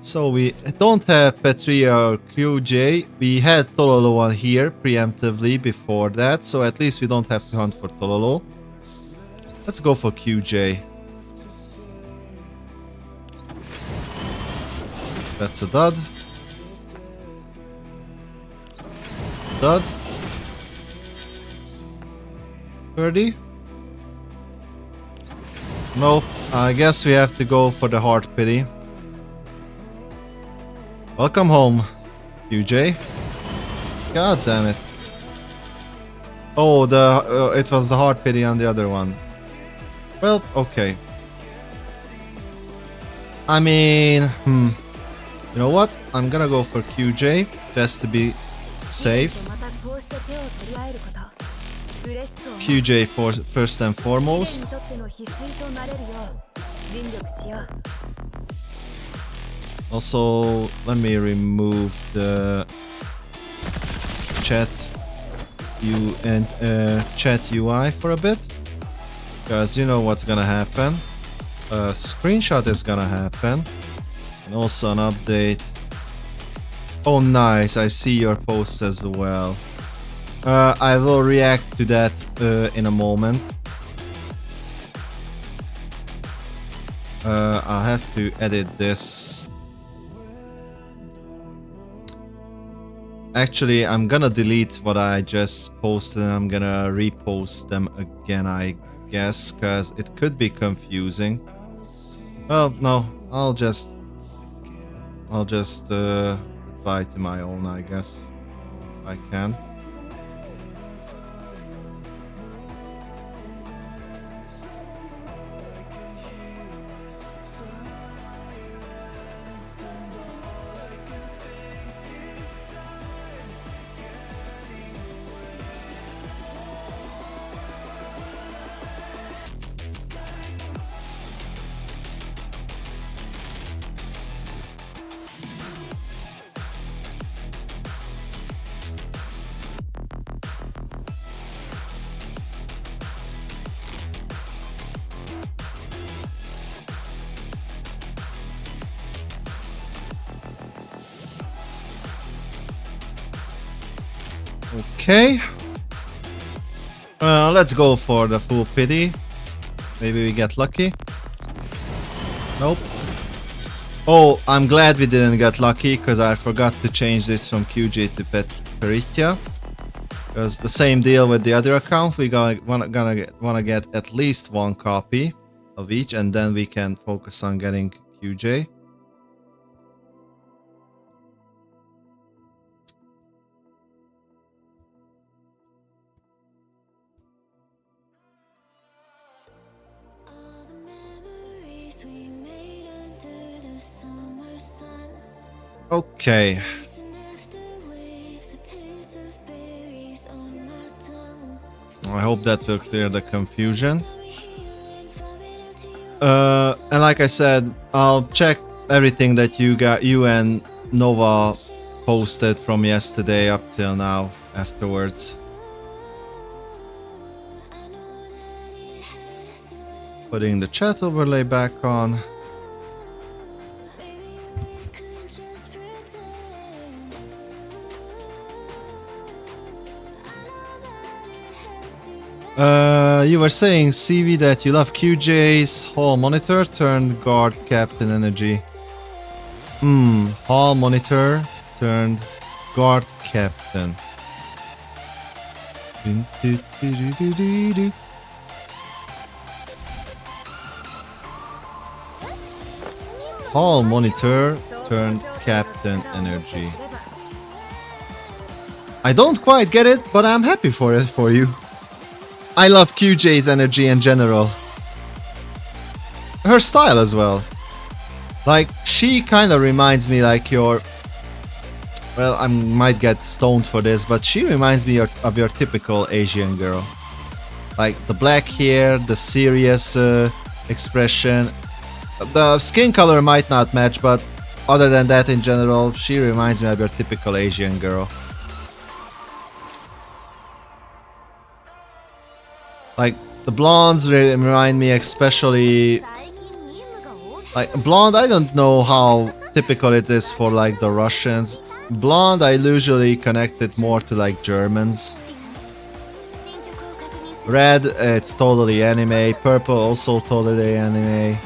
So we don't have Petria or QJ. We had Tololo on here preemptively before that, so at least we don't have to hunt for Tololo. Let's go for QJ. That's a dud. Dud. 30. Nope. I guess we have to go for the heart pity. Welcome home, QJ. God damn it. Oh, it was the heart pity on the other one. Well, okay. I mean, you know what? I'm gonna go for QJ just to be safe. QJ for first and foremost. Also, let me remove the chat chat UI for a bit, because you know what's gonna happen. A screenshot is gonna happen, and also an update. Oh, nice! I see your post as well. I will react to that in a moment. I'll have to edit this. Actually, I'm gonna delete what I just posted and I'm gonna repost them again, I guess, because it could be confusing. Well, no, I'll just reply to my own, I guess, if I can. Okay. Let's go for the full pity. Maybe we get lucky. Nope. Oh, I'm glad we didn't get lucky because I forgot to change this from QJ to Peritia. Because the same deal with the other account, we wanna get at least one copy of each, and then we can focus on getting QJ. Okay. I hope that will clear the confusion. And like I said, I'll check everything that you and Nova posted from yesterday up till now afterwards. Putting the chat overlay back on. You were saying, CV, that you love QJ's hall monitor turned guard captain energy. Hall monitor turned guard captain. Hall monitor turned captain energy. I don't quite get it, but I'm happy for it for you. I love QJ's energy in general. Her style as well. Like, she kind of reminds me like your... Well, I might get stoned for this, but she reminds me of your typical Asian girl. Like, the black hair, the serious expression. The skin color might not match, but other than that, in general, she reminds me of your typical Asian girl. Like, the blondes remind me especially... Like, blonde, I don't know how typical it is for, like, the Russians. Blonde, I usually connect it more to, like, Germans. Red, it's totally anime. Purple, also totally anime.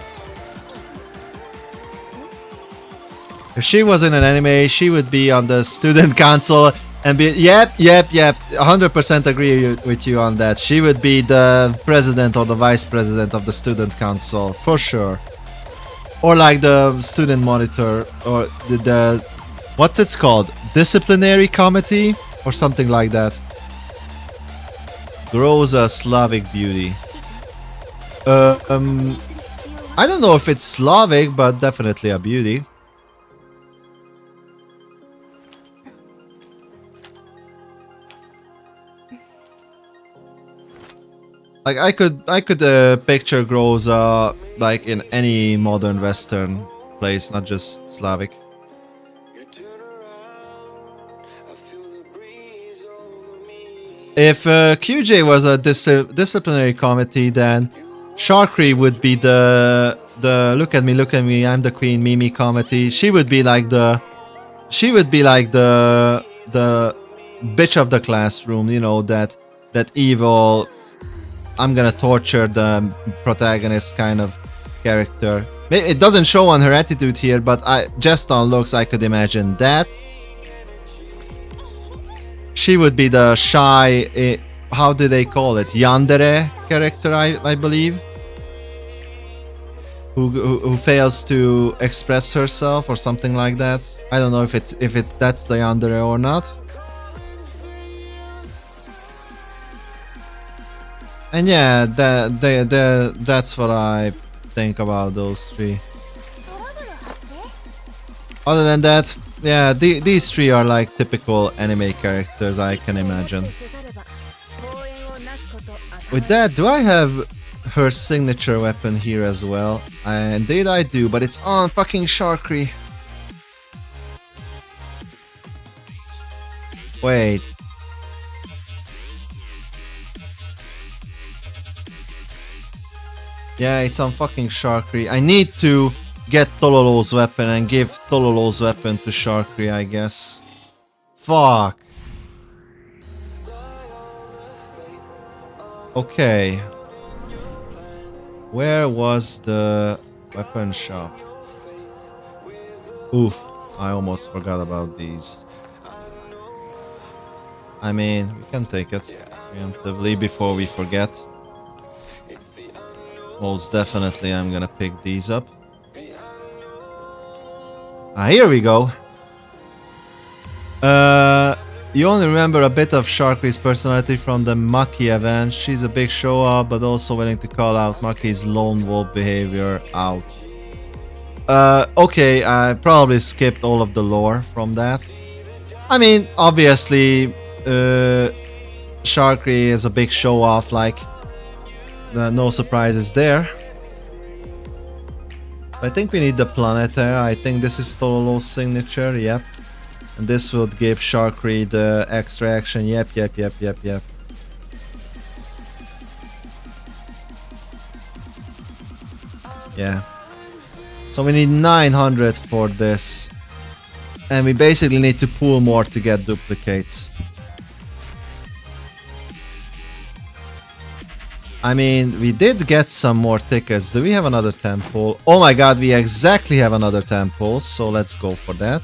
If she was in an anime, she would be on the student council and be... Yep, 100% agree with you on that. She would be the president or the vice president of the student council, for sure. Or like the student monitor, or the what's it called? Disciplinary committee? Or something like that. Grows a Slavic beauty. I don't know if it's Slavic, but definitely a beauty. Like, I could picture Groza like in any modern Western place, not just Slavic. If QJ was a disciplinary committee, then Sharkry would be the look at me, I'm the queen Mimi committee. She would be like the bitch of the classroom, you know, that evil, I'm gonna torture the protagonist kind of character. It doesn't show on her attitude here, but just on looks I could imagine that. She would be the shy, how do they call it, yandere character, I believe, who fails to express herself or something like that. I don't know if that's the yandere or not. And yeah, that's what I think about those three. Other than that, yeah, these three are like typical anime characters, I can imagine. With that, do I have her signature weapon here as well? Indeed I do, but it's on fucking Sharkry. Wait. Yeah, it's on fucking Sharkry. I need to get Tololo's weapon and give Tololo's weapon to Sharkry, I guess. Fuck. Okay. Where was the weapon shop? Oof, I almost forgot about these. I mean, we can take it preemptively before we forget. Most definitely I'm gonna pick these up. Ah, here we go. You only remember a bit of Sharkry's personality from the Maki event. She's a big show-up, but also willing to call out Maki's lone wolf behavior out. Okay, I probably skipped all of the lore from that. I mean, obviously, Sharkry is a big show-off, like, no surprises there. I think we need the planetary. I think this is Tololo's signature, yep. And this would give Sharkry the extra action, yep. Yeah. So we need 900 for this. And we basically need to pull more to get duplicates. I mean, we did get some more tickets. Do we have another temple? Oh my god, we exactly have another temple. So let's go for that.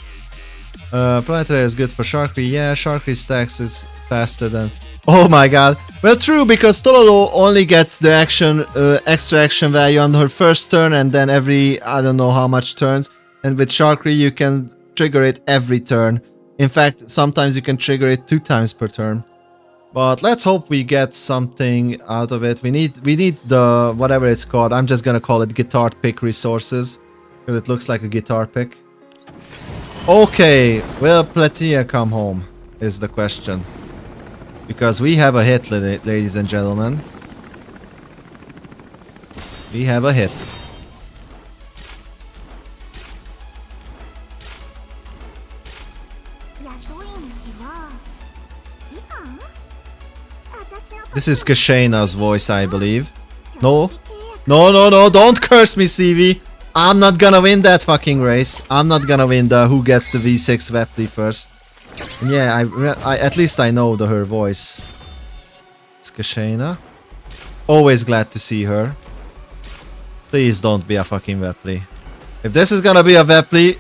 Planetary is good for Sharkry. Yeah, Sharkry stacks is faster than... Oh my god. Well, true, because Tololo only gets the action, extra action value on her first turn and then every, I don't know how much turns. And with Sharkry, you can trigger it every turn. In fact, sometimes you can trigger it 2 times per turn. But let's hope we get something out of it. We need the, whatever it's called. I'm just gonna call it guitar pick resources. Because it looks like a guitar pick. Okay, will Platia come home? Is the question. Because we have a hit, ladies and gentlemen. We have a hit. This is Kashena's voice, I believe. No? No, don't curse me, CV. I'm not gonna win that fucking race. I'm not gonna win the who gets the V6 Wepley first. And yeah, I at least I know her voice. It's Kashena. Always glad to see her. Please don't be a fucking Wepley. If this is gonna be a Wepley,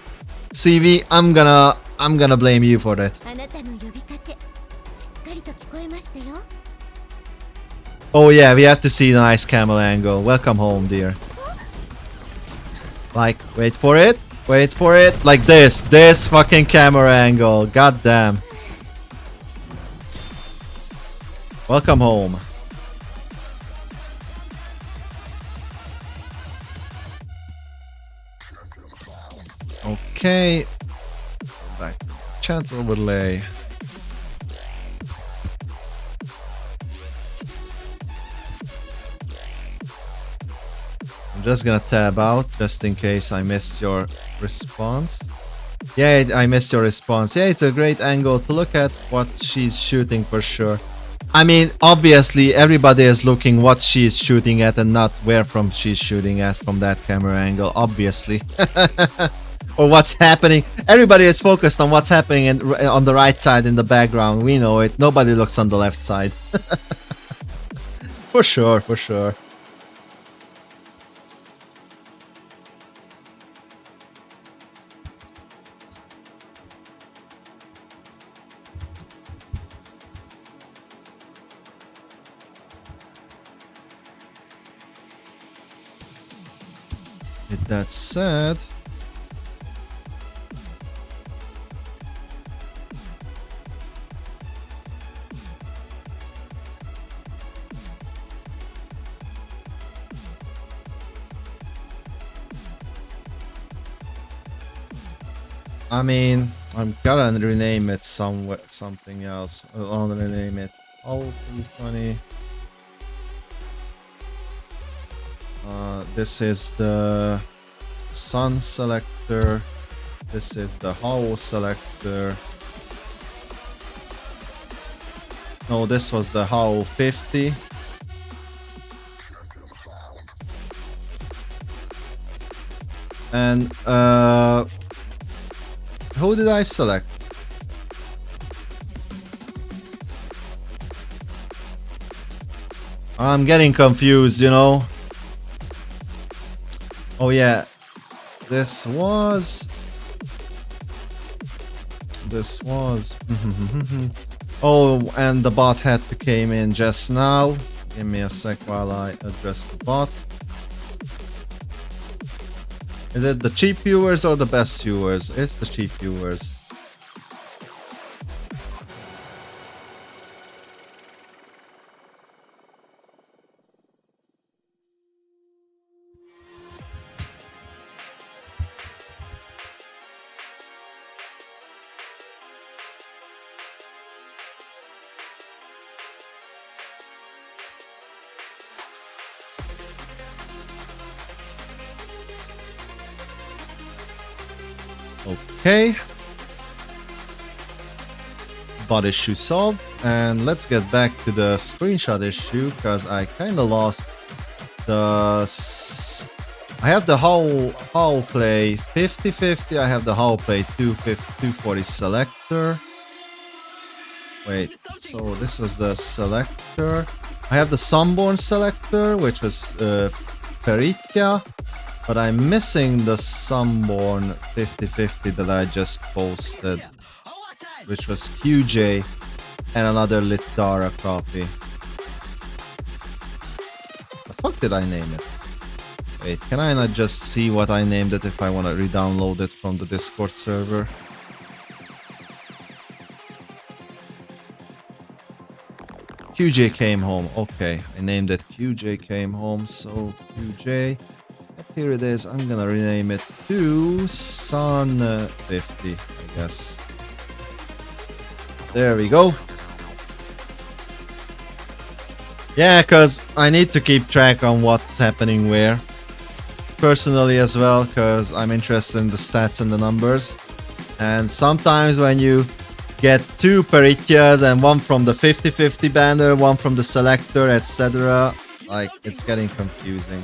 CV, I'm gonna blame you for that. Oh yeah, we have to see the nice camel angle. Welcome home, dear. Like, wait for it, like this fucking camera angle, god damn. Welcome home. Okay, back chat overlay. Just gonna tab out just in case I missed your response. Yeah, I missed your response. Yeah, it's a great angle to look at what she's shooting for sure. I mean, obviously everybody is looking what she's shooting at and not where from she's shooting at from that camera angle, obviously. Or what's happening. Everybody is focused on what's happening on the right side in the background. We know it. Nobody looks on the left side. For sure, for sure. With that said, I mean, I'm gonna rename it somewhere, something else. I'll rename it. Oh, funny. This is the Sun selector. This is the How selector. No, this was the How 50. And who did I select? I'm getting confused, you know. Oh yeah, this was. Oh, and the bot had to came in just now. Give me a sec while I address the bot. Is it the cheap viewers or the best viewers? It's the cheap viewers. Okay. Bot issue solved. And let's get back to the screenshot issue, because I kind of lost the... I have the How Play 50/50. I have the How Play 240 selector. Wait, so this was the selector. I have the Sunborn selector, which was Peritia. But I'm missing the Sunborn 50/50 that I just posted, which was QJ and another Litara copy. The fuck did I name it? Wait, can I not just see what I named it if I want to re-download it from the Discord server? QJ came home. Okay, I named it QJ came home, so QJ. Here it is. I'm gonna rename it to Sun 50, I guess. There we go. Yeah, cause I need to keep track on what's happening where. Personally as well, cause I'm interested in the stats and the numbers. And sometimes when you get two Peritias and one from the 50/50 banner, one from the selector, etc., like it's getting confusing.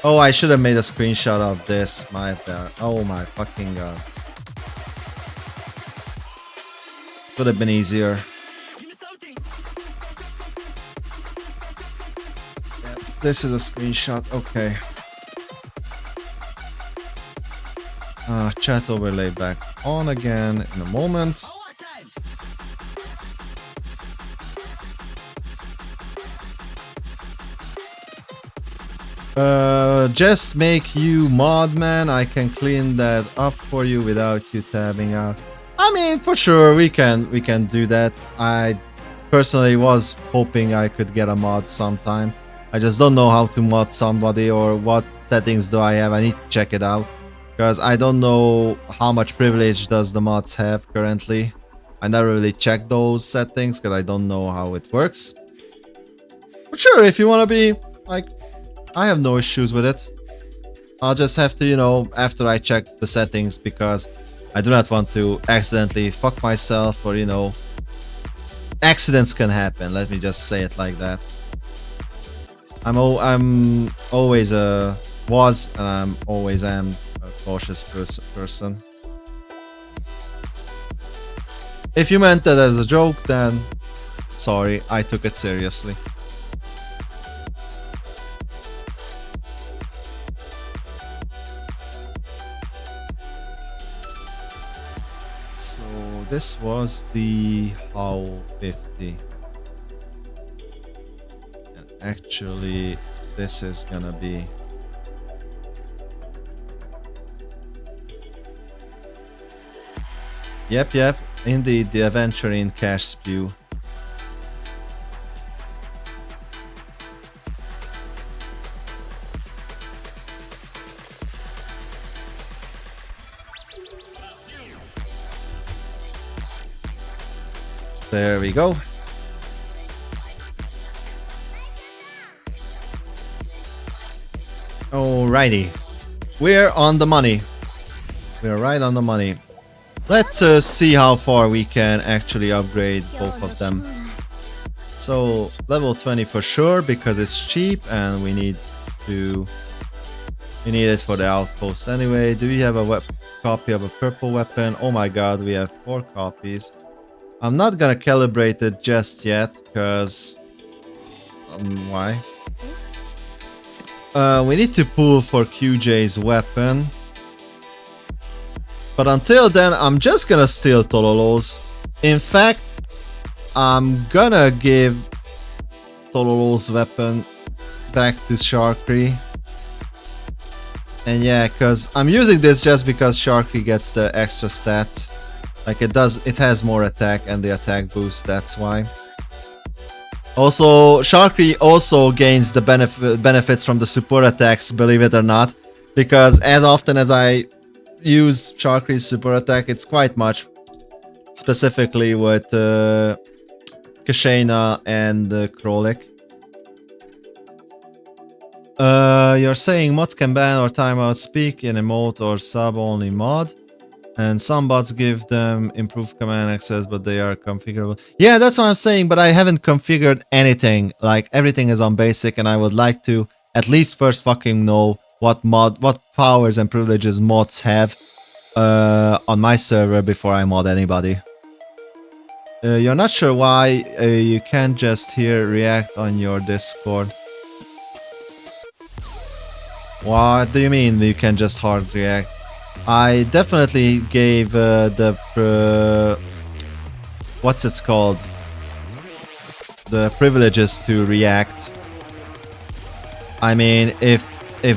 Oh, I should have made a screenshot of this. My bad. Oh my fucking god. Could have been easier. Yeah, this is a screenshot. Okay. Chat overlay back on again in a moment. Just make you mod, man. I can clean that up for you without you tabbing out. I mean, for sure we can do that. I personally was hoping I could get a mod sometime. I just don't know how to mod somebody or what settings do I have. I need to check it out, because I don't know how much privilege does the mods have currently. I never really checked those settings because I don't know how it works. But sure, if you want to be like, I have no issues with it. I'll just have to, you know, after I check the settings, because I do not want to accidentally fuck myself, or, you know, accidents can happen. Let me just say it like that. I'm always was, and I'm always am a cautious person. If you meant that as a joke, then sorry, I took it seriously. So this was the How 50. And actually, this is gonna be... Yep, indeed, the adventure in Cash Spew. There we go. Alrighty. We're on the money. We're right on the money. Let's see how far we can actually upgrade both of them. So, level 20 for sure, because it's cheap and we need it for the outpost anyway. Do we have a copy of a purple weapon? Oh my god, we have 4 copies. I'm not gonna calibrate it just yet, because Why? We need to pull for QJ's weapon. But until then, I'm just gonna steal Tololo's. In fact, I'm gonna give Tololo's weapon back to Sharkry. And yeah, cause I'm using this just because Sharkry gets the extra stats. Like it has more attack and the attack boost, that's why. Also, Sharkry also gains the benefits from the support attacks, believe it or not. Because as often as I use Sharkry's support attack, it's quite much. Specifically with Kashena and Krolik. You're saying mods can ban or timeout speak in emote or sub only mod. And some bots give them improved command access, but they are configurable. Yeah, that's what I'm saying, but I haven't configured anything. Like, everything is on basic, and I would like to at least first fucking know what powers and privileges mods have on my server before I mod anybody. You're not sure why you can't just hear react on your Discord. What do you mean you can just hard react? I definitely gave what's it called? The privileges to react. I mean, if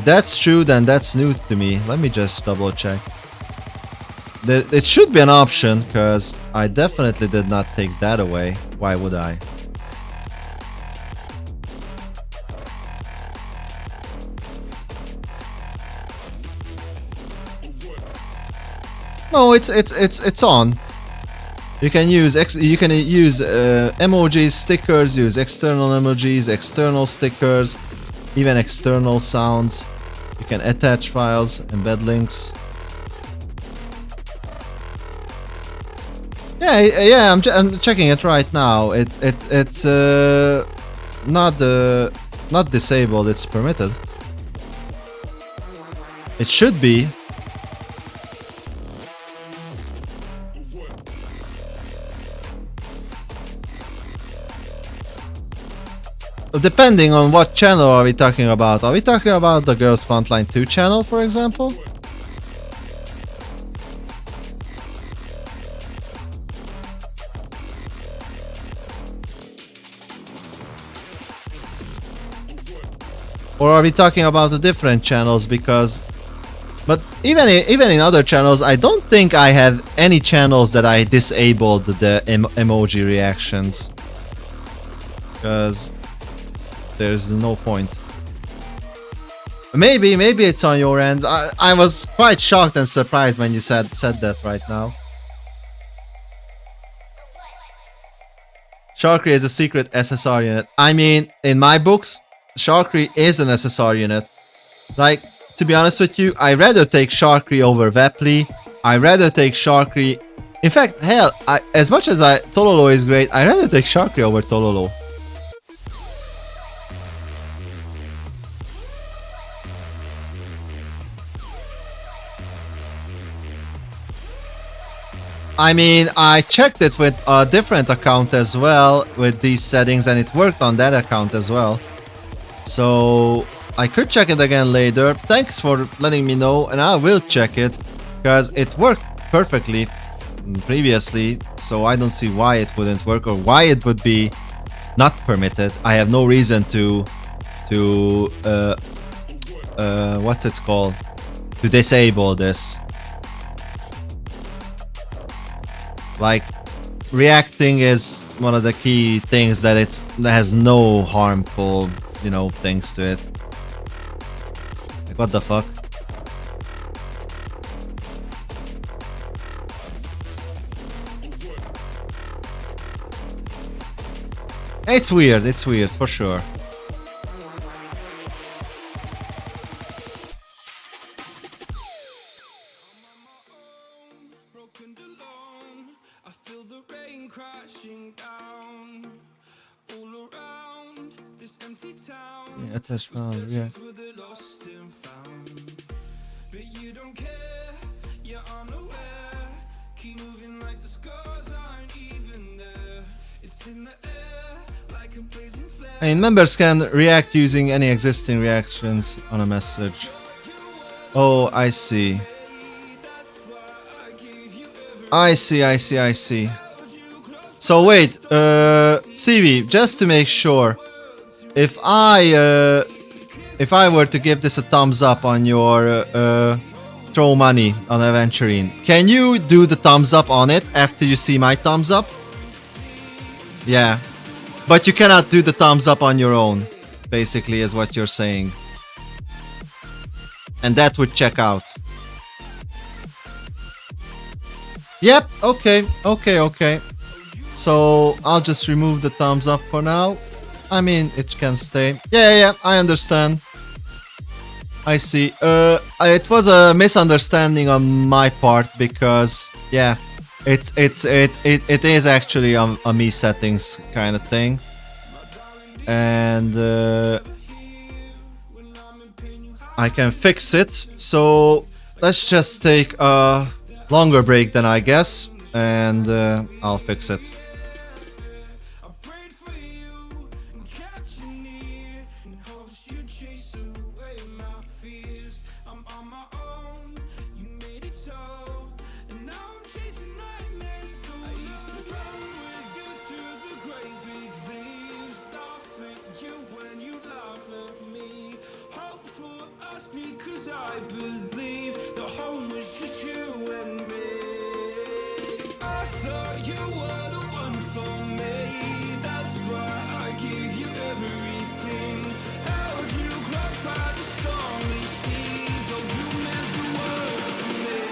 that's true, then that's new to me. Let me just double check. It should be an option, because I definitely did not take that away. Why would I? No, it's on. You can use emojis, stickers, use external emojis, external stickers, even external sounds. You can attach files, embed links. Yeah, I'm checking it right now. It's not disabled. It's permitted. It should be. Depending on what channel are we talking about. Are we talking about the Girls Frontline 2 channel, for example? Or are we talking about the different channels? Because... But even in other channels, I don't think I have any channels that I disabled the emoji reactions. Because... there's no point. Maybe it's on your end. I was quite shocked and surprised when you said that right now. Sharkry is a secret SSR unit. I mean, in my books, Sharkry is an SSR unit. Like, to be honest with you, I'd rather take Sharkry over Vepli. I'd rather take Sharkry... In fact, hell, as much as Tololo is great, I'd rather take Sharkry over Tololo. I mean, I checked it with a different account as well, with these settings, and it worked on that account as well. So, I could check it again later. Thanks for letting me know, and I will check it, because it worked perfectly previously, so I don't see why it wouldn't work, or why it would be not permitted. I have no reason to what's it called? To disable this. Like, reacting is one of the key things that that has no harmful, you know, things to it. Like, what the fuck? It's weird, for sure. Yeah, attach file, yeah. I mean, members can react using any existing reactions on a message. Oh, I see. I see. So wait, CV, just to make sure, if I were to give this a thumbs up on your throw money on Aventurine, can you do the thumbs up on it after you see my thumbs up? Yeah. But you cannot do the thumbs up on your own, basically, is what you're saying. And that would check out. Yep, okay. So I'll just remove the thumbs up for now. I mean, it can stay. Yeah, I understand. I see. It was a misunderstanding on my part because, yeah, it is actually a me settings kind of thing, and I can fix it. So let's just take a longer break then, I guess, and I'll fix it. Because I believe the home was just you and me. I thought you were the one for me. That's why I gave you everything. Held you close by the stormy seas. Oh, you meant the world to me.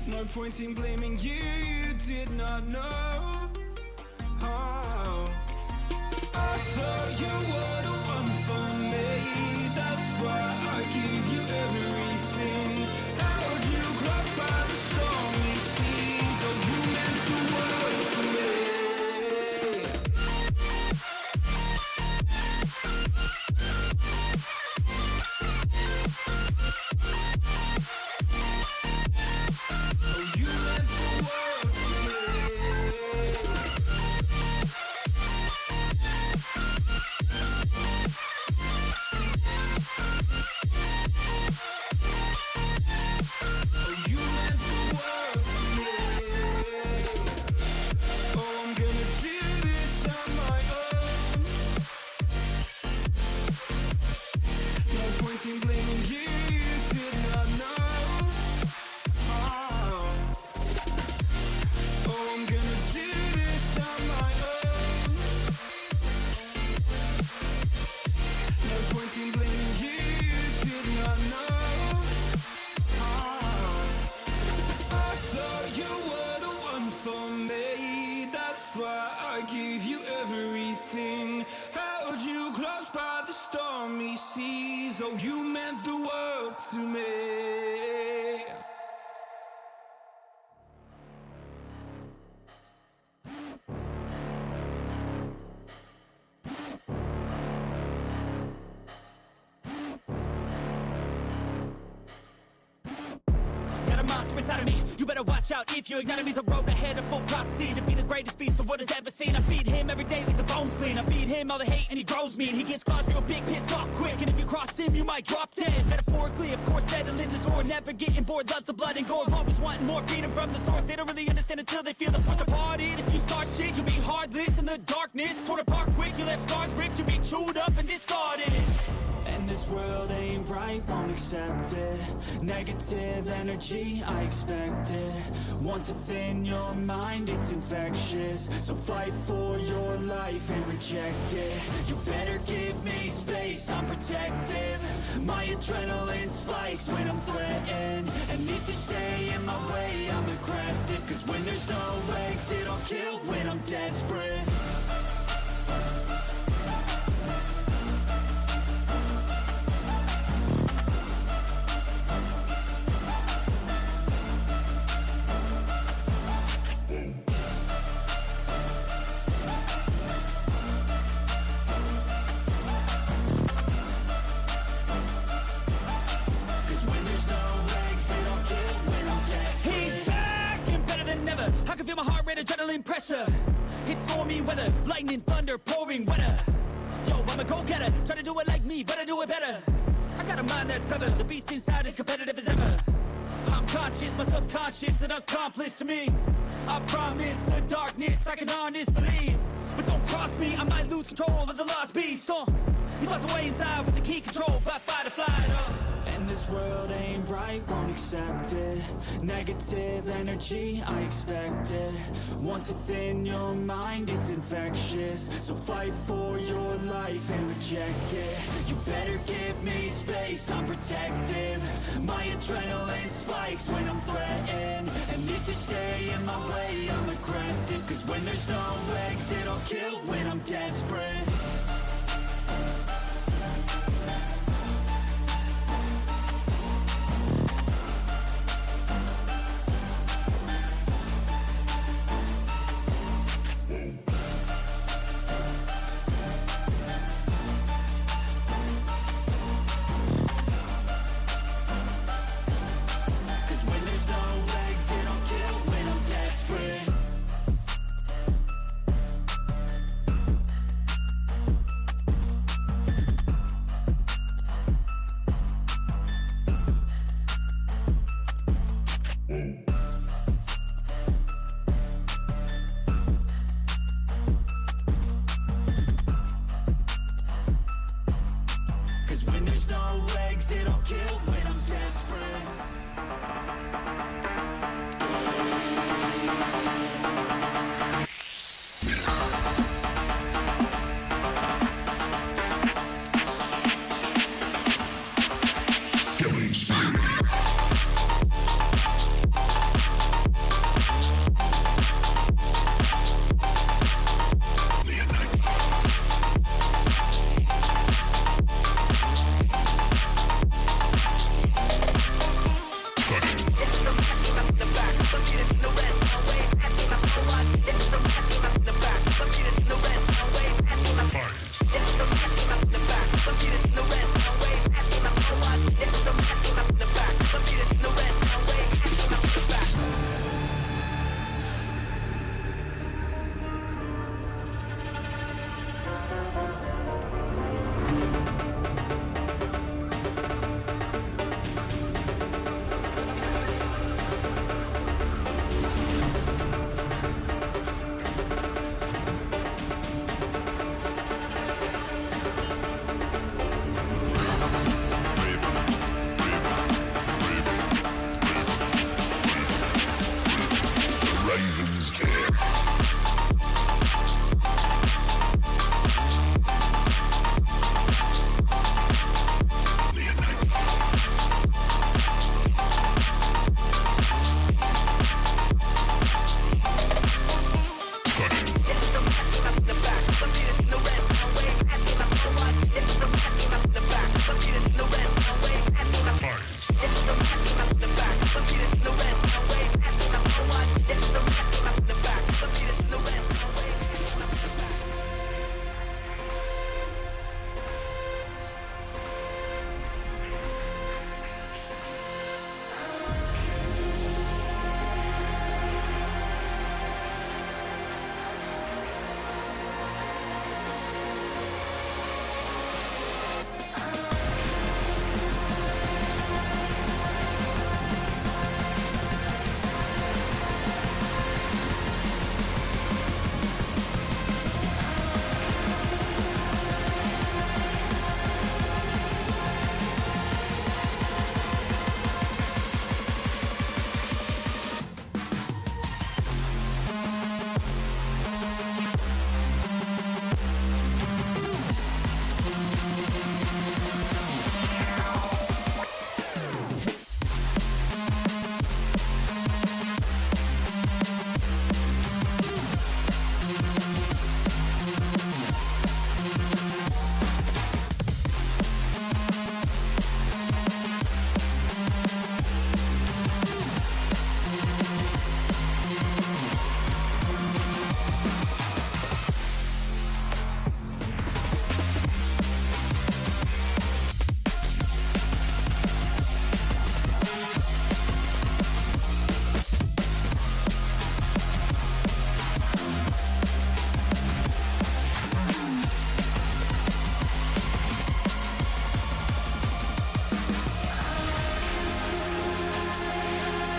No point in blaming you, you did not know. Oh. I thought you were the one for me. That's why I gave you everything. Held you close by the stormy seas. Oh, you meant the world to me. Oh, you meant the world to me. Got a monster inside of me. You better watch out if you ignite me. A road ahead of full prophecy to be the greatest beast the world has ever seen. I feed him every day like the bones clean. I feed him all the hate and he grows me. And he gets claws real big, pissed off quick. And if you cross him, you might drop dead. Metaphorically, of course, settling the score. Never getting bored, loves the blood and gore. Always wanting more freedom from the source. They don't really understand until they feel the force departed. If you start shit, you'll be heartless in the darkness. Torn apart quick, you left scars ripped. You'll be chewed up and discarded. And this world ain't right, won't accept it. Negative energy, I expect it. Once it's in your mind, it's infectious. So fight for your life and reject it. You better give me space, I'm protective. My adrenaline spikes when I'm threatened. And if you stay in my way, I'm aggressive. Cause when there's no exit, I'll kill when I'm desperate. Adrenaline pressure, it's stormy weather, lightning, thunder, pouring weather. Yo, I'm a go-getter, try to do it like me, but I do it better. I got a mind that's clever, the beast inside is competitive as ever. I'm conscious, my subconscious, an accomplice to me. I promise the darkness, I can honest believe. But don't cross me, I might lose control of the lost beast. He's locked away inside with the key controlled by fight or flight. And this world ain't right, won't accept it. Negative energy, I expect it. Once it's in your mind, it's infectious. So fight for your life and reject it. You better give me space, I'm protective. My adrenaline spikes when I'm threatened. And if you stay in my way, I'm aggressive. Cause when there's no exit, I'll kill when I'm desperate.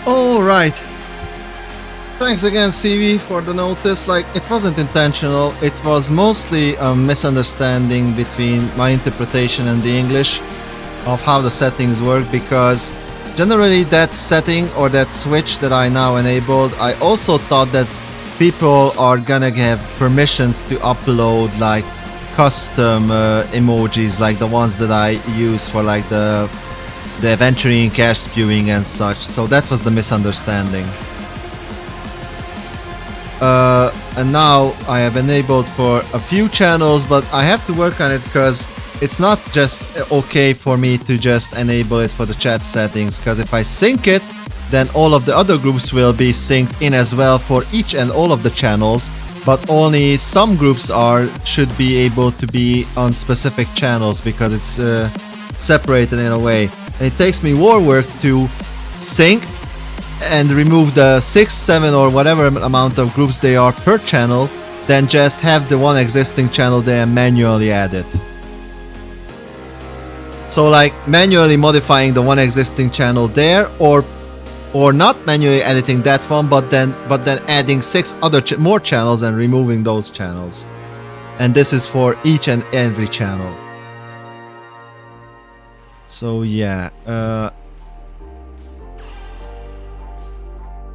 Alright. Thanks again, CV, for the notice. Like, it wasn't intentional. It was mostly a misunderstanding between my interpretation and the English of how the settings work, because generally that setting or that switch that I now enabled, I also thought that people are gonna have permissions to upload like custom emojis, like the ones that I use for like the aventuring, cash spewing and such. So that was the misunderstanding. And now I have enabled for a few channels, but I have to work on it because it's not just okay for me to just enable it for the chat settings, because if I sync it, then all of the other groups will be synced in as well for each and all of the channels, but only some groups should be able to be on specific channels because it's separated in a way. And it takes me more work to sync and remove the 6, 7 or whatever amount of groups they are per channel than just have the one existing channel there and manually add it. So like manually modifying the one existing channel there, or not manually editing that one, but then adding 6 other more channels and removing those channels. And this is for each and every channel. So yeah,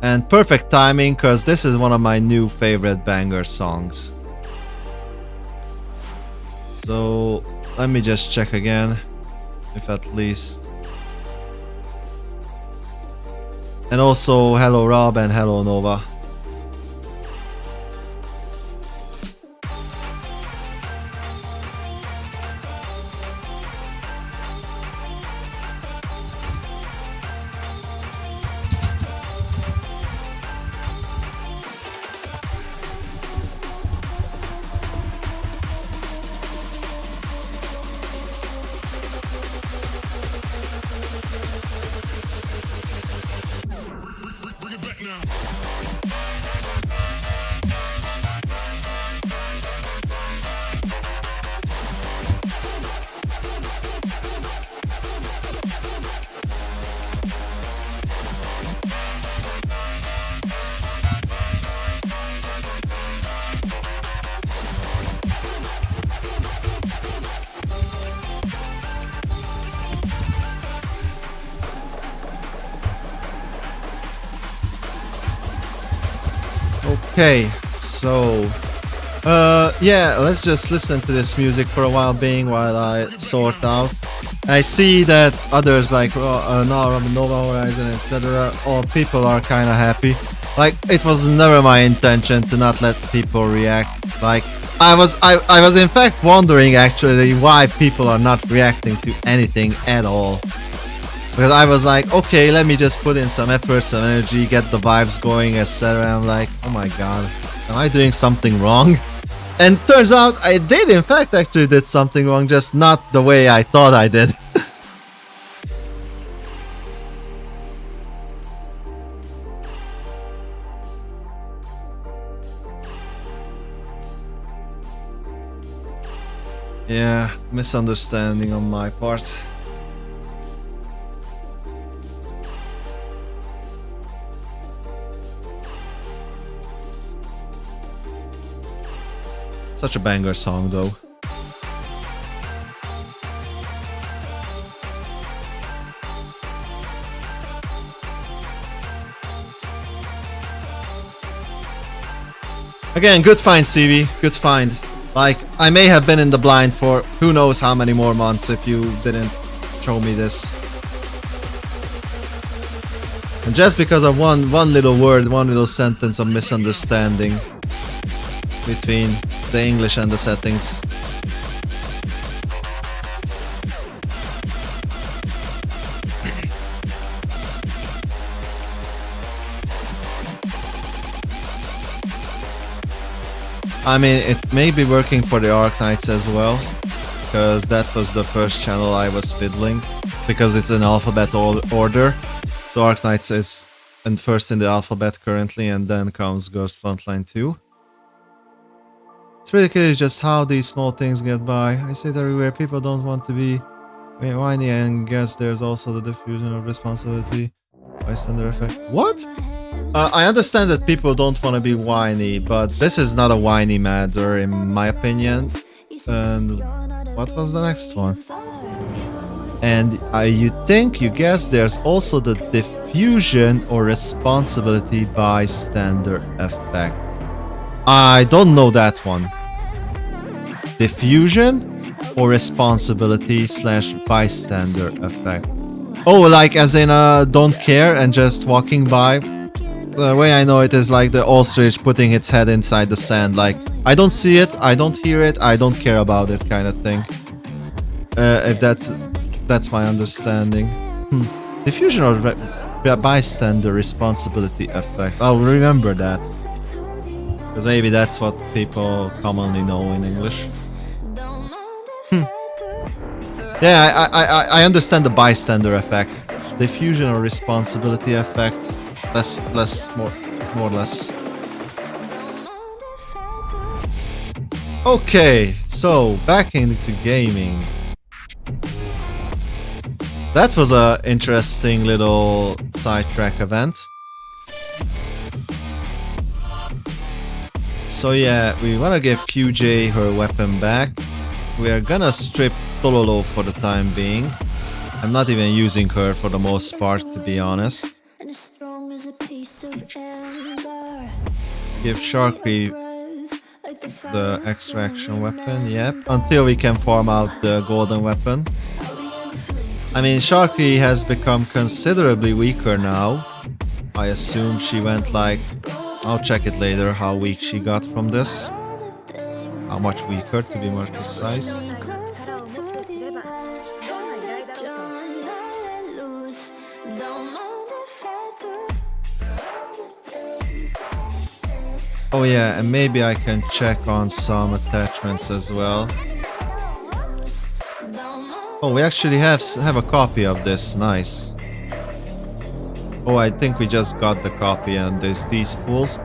and perfect timing, because this is one of my new favorite banger songs. So let me just check again if at least. And also hello Rob and hello Nova. Okay, so yeah, let's just listen to this music for a while I sort out. I see that others like Nova Horizon, etc., all people are kind of happy. Like, it was never my intention to not let people react. Like, I was in fact wondering actually why people are not reacting to anything at all. Because I was like, okay, let me just put in some effort, some energy, get the vibes going, etc. I'm like, oh my god, am I doing something wrong? And turns out I did, in fact, actually did something wrong, just not the way I thought I did. Yeah, misunderstanding on my part. Such a banger song, though. Again, good find, CV. Good find. Like, I may have been in the blind for who knows how many more months if you didn't show me this. And just because of one little word, one little sentence of misunderstanding between the English and the settings. I mean, it may be working for the Arknights as well, because that was the first channel I was fiddling, because it's in alphabet order. So Arknights is first in the alphabet currently, and then comes Ghost Frontline 2. It's really curious just how these small things get by. I see it everywhere. People don't want to be whiny, and guess there's also the diffusion of responsibility. Bystander effect. What? I understand that people don't want to be whiny, but this is not a whiny matter in my opinion. And what was the next one? And you guess there's also the diffusion or responsibility bystander effect. I don't know that one. Diffusion or responsibility / bystander effect. Oh, like as in don't care and just walking by. The way I know it is like the ostrich putting its head inside the sand, like I don't see it, I don't hear it, I don't care about it kind of thing. If that's my understanding. Diffusion or bystander responsibility effect. I'll remember that. Because maybe that's what people commonly know in English. Yeah, I understand the bystander effect. Diffusion or responsibility effect. More or less. Okay, so back into gaming. That was a interesting little sidetrack event. So yeah, we wanna give QJ her weapon back. We are gonna strip Tololo for the time being. I'm not even using her for the most part, to be honest. Give Sharpie the extraction weapon, yep, until we can farm out the golden weapon. I mean, Sharpie has become considerably weaker now. I assume she went like... I'll check it later how weak she got from this. How much weaker, to be more precise. Oh yeah, and maybe I can check on some attachments as well. Oh, we actually have a copy of this, nice. Oh, I think we just got the copy and there's these pools.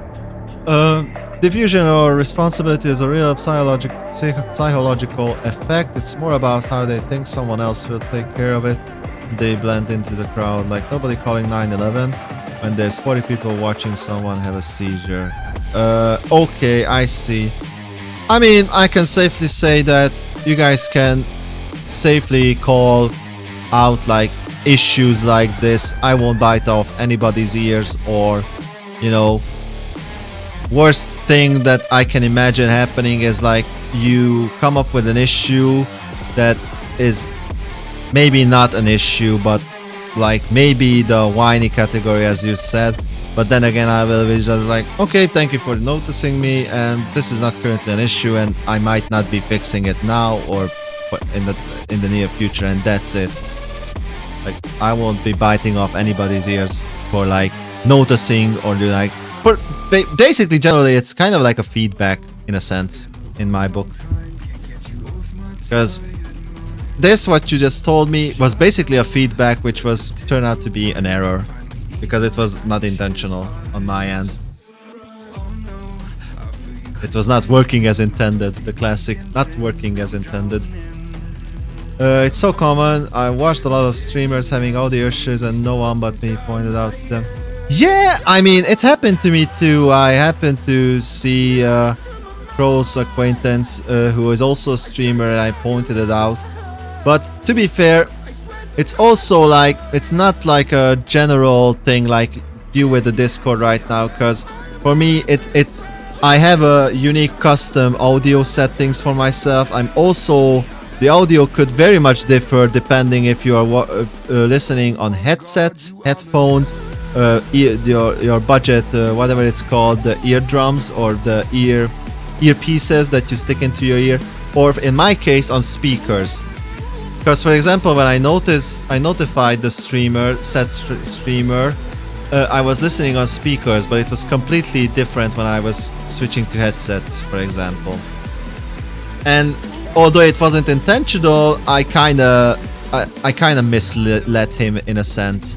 Diffusion or responsibility is a real psychological effect. It's more about how they think someone else will take care of it. They blend into the crowd, like nobody calling 911 when there's 40 people watching someone have a seizure. Okay, I see. I mean, I can safely say that you guys can safely call out like issues like this. I won't bite off anybody's ears, or, you know, worst thing that I can imagine happening is like you come up with an issue that is maybe not an issue, but like maybe the whiny category as you said. But then again, I will be just like, okay, thank you for noticing me, and this is not currently an issue, and I might not be fixing it now or in the near future, and that's it. Like, I won't be biting off anybody's ears for like noticing or do like. But basically, generally, it's kind of like a feedback in a sense in my book, because this, what you just told me, was basically a feedback which turned out to be an error. Because it was not intentional on my end. It was not working as intended. The classic not working as intended. It's so common. I watched a lot of streamers having audio issues and no one but me pointed out to them. Yeah, I mean, it happened to me too. I happened to see a close acquaintance who is also a streamer, and I pointed it out. But to be fair, it's also like, it's not like a general thing like you with the Discord right now, because for me it's I have a unique custom audio settings for myself. I'm also, the audio could very much differ depending if you are listening on headsets, headphones, your budget, whatever it's called, the eardrums or the earpieces that you stick into your ear, or in my case on speakers. Because, for example, when I notified the streamer, streamer, I was listening on speakers, but it was completely different when I was switching to headsets, for example. And although it wasn't intentional, I kinda misled him in a sense,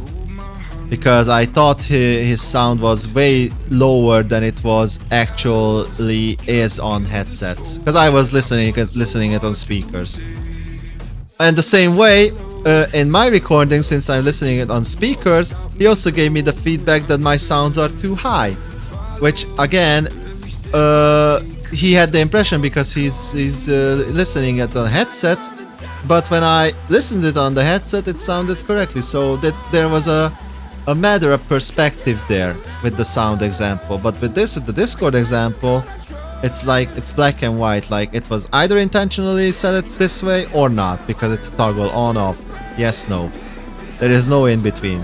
because I thought his sound was way lower than it was actually is on headsets. Because I was listening it on speakers. And the same way, in my recording, since I'm listening it on speakers, he also gave me the feedback that my sounds are too high, which again, he had the impression because he's listening it on headset, but when I listened it on the headset, it sounded correctly. So that there was a matter of perspective there with the sound example. But with the Discord example, it's like it's black and white. Like it was either intentionally set it this way or not, because it's toggle on off. Yes, no. There is no in between.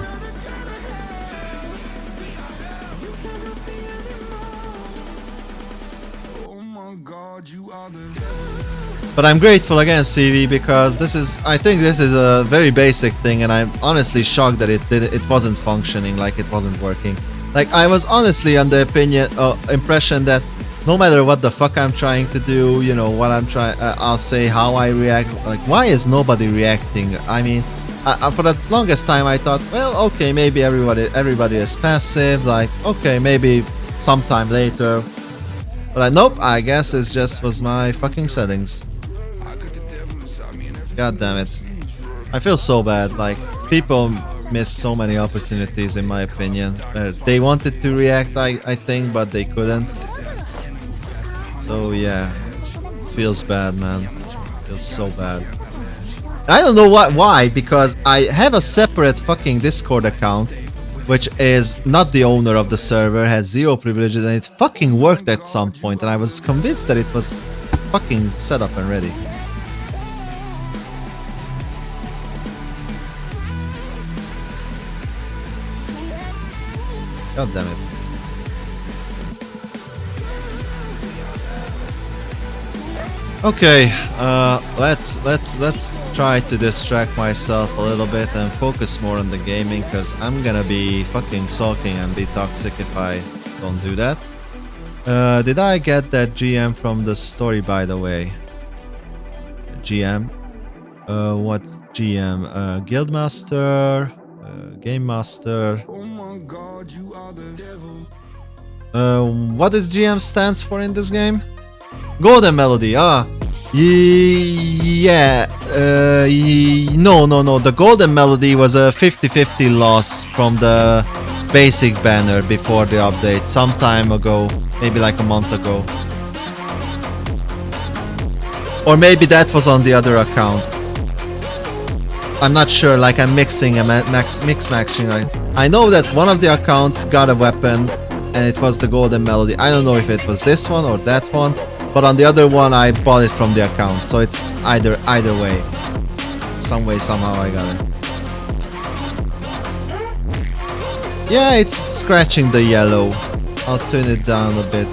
But I'm grateful again, CV, because I think this is a very basic thing, and I'm honestly shocked that it wasn't functioning, like it wasn't working. Like I was honestly under impression that no matter what the fuck I'm trying to do, you know, what I'm trying, I'll say how I react. Like, why is nobody reacting? I mean, for the longest time I thought, well, okay, maybe everybody is passive. Like, okay, maybe sometime later. But nope, I guess it just was my fucking settings. God damn it. I feel so bad. Like, people missed so many opportunities, in my opinion. They wanted to react, I think, but they couldn't. So yeah, feels bad, man. Feels so bad. I don't know why, because I have a separate fucking Discord account, which is not the owner of the server, has 0 privileges, and it fucking worked at some point, and I was convinced that it was fucking set up and ready. God damn it. Okay, let's try to distract myself a little bit and focus more on the gaming, because I'm gonna be fucking sulking and be toxic if I don't do that. Did I get that GM from the story, by the way? GM? What's GM? Guildmaster? Game Master? What does GM stands for in this game? Golden Melody, yeah. No. The Golden Melody was a 50-50 loss from the basic banner before the update, some time ago, maybe like a month ago. Or maybe that was on the other account. I'm not sure, like I'm mixing and mix-matching. I know that one of the accounts got a weapon and it was the Golden Melody. I don't know if it was this one or that one, but on the other one I bought it from the account, so it's either way. Some way, somehow I got it. Yeah, it's scratching the yellow. I'll turn it down a bit.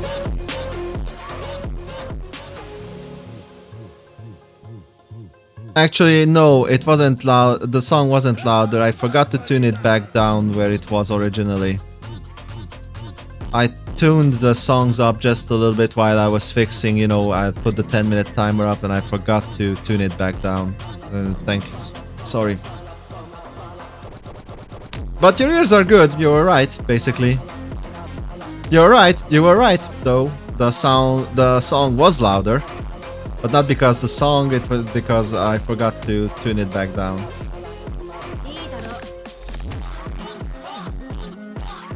Actually, no, it wasn't loud. The song wasn't louder. I forgot to tune it back down where it was originally. I tuned the songs up just a little bit while I was fixing, you know, I put the 10-minute timer up and I forgot to tune it back down. Thank you. Sorry. But your ears are good. You were right, basically. You're right. You were right, though. The song was louder. But not because the song, it was because I forgot to tune it back down.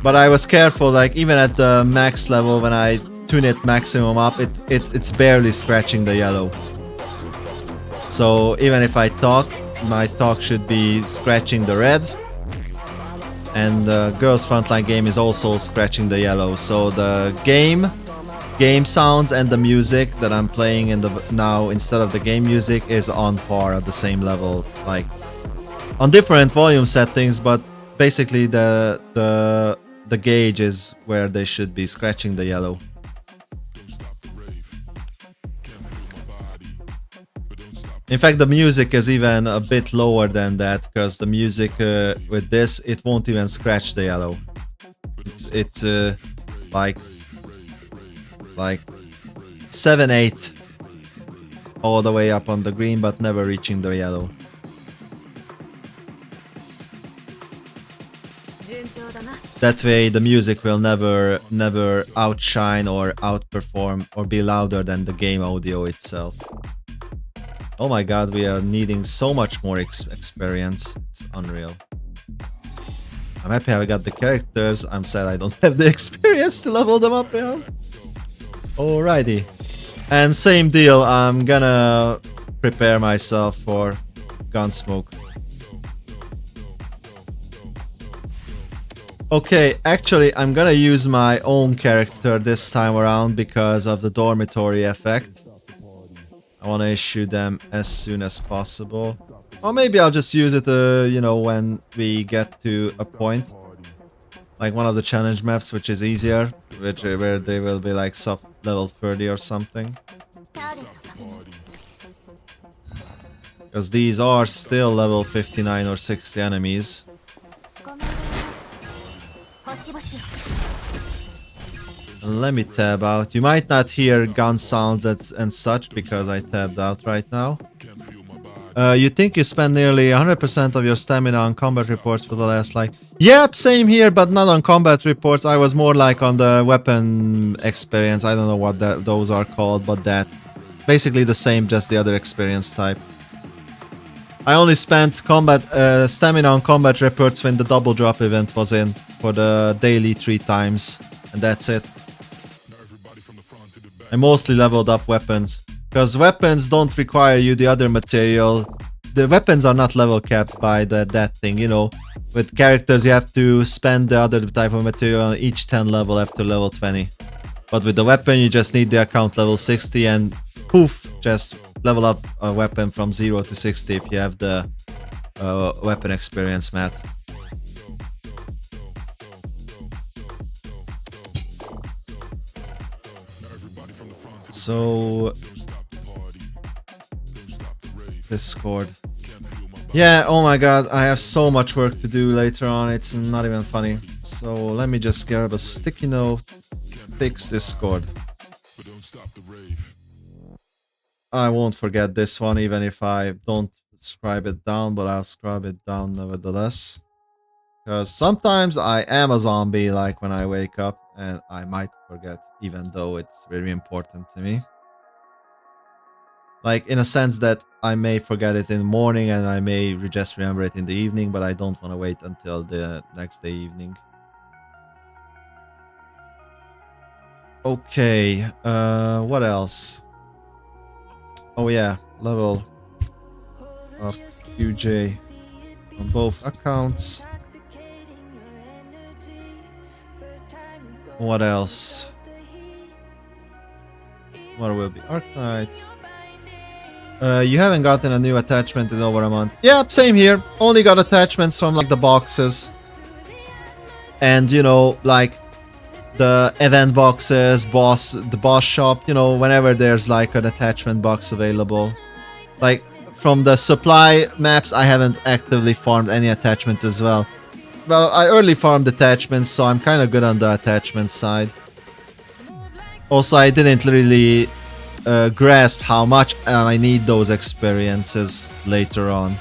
But I was careful, like even at the max level, when I tune it maximum up, it's barely scratching the yellow. So even if I talk, my talk should be scratching the red. And the Girls Frontline game is also scratching the yellow. So the game sounds and the music that I'm playing in now instead of the game music is on par at the same level, like on different volume settings, but basically the gauge is where they should be scratching the yellow. In fact, the music is even a bit lower than that, because the music with this, it won't even scratch the yellow. It's like 7-8 all the way up on the green, but never reaching the yellow. That way the music will never outshine or outperform or be louder than the game audio itself. Oh my god, we are needing so much more experience. It's unreal. I'm happy I got the characters. I'm sad I don't have the experience to level them up now. Alrighty. And same deal, I'm gonna prepare myself for Gunsmoke. Okay, actually I'm gonna use my own character this time around because of the dormitory effect. I wanna issue them as soon as possible. Or maybe I'll just use it, you know, when we get to a point. Like one of the challenge maps, which is easier, where they will be like sub level 30 or something. Because these are still level 59 or 60 enemies. Let me tab out. You might not hear gun sounds and such because I tabbed out right now. You think you spend nearly 100% of your stamina on combat reports for the last like... Yep, same here, but not on combat reports. I was more like on the weapon experience. I don't know what those are called, but that... Basically the same, just the other experience type. I only spent combat stamina on combat reports when the double drop event was in for the daily 3 times. And that's it. I mostly leveled up weapons. Because weapons don't require you the other material. The weapons are not level capped by that thing, you know. With characters you have to spend the other type of material on each 10 level after level 20. But with the weapon you just need the account level 60 and poof, just level up a weapon from 0 to 60 if you have the weapon experience mat. So... Discord. Yeah, oh my god, I have so much work to do later on, it's not even funny. So let me just grab a sticky note, fix Discord. I won't forget this one even if I don't scribe it down, but I'll scribe it down nevertheless. Because sometimes I am a zombie like when I wake up and I might forget even though it's very important to me. Like, in a sense that I may forget it in the morning and I may just remember it in the evening, but I don't want to wait until the next day evening. Okay, what else? Oh yeah, level of QJ on both accounts. What else? What will be Arknights? You haven't gotten a new attachment in over a month. Yeah, same here. Only got attachments from like the boxes. And you know, like the event boxes, the boss shop, you know, whenever there's like an attachment box available. Like from the supply maps, I haven't actively farmed any attachments as well. Well, I early farmed attachments, so I'm kind of good on the attachment side. Also, I didn't really grasp how much I need those experiences later on.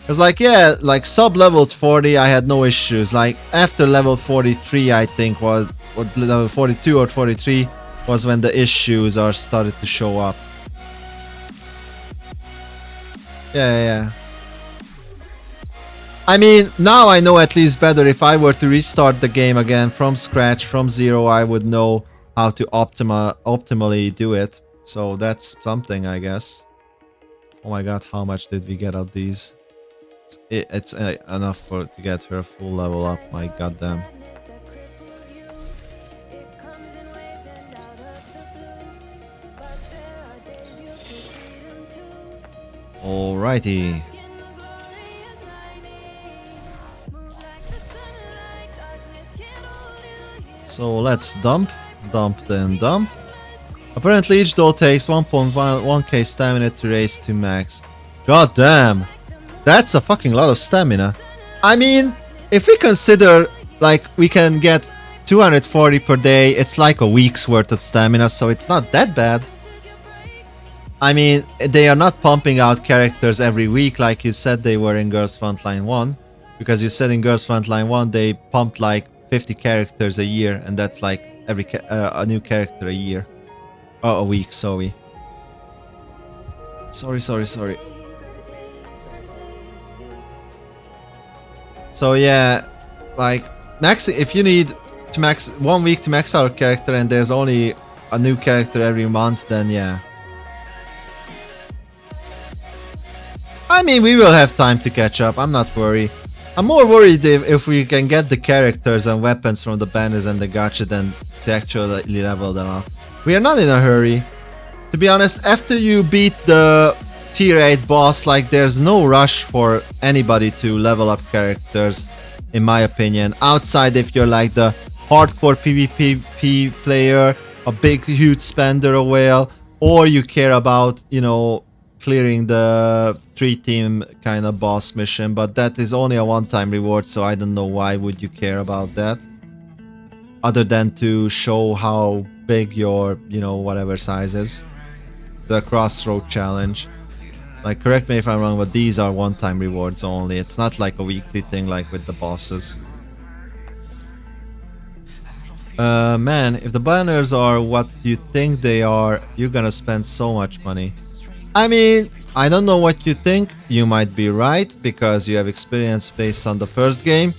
Because like, yeah, like sub-leveled 40 I had no issues. Like after level 43 I think was, or level 42 or 43 was when the issues are started to show up. Yeah. I mean, now I know at least better. If I were to restart the game again from scratch, from zero, I would know how to optimally do it. So that's something, I guess. Oh my god, how much did we get of these? It's enough to get her full level up, my goddamn. Alrighty. So let's dump, then dump. Apparently each door takes 1.1k stamina to raise to max. God damn! That's a fucking lot of stamina. I mean, if we consider like we can get 240 per day, it's like a week's worth of stamina, so it's not that bad. I mean, they are not pumping out characters every week like you said they were in Girls Frontline 1. Because you said in Girls Frontline 1 they pumped like 50 characters a year, and that's like a new character a year. Oh, a week, sorry. Sorry. So yeah, like if you need to max 1 week to max out a character and there's only a new character every month, then yeah. I mean, we will have time to catch up, I'm not worried. I'm more worried if we can get the characters and weapons from the banners and the gacha than to actually level them up. We are not in a hurry. To be honest, after you beat the tier 8 boss, like there's no rush for anybody to level up characters, in my opinion. Outside if you're like the hardcore PvP player, a big huge spender or whale, or you care about, you know, clearing the 3-team kind of boss mission, but that is only a one-time reward, so I don't know why would you care about that. Other than to show how big your, you know, whatever size is. The crossroad challenge. Like, correct me if I'm wrong, but these are one-time rewards only. It's not like a weekly thing like with the bosses. Man, if the banners are what you think they are, you're gonna spend so much money. I mean, I don't know what you think. You might be right, because you have experience based on the first game.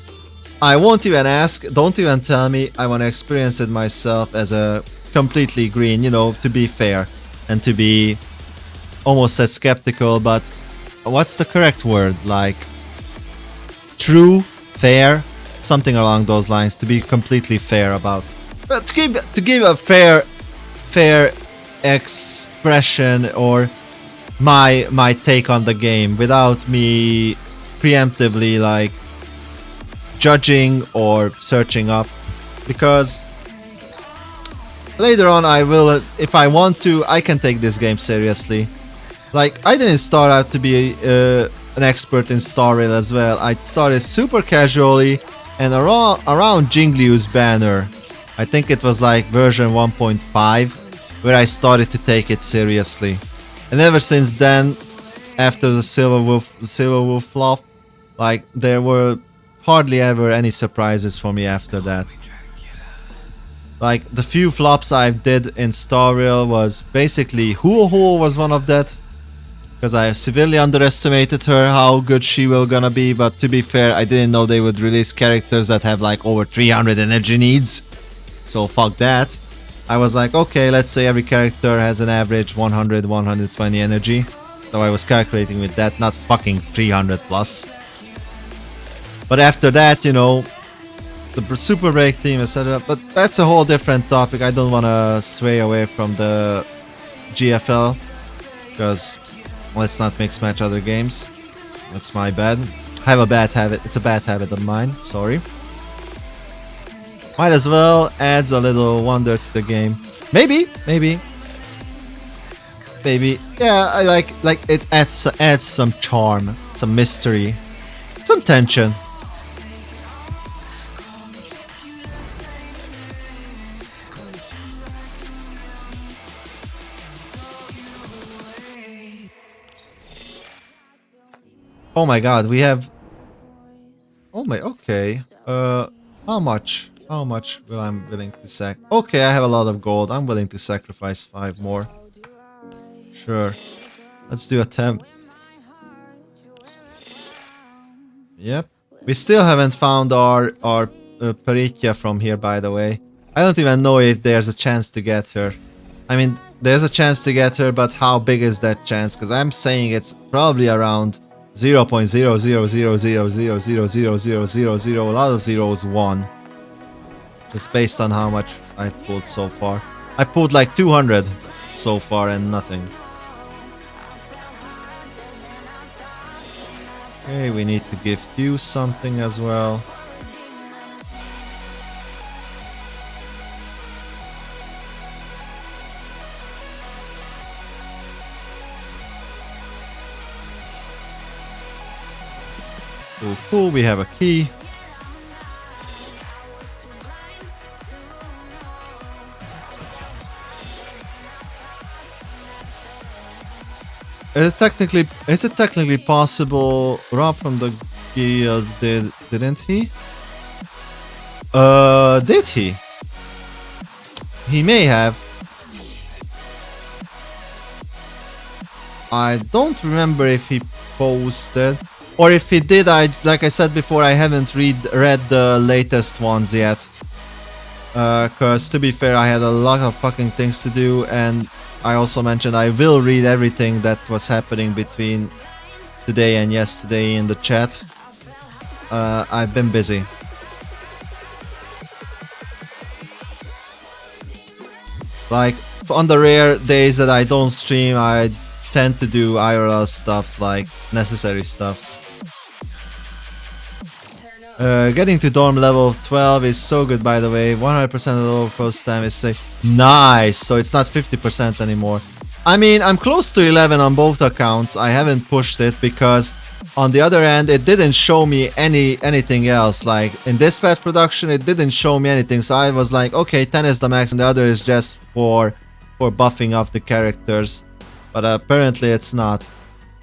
I won't even ask, don't even tell me. I want to experience it myself as a completely green, you know, to be fair. And to be almost said skeptical, but what's the correct word? Like, true, fair, something along those lines, to be completely fair about. But to give a fair expression or my take on the game without me preemptively like judging or searching up, because later on I will, if I want to, I can take this game seriously. Like, I didn't start out to be an expert in Star Rail as well. I started super casually, and around Jingliu's banner, I think it was like version 1.5, where I started to take it seriously. And ever since then, after the Silver Wolf flop, like, there were hardly ever any surprises for me after that. Like, the few flops I did in Star Rail was basically Huo was one of that, because I severely underestimated her, how good she will gonna be, but to be fair, I didn't know they would release characters that have like over 300 energy needs, so fuck that. I was like, okay, let's say every character has an average 100-120 energy, so I was calculating with that, not fucking 300 plus. But after that, you know, the Super Break team is set up, but that's a whole different topic. I don't want to stray away from the GFL, because let's not mix match other games. That's my bad. I have a bad habit. It's a bad habit of mine. Sorry. Might as well adds a little wonder to the game. Maybe. Yeah, I like it adds some charm, some mystery, some tension. Oh my god, we have... Oh my, okay. How much? How much will I'm willing to sac... Okay, I have a lot of gold. I'm willing to sacrifice 5 more. Sure. Let's do a temp. Yep. We still haven't found our Peritia from here, by the way. I don't even know if there's a chance to get her. I mean, there's a chance to get her, but how big is that chance? Because I'm saying it's probably around 0.00000000000, a lot of zeros, 1. Just based on how much I've pulled so far. I pulled like 200 so far and nothing. Okay, we need to give you something as well. Cool, we have a key. Is it technically possible? Rob from the guild didn't he? Did he? He may have. I don't remember if he posted, or if he did. Like I said before, I haven't read the latest ones yet. Cause to be fair, I had a lot of fucking things to do, and I also mentioned I will read everything that was happening between today and yesterday in the chat. I've been busy. Like, on the rare days that I don't stream, I tend to do IRL stuff, like necessary stuffs. Getting to dorm level 12 is so good, by the way. 100% of the overflow time is safe. Nice! So it's not 50% anymore. I mean, I'm close to 11 on both accounts. I haven't pushed it because on the other end, it didn't show me anything else. Like in dispatch production, it didn't show me anything. So I was like, okay, 10 is the max and the other is just for buffing up the characters. But apparently it's not.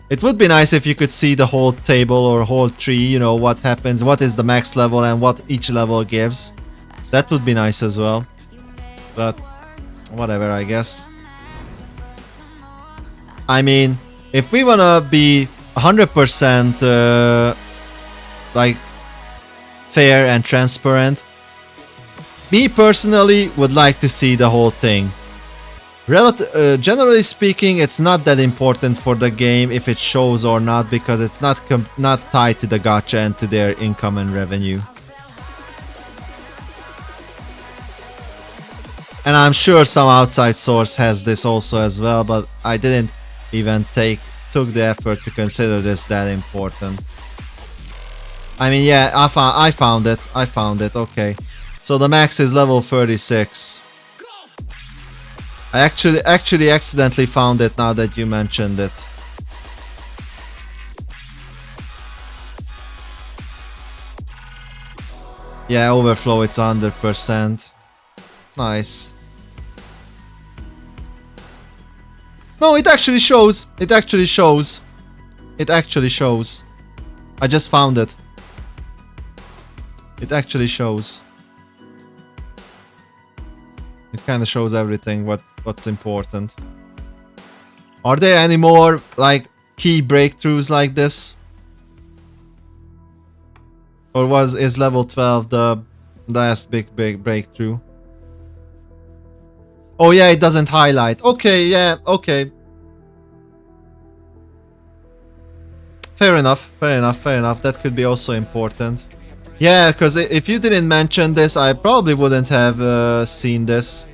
It would be nice if you could see the whole table or whole tree, you know, what happens, what is the max level and what each level gives. That would be nice as well. But whatever, I guess. I mean, if we wanna be 100% like fair and transparent, me personally would like to see the whole thing. Generally speaking, it's not that important for the game if it shows or not, because it's not tied to the gacha and to their income and revenue. And I'm sure some outside source has this also as well, but I didn't even took the effort to consider this that important. I mean, yeah, I found it, okay. So the max is level 36. I actually accidentally found it now that you mentioned it. Yeah, overflow, it's 100%. Nice. No, it actually shows. It actually shows. It actually shows. I just found it. It actually shows. It kind of shows everything what's important. Are there any more like key breakthroughs like this? Or is level 12 the last big breakthrough? Oh yeah, it doesn't highlight. Okay, yeah, okay. Fair enough, fair enough, fair enough. That could be also important. Yeah, because if you didn't mention this, I probably wouldn't have seen this.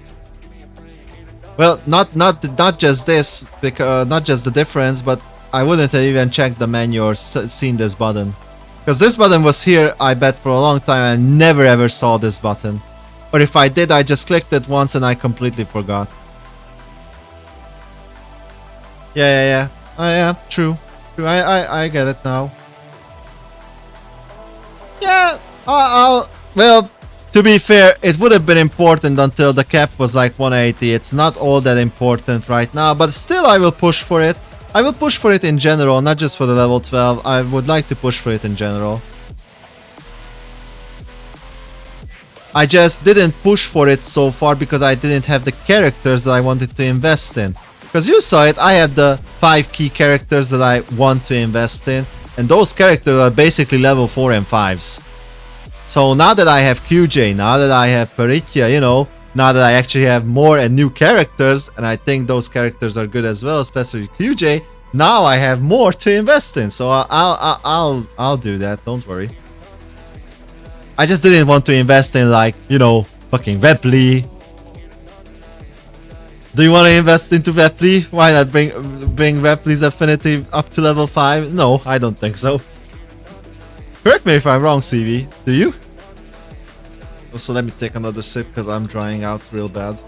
Well, not just this, because not just the difference, but I wouldn't have even checked the menu or seen this button. Because this button was here, I bet, for a long time. I never ever saw this button. Or if I did, I just clicked it once and I completely forgot. Yeah. Yeah, true. I get it now. Yeah, well, to be fair, it would have been important until the cap was like 180. It's not all that important right now, but still I will push for it. I will push for it in general, not just for the level 12. I would like to push for it in general. I just didn't push for it so far because I didn't have the characters that I wanted to invest in. Because you saw it, I have the 5 key characters that I want to invest in, and those characters are basically level 4 and 5s. So now that I have QJ, now that I have Peritia, you know, now that I actually have more and new characters, and I think those characters are good as well, especially QJ, now I have more to invest in. So I'll do that, don't worry. I just didn't want to invest in, like, you know, fucking Webley. Do you want to invest into Webley? Why not bring Webley's affinity up to level 5? No, I don't think so. Correct me if I'm wrong, CV. Do you? Also, let me take another sip because I'm drying out real bad.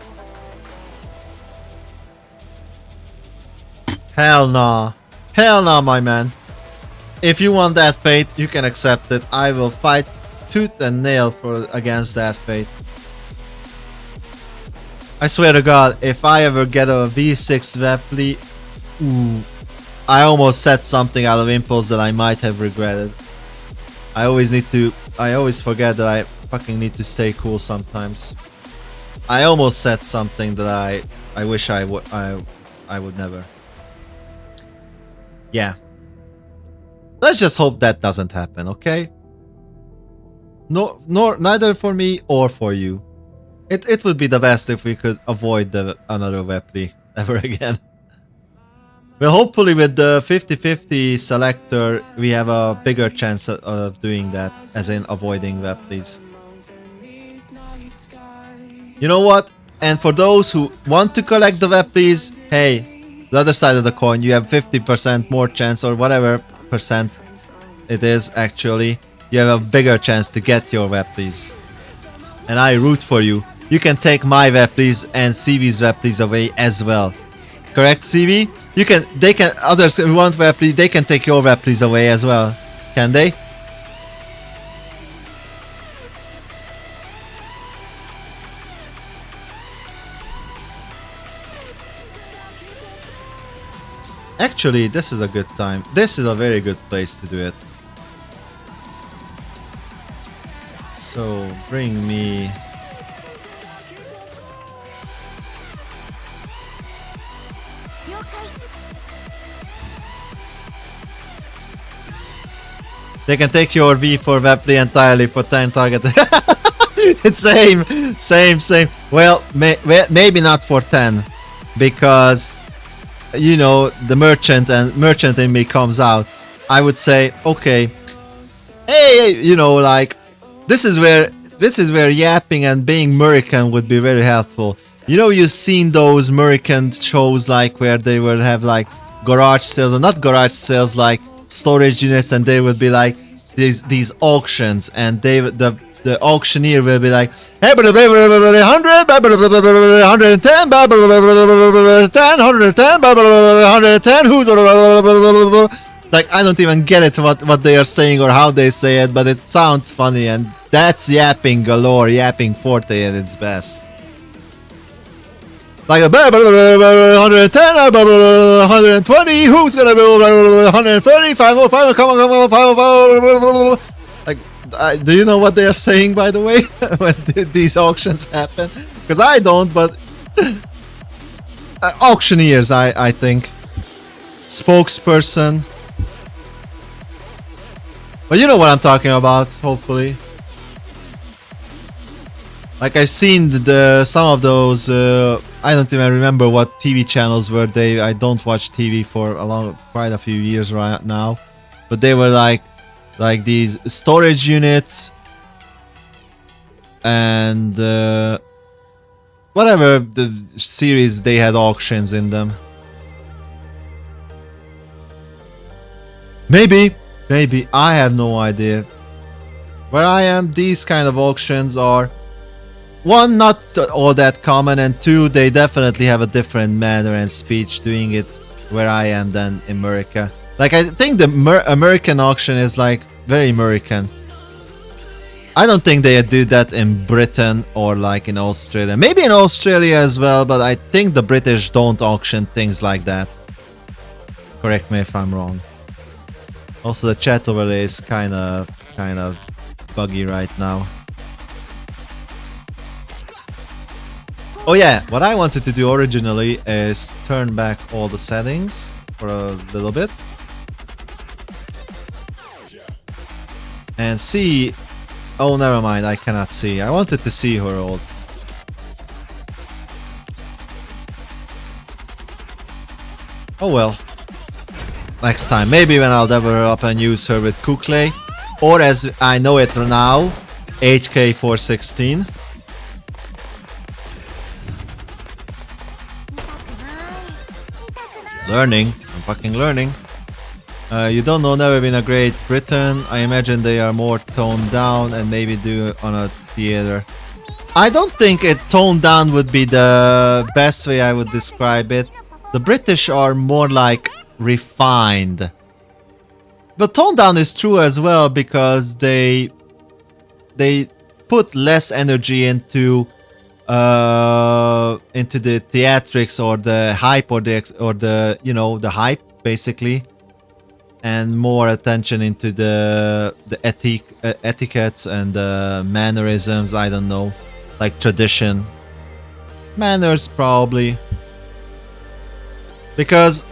Hell nah. Hell nah, my man. If you want that fate, you can accept it. I will fight tooth and nail against that fate. I swear to God, if I ever get a V6 Webley, ooh, I almost said something out of impulse that I might have regretted. I always forget that I fucking need to stay cool sometimes. I almost said something that I wish I would never. yeah. Let's just hope that doesn't happen, okay? No, nor neither for me or for you. It would be the best if we could avoid another Wepley ever again. Well, hopefully with the 50-50 selector, we have a bigger chance of doing that, as in avoiding Wepleys. You know what? And for those who want to collect the Wepleys, hey, the other side of the coin, you have 50% more chance, or whatever percent it is actually, you have a bigger chance to get your Wepleys. And I root for you. You can take my Wepleys and CV's Wepleys away as well. Correct, CV? They can, others who want Wepley, they can take your Wepleys away as well. Can they? Actually, this is a good time. This is a very good place to do it. So, bring me... They can take your V for Wepley entirely for 10 target. It's same. Well, maybe not for 10, because you know the merchant in me comes out. I would say, okay, hey, you know, like this is where yapping and being American would be very helpful. You know, you've seen those American shows like where they would have like garage sales, or not garage sales, like storage units, and they would be like these auctions, and the auctioneer will be like, hey, 100, 110, 110, who's like, I don't even get it what they are saying or how they say it, but it sounds funny, and that's yapping galore, yapping forte at its best. Like a 110, 120, who's gonna be 130, 505, come on, 505. Like, do you know what they are saying, by the way, when these auctions happen? Because I don't, but auctioneers, I think. Spokesperson. But you know what I'm talking about, hopefully. Like, I've seen some of those, I don't even remember what TV channels were they. I don't watch TV for quite a few years right now. But they were like these storage units and whatever the series, they had auctions in them. Maybe, I have no idea. Where I am, these kind of auctions are, one, not all that common, and two, they definitely have a different manner and speech doing it where I am than in America. Like, I think the American auction is like very American. I don't think they do that in Britain or like in Australia. Maybe in Australia as well, but I think the British don't auction things like that. Correct me if I'm wrong. Also, the chat overlay is kind of buggy right now. Oh yeah, what I wanted to do originally is turn back all the settings for a little bit. And see... Oh, never mind, I cannot see. I wanted to see her ult. Oh well. Next time, maybe when I'll level her up and use her with Kukle. Or as I know it now, HK416. Learning. I'm fucking learning. You don't know, never been a Great Britain. I imagine they are more toned down and maybe do it on a theater. I don't think it toned down would be the best way I would describe it. The British are more like refined. But toned down is true as well, because they put less energy into the theatrics or the hype or the you know, the hype basically, and more attention into the etiquettes and the mannerisms. I don't know, like tradition, manners probably, because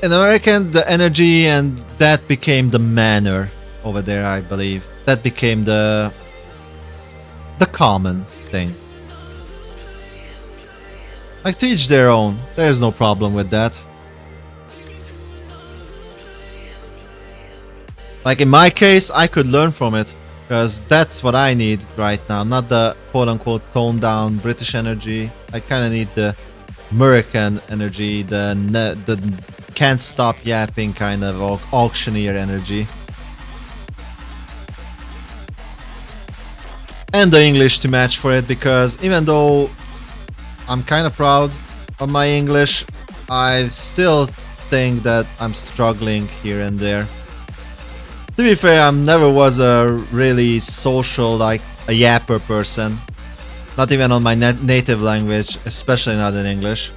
in American, the energy and that became the manner over there, I believe. That became the common thing. Like, to each their own. There's no problem with that. Like, in my case, I could learn from it. Because that's what I need right now. Not the quote-unquote toned down British energy. I kind of need the American energy. The can't stop yapping kind of auctioneer energy. And the English to match for it. Because even though I'm kind of proud of my English, I still think that I'm struggling here and there. To be fair, I never was a really social, like a yapper person. Not even on my native language, especially not in English.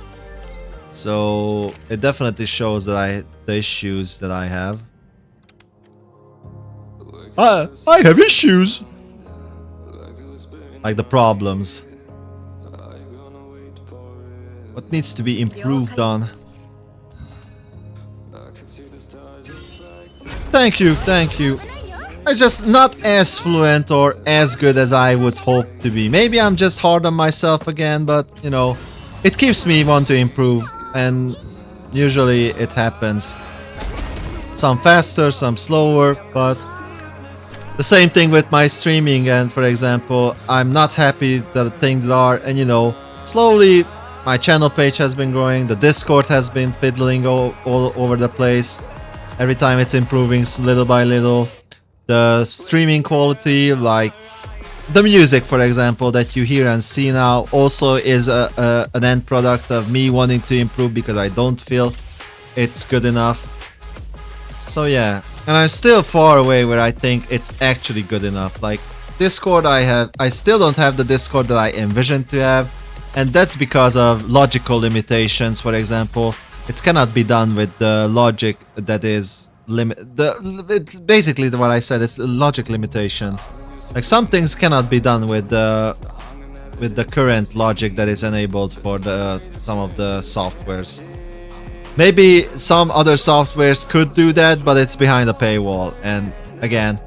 So it definitely shows that the issues that I have. I have issues! Like the problems. What needs to be improved on? Thank you, thank you. I'm just not as fluent or as good as I would hope to be. Maybe I'm just hard on myself again, but you know, it keeps me want to improve, and usually it happens. Some faster, some slower, but the same thing with my streaming. And for example, I'm not happy that things are, and you know, slowly my channel page has been growing, the Discord has been fiddling all over the place. Every time it's improving little by little. The streaming quality, like the music for example that you hear and see now, also is an end product of me wanting to improve because I don't feel it's good enough. So yeah, and I'm still far away where I think it's actually good enough. Like Discord, I still don't have the Discord that I envisioned to have, and that's because of logical limitations. For example, it cannot be done with the logic that is it's basically what I said. It's a logic limitation. Like some things cannot be done with the current logic that is enabled for some of the softwares. Maybe some other softwares could do that, but it's behind a paywall. And again,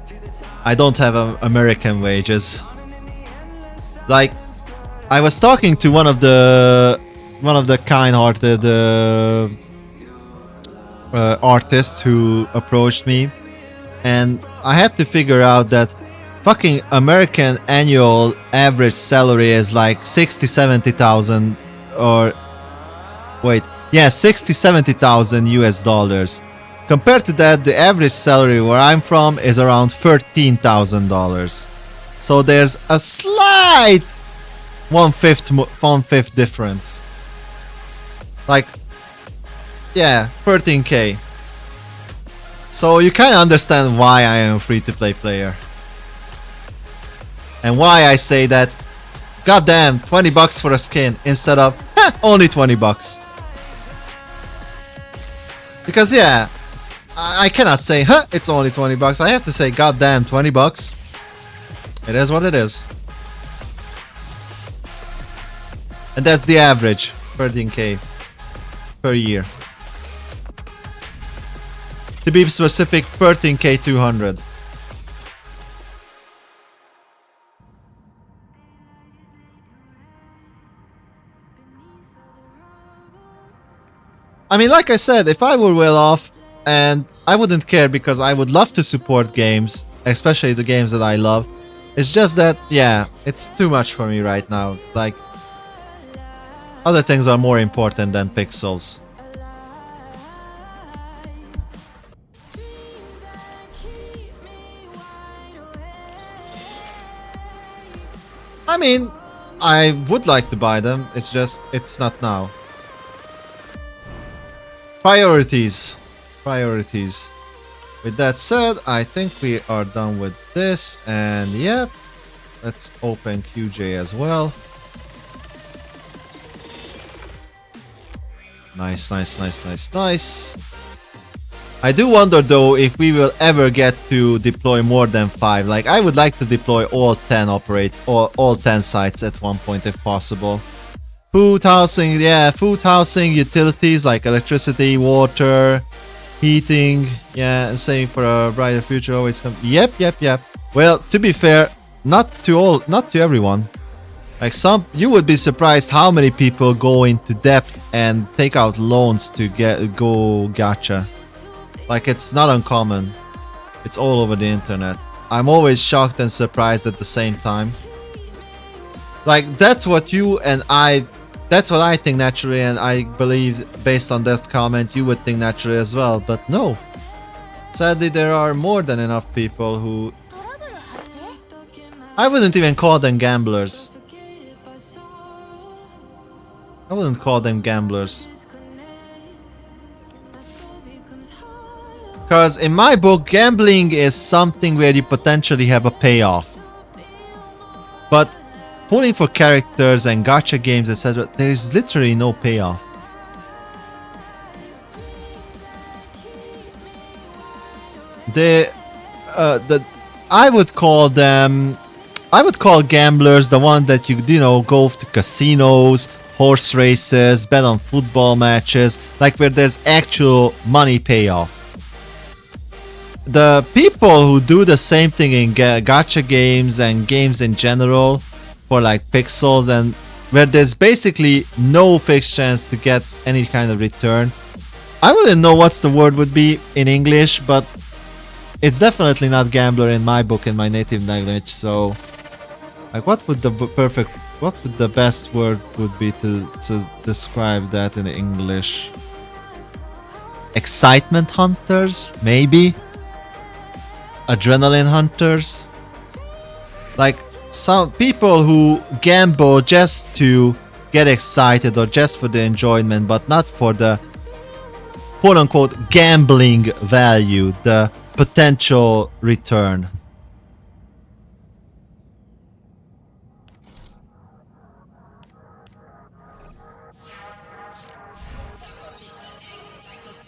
I don't have American wages. Like, I was talking to one of the kind-hearted artists who approached me, and I had to figure out that fucking American annual average salary is like 60-70,000 or wait, yeah, 60-70,000 US dollars. Compared to that, the average salary where I'm from is around $13,000. So there's a slight one-fifth difference. Like, yeah, 13k. So you kind of understand why I am a free-to-play player. And why I say that, goddamn, 20 bucks for a skin instead of, only 20 bucks. Because yeah, I cannot say, it's only 20 bucks. I have to say, goddamn, 20 bucks. It is what it is. And that's the average, 13k per year. To be specific, 13k 200. I mean, like I said, if I were well off, and I wouldn't care because I would love to support games, especially the games that I love. It's just that, yeah, it's too much for me right now. Like, other things are more important than pixels. I mean, I would like to buy them, it's just, it's not now. Priorities. Priorities. With that said, I think we are done with this, and yeah, let's open QJ as well. Nice, nice, nice, nice, nice. I do wonder though if we will ever get to deploy more than 5. Like, I would like to deploy all 10 all 10 sites at one point if possible. Food, housing, yeah, food, housing, utilities like electricity, water, Heating, yeah, and saving for a brighter future always come. Yep. Well, to be fair, not to everyone. Like you would be surprised how many people go into debt and take out loans to go gacha. Like it's not uncommon. It's all over the internet. I'm always shocked and surprised at the same time. Like that's what I think naturally, and I believe based on this comment you would think naturally as well, but no. Sadly there are more than enough people who... I wouldn't even call them gamblers. I wouldn't call them gamblers. Because in my book, gambling is something where you potentially have a payoff. But pulling for characters and gacha games, etc., there is literally no payoff. I would call gamblers the one that you go to casinos, horse races, bet on football matches, like where there's actual money payoff. The people who do the same thing in gacha games and games in general for like pixels, and where there's basically no fixed chance to get any kind of return. I wouldn't know what's the word would be in English, but it's definitely not gambler in my book, in my native language. So like what would the best word would be to describe that in English? Excitement hunters, maybe? Adrenaline hunters? Like some people who gamble just to get excited or just for the enjoyment, but not for the quote-unquote gambling value, the potential return.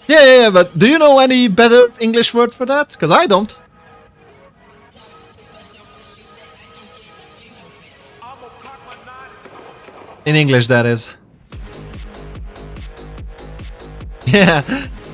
Yeah, but do you know any better English word for that? Because I don't. In English, that is. Yeah,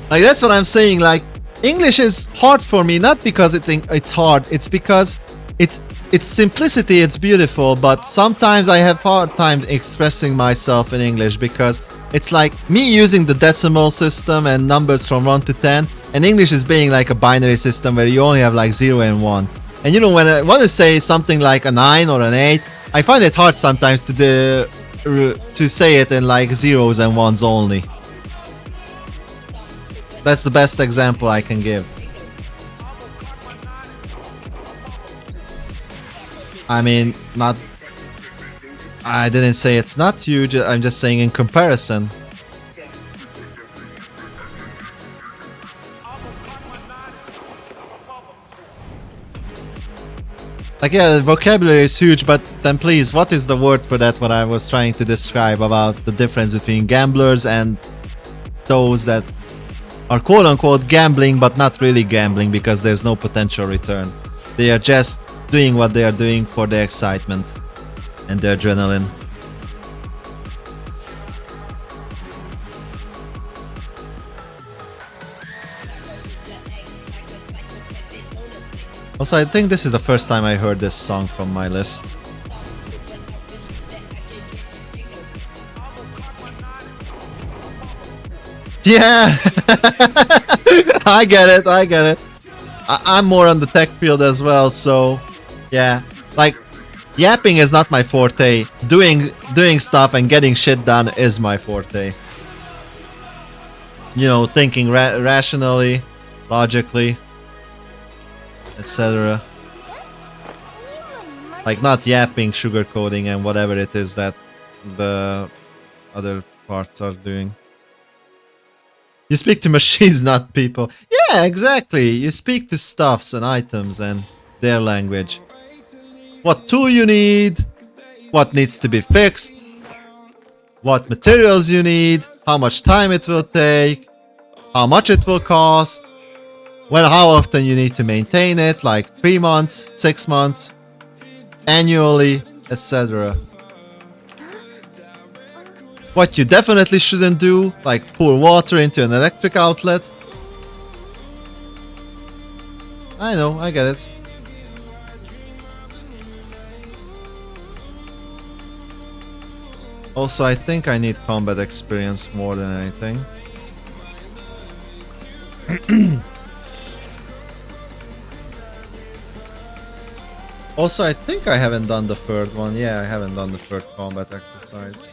like that's what I'm saying. Like English is hard for me, not because it's hard. It's because its simplicity. It's beautiful, but sometimes I have hard time expressing myself in English because it's like me using the decimal system and numbers from 1 to 10, and English is being like a binary system where you only have like 0 and 1. And you know, when I want to say something like a 9 or an 8, I find it hard sometimes to say it in like zeros and ones only. That's the best example I can give. I mean, I didn't say it's not huge, I'm just saying in comparison. Like, yeah, the vocabulary is huge, but then please, what is the word for that, what I was trying to describe about the difference between gamblers and those that are quote-unquote gambling, but not really gambling because there's no potential return. They are just doing what they are doing for the excitement and the adrenaline. Also, I think this is the first time I heard this song from my list. Yeah! I get it. I'm more on the tech field as well, so yeah. Like, yapping is not my forte. Doing stuff and getting shit done is my forte. You know, thinking rationally, logically, etc. Like, not yapping, sugarcoating, and whatever it is that the other parts are doing. You speak to machines, not people. Yeah, exactly. You speak to stuffs and items and their language. What tool you need, what needs to be fixed, what materials you need, how much time it will take, how much it will cost, how often you need to maintain it, like 3 months, 6 months, annually, etc. What you definitely shouldn't do, like pour water into an electric outlet. I know, I get it. Also, I think I need combat experience more than anything. Also, I think I haven't done the third one. Yeah, I haven't done the third combat exercise.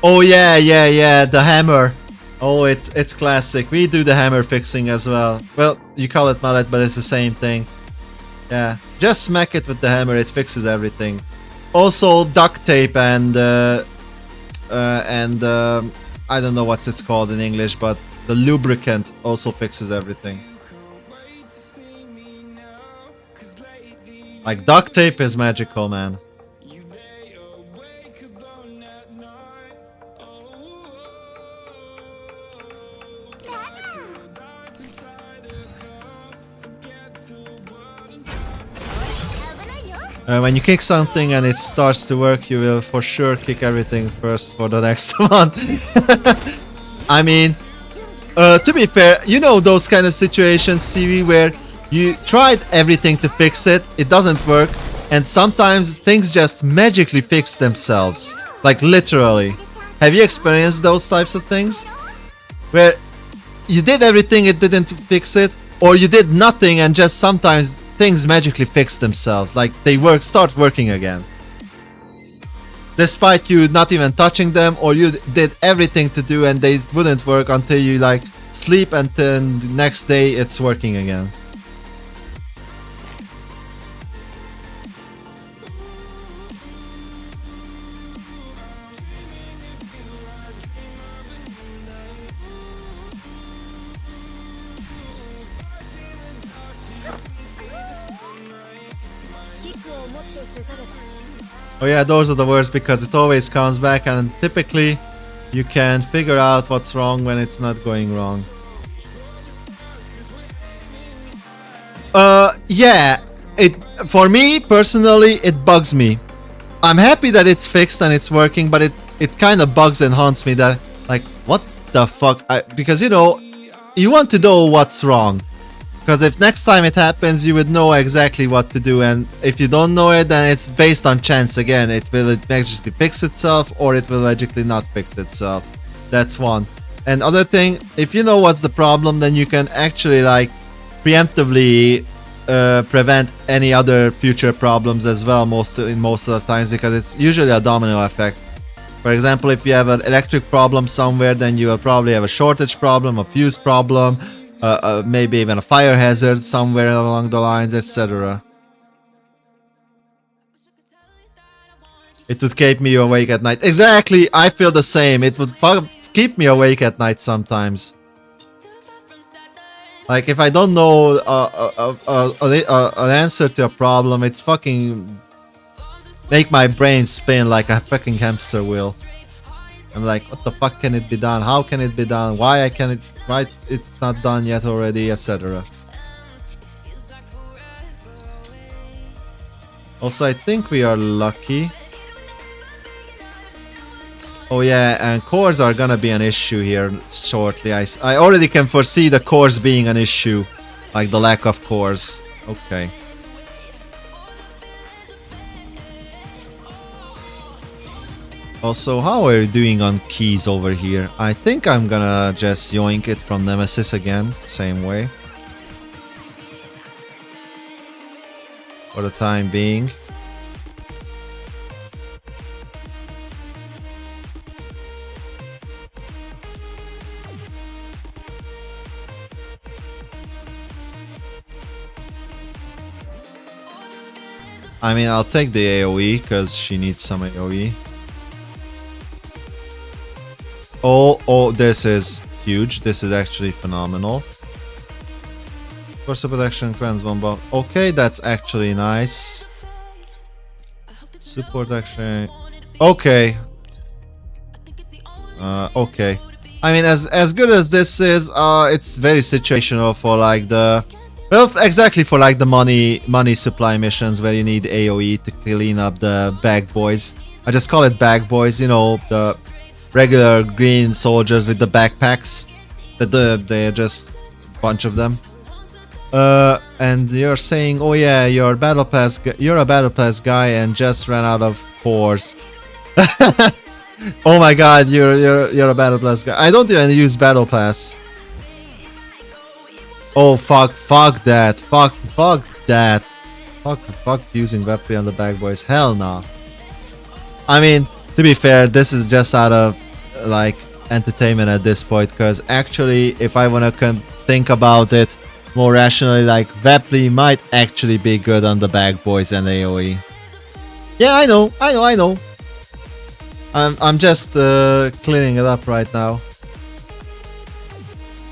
Oh yeah, the hammer. Oh, it's classic. We do the hammer fixing as well. Well, you call it mallet, but it's the same thing. Yeah, just smack it with the hammer, it fixes everything. Also, duct tape and I don't know what it's called in English, but the lubricant also fixes everything. Like, duct tape is magical, man. When you kick something and it starts to work, you will for sure kick everything first for the next one. I mean, to be fair, you know those kind of situations, CV, where you tried everything to fix it, it doesn't work, and sometimes things just magically fix themselves. Like, literally. Have you experienced those types of things? Where you did everything, it didn't fix it, or you did nothing and just sometimes things magically fix themselves, like they start working again. Despite you not even touching them, or you did everything to do and they wouldn't work until you like sleep, and then the next day it's working again. Oh yeah, those are the worst because it always comes back, and typically you can figure out what's wrong when it's not going wrong. Yeah, for me personally, it bugs me. I'm happy that it's fixed and it's working, but it kind of bugs and haunts me that, like, what the fuck? Because, you know, you want to know what's wrong. Because if next time it happens, you would know exactly what to do, and if you don't know it, then it's based on chance again. It will magically fix itself, or it will magically not fix itself. That's one. And other thing, if you know what's the problem, then you can actually like preemptively prevent any other future problems as well most of the times, because it's usually a domino effect. For example, if you have an electric problem somewhere, then you will probably have a shortage problem, a fuse problem, maybe even a fire hazard somewhere along the lines, etc. It would keep me awake at night. Exactly, I feel the same. It would keep me awake at night sometimes. Like, if I don't know an answer to a problem, it's fucking make my brain spin like a fucking hamster wheel. I'm like, what the fuck can it be done? How can it be done? Why it's not done yet already, etc. Also, I think we are lucky. Oh yeah, and cores are gonna be an issue here shortly. I already can foresee the cores being an issue. Like the lack of cores. Okay. Also, how are you doing on keys over here? I think I'm gonna just yoink it from Nemesis again, same way. For the time being. I mean, I'll take the AoE because she needs some AoE. Oh, this is huge. This is actually phenomenal. Force of protection, cleanse one buff. Okay, that's actually nice. Support action. Okay. Okay. I mean, as good as this is, it's very situational for like the... Well, exactly for like the money supply missions where you need AoE to clean up the bag boys. I just call it bag boys, you know, the regular green soldiers with the backpacks. They're just a bunch of them. And you're saying, oh yeah, you're a battle pass guy and just ran out of cores. Oh my god, you're a battle pass guy. I don't even use battle pass. Oh fuck that. Fuck that. Fuck using weapon on the bag boys. Hell no. I mean, to be fair, this is just out of like entertainment at this point, because actually if I wanna think about it more rationally, like Wepley might actually be good on the bag boys and AoE. Yeah, I know. I'm just cleaning it up right now.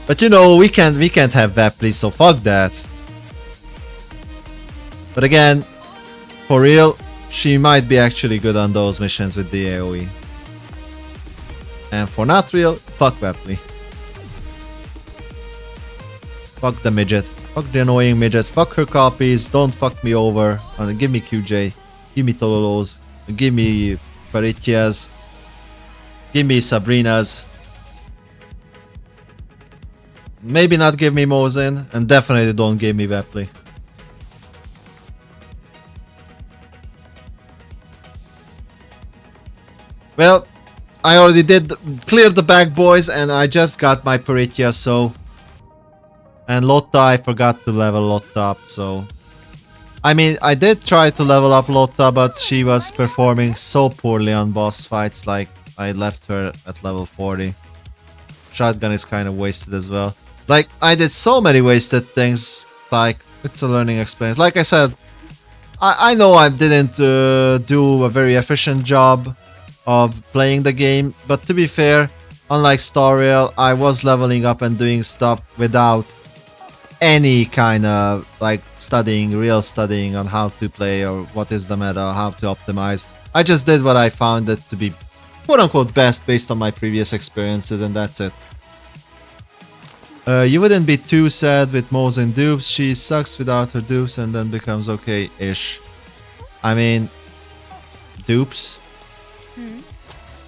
But you know, we can't have Wepley, so fuck that. But again, for real, she might be actually good on those missions with the AoE. And for not real, fuck Wepley. Fuck the midget. Fuck the annoying midget. Fuck her copies. Don't fuck me over. Give me QJ. Give me Tololos. Give me Paritias. Give me Sabrinas. Maybe not give me Mosin. And definitely don't give me Wepley. Well, I already cleared the bag boys and I just got my Peritia, so... And Lotta, I forgot to level Lotta up, so... I mean, I did try to level up Lotta, but she was performing so poorly on boss fights, like, I left her at level 40. Shotgun is kind of wasted as well. Like, I did so many wasted things, like, it's a learning experience. Like I said, I know I didn't do a very efficient job of playing the game, but to be fair, unlike Star Rail, I was leveling up and doing stuff without any kind of like real studying on how to play or what is the meta, how to optimize. I just did what I found it to be quote-unquote best based on my previous experiences, and that's it. You wouldn't be too sad with Mo's and dupes. She sucks without her dupes and then becomes okay-ish. I mean, dupes?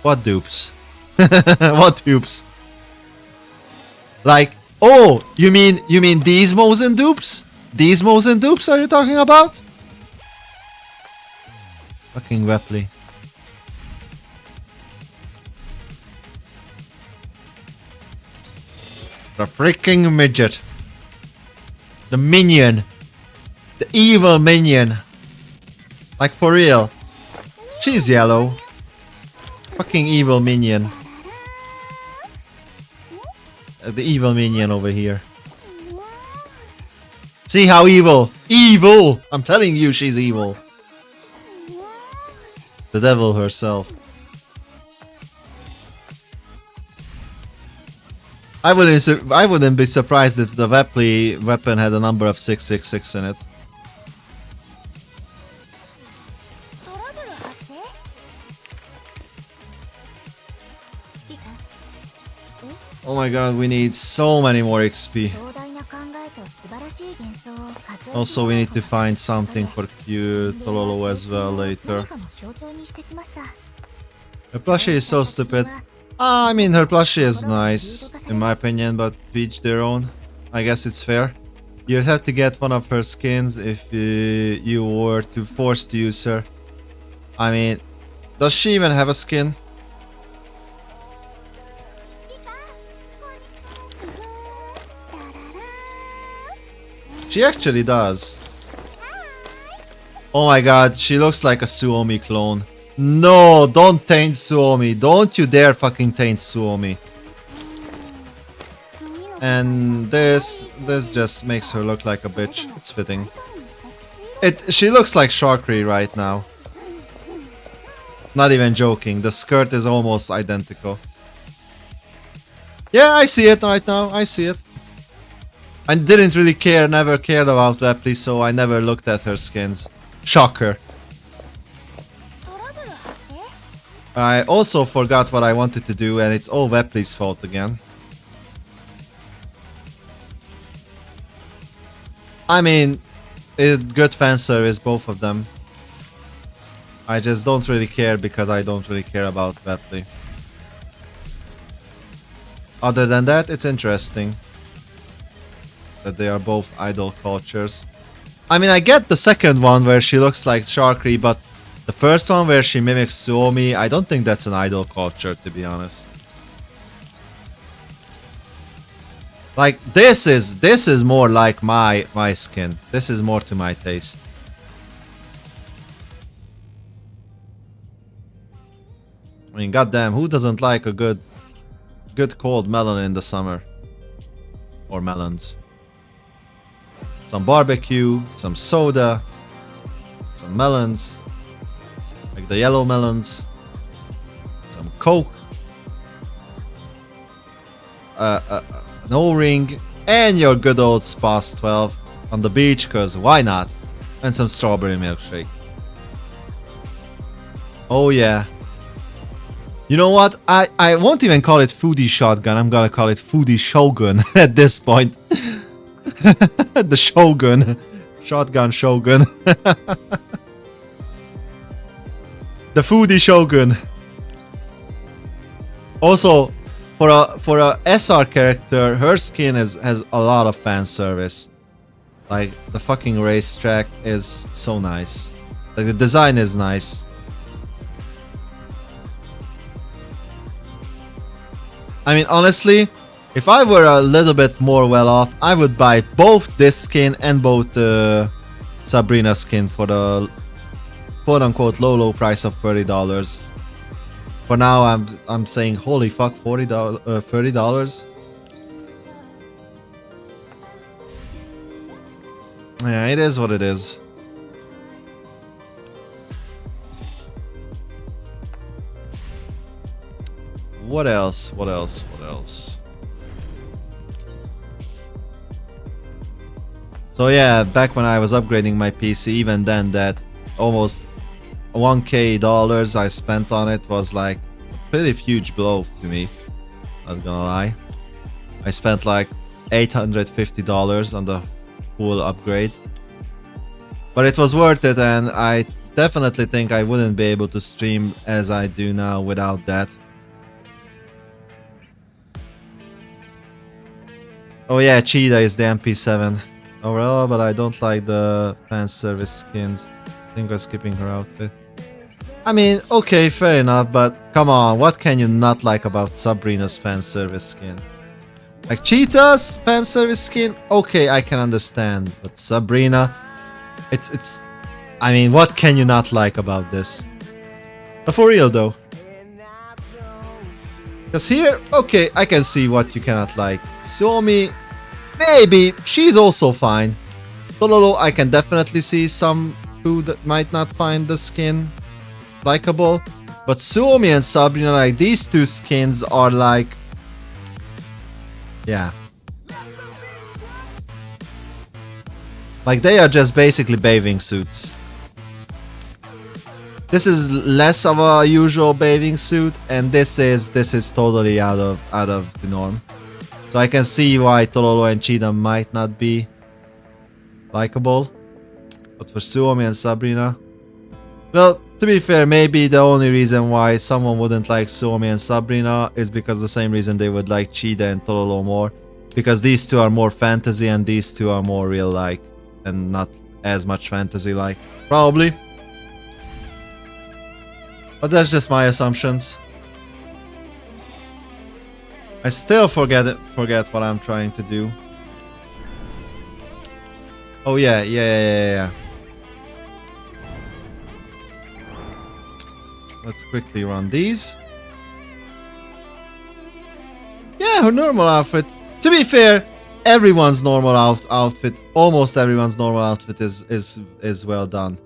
What dupes? What dupes? Like, oh, you mean these Mosin dupes? These Mosin dupes are you talking about? Fucking Wepley. The freaking midget. The minion. The evil minion. Like for real. She's yellow. Fucking evil minion. The evil minion over here. See how evil? Evil! I'm telling you, she's evil. The devil herself. I wouldn't be surprised if the Wepley weapon had a number of 666 in it. Oh my god, we need so many more XP. Also, we need to find something for Q Tololo as well later. Her plushie is so stupid. I mean, her plushie is nice, in my opinion, but to each their own. I guess it's fair. You'd have to get one of her skins if you were to force to use her. I mean, does she even have a skin? She actually does. Oh my god, she looks like a Suomi clone. No, don't taint Suomi. Don't you dare fucking taint Suomi. And this just makes her look like a bitch. It's fitting. She looks like Sharkry right now. Not even joking. The skirt is almost identical. Yeah, I see it right now. I see it. I didn't really never cared about Wepley, so I never looked at her skins. Shocker. I also forgot what I wanted to do, and it's all Wepley's fault again. I mean, good fan service, both of them. I just don't really care because I don't really care about Wepley. Other than that, it's interesting that they are both idol cultures. I mean, I get the second one where she looks like Sharkry, but the first one where she mimics Suomi, I don't think that's an idol culture, to be honest. Like, this is more like my skin. This is more to my taste. I mean, goddamn, who doesn't like a good cold melon in the summer? Or melons. Some barbecue, some soda, some melons. Like the yellow melons. Some Coke. An O-ring. And your good old Spas 12 on the beach, cause why not? And some strawberry milkshake. Oh yeah. You know what? I won't even call it foodie shotgun. I'm gonna call it foodie shogun at this point. The shogun. Shotgun shogun. The foodie shogun. Also, for a SR character, her skin has a lot of fan service. Like, the fucking racetrack is so nice. Like, the design is nice. I mean, honestly, if I were a little bit more well off, I would buy both this skin and both the Sabrina skin for the quote-unquote low price of $30. For now, I'm saying, holy fuck, $30. Yeah, it is what it is. What else? What else? What else? So yeah, back when I was upgrading my PC, even then that almost $1,000 I spent on it was like a pretty huge blow to me. Not gonna lie. I spent like $850 on the full upgrade. But it was worth it, and I definitely think I wouldn't be able to stream as I do now without that. Oh yeah, Cheeta is the MP7 overall, but I don't like the fan service skins. I think we're skipping her outfit. I mean, okay, fair enough, but come on, what can you not like about Sabrina's fan service skin? Like Cheetah's fan service skin, okay, I can understand, but Sabrina, it's I mean, what can you not like about this? But for real though. Because here, okay, I can see what you cannot like. Suomi, maybe, she's also fine. Tololo, I can definitely see some who that might not find the skin likable. But Suomi and Sabrina, like, these two skins are like... yeah. Like, they are just basically bathing suits. This is less of a usual bathing suit, and this is totally out of the norm. So I can see why Tololo and Cheeta might not be likable. But for Suomi and Sabrina, well, to be fair, maybe the only reason why someone wouldn't like Suomi and Sabrina is because the same reason they would like Cheeta and Tololo more. Because these two are more fantasy and these two are more real-like and not as much fantasy-like. Probably. But that's just my assumptions. I still forget what I'm trying to do. Oh yeah. Let's quickly run these. Yeah, her normal outfit. To be fair, everyone's normal outfit, almost everyone's normal outfit is well done.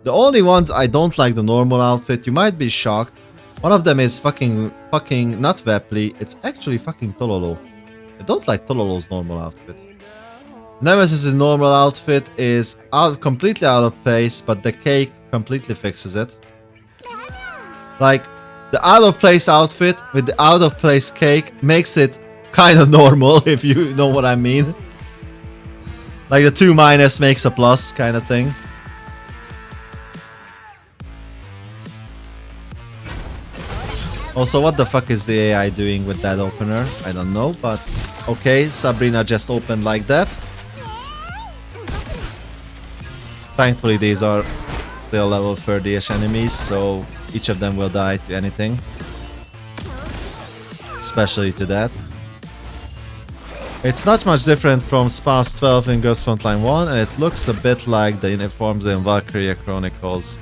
The only ones I don't like the normal outfit, you might be shocked. One of them is fucking not Wepley, it's actually fucking Tololo. I don't like Tololo's normal outfit. Nemesis's normal outfit is completely out of place, but the cake completely fixes it. Like, the out of place outfit with the out of place cake makes it kind of normal, if you know what I mean. Like the 2- makes a plus kind of thing. Also, what the fuck is the AI doing with that opener? I don't know, but okay, Sabrina just opened like that. Thankfully, these are still level 30-ish enemies, so each of them will die to anything. Especially to that. It's not much different from Spas 12 in Girls Frontline 1, and it looks a bit like the uniforms in Valkyria Chronicles.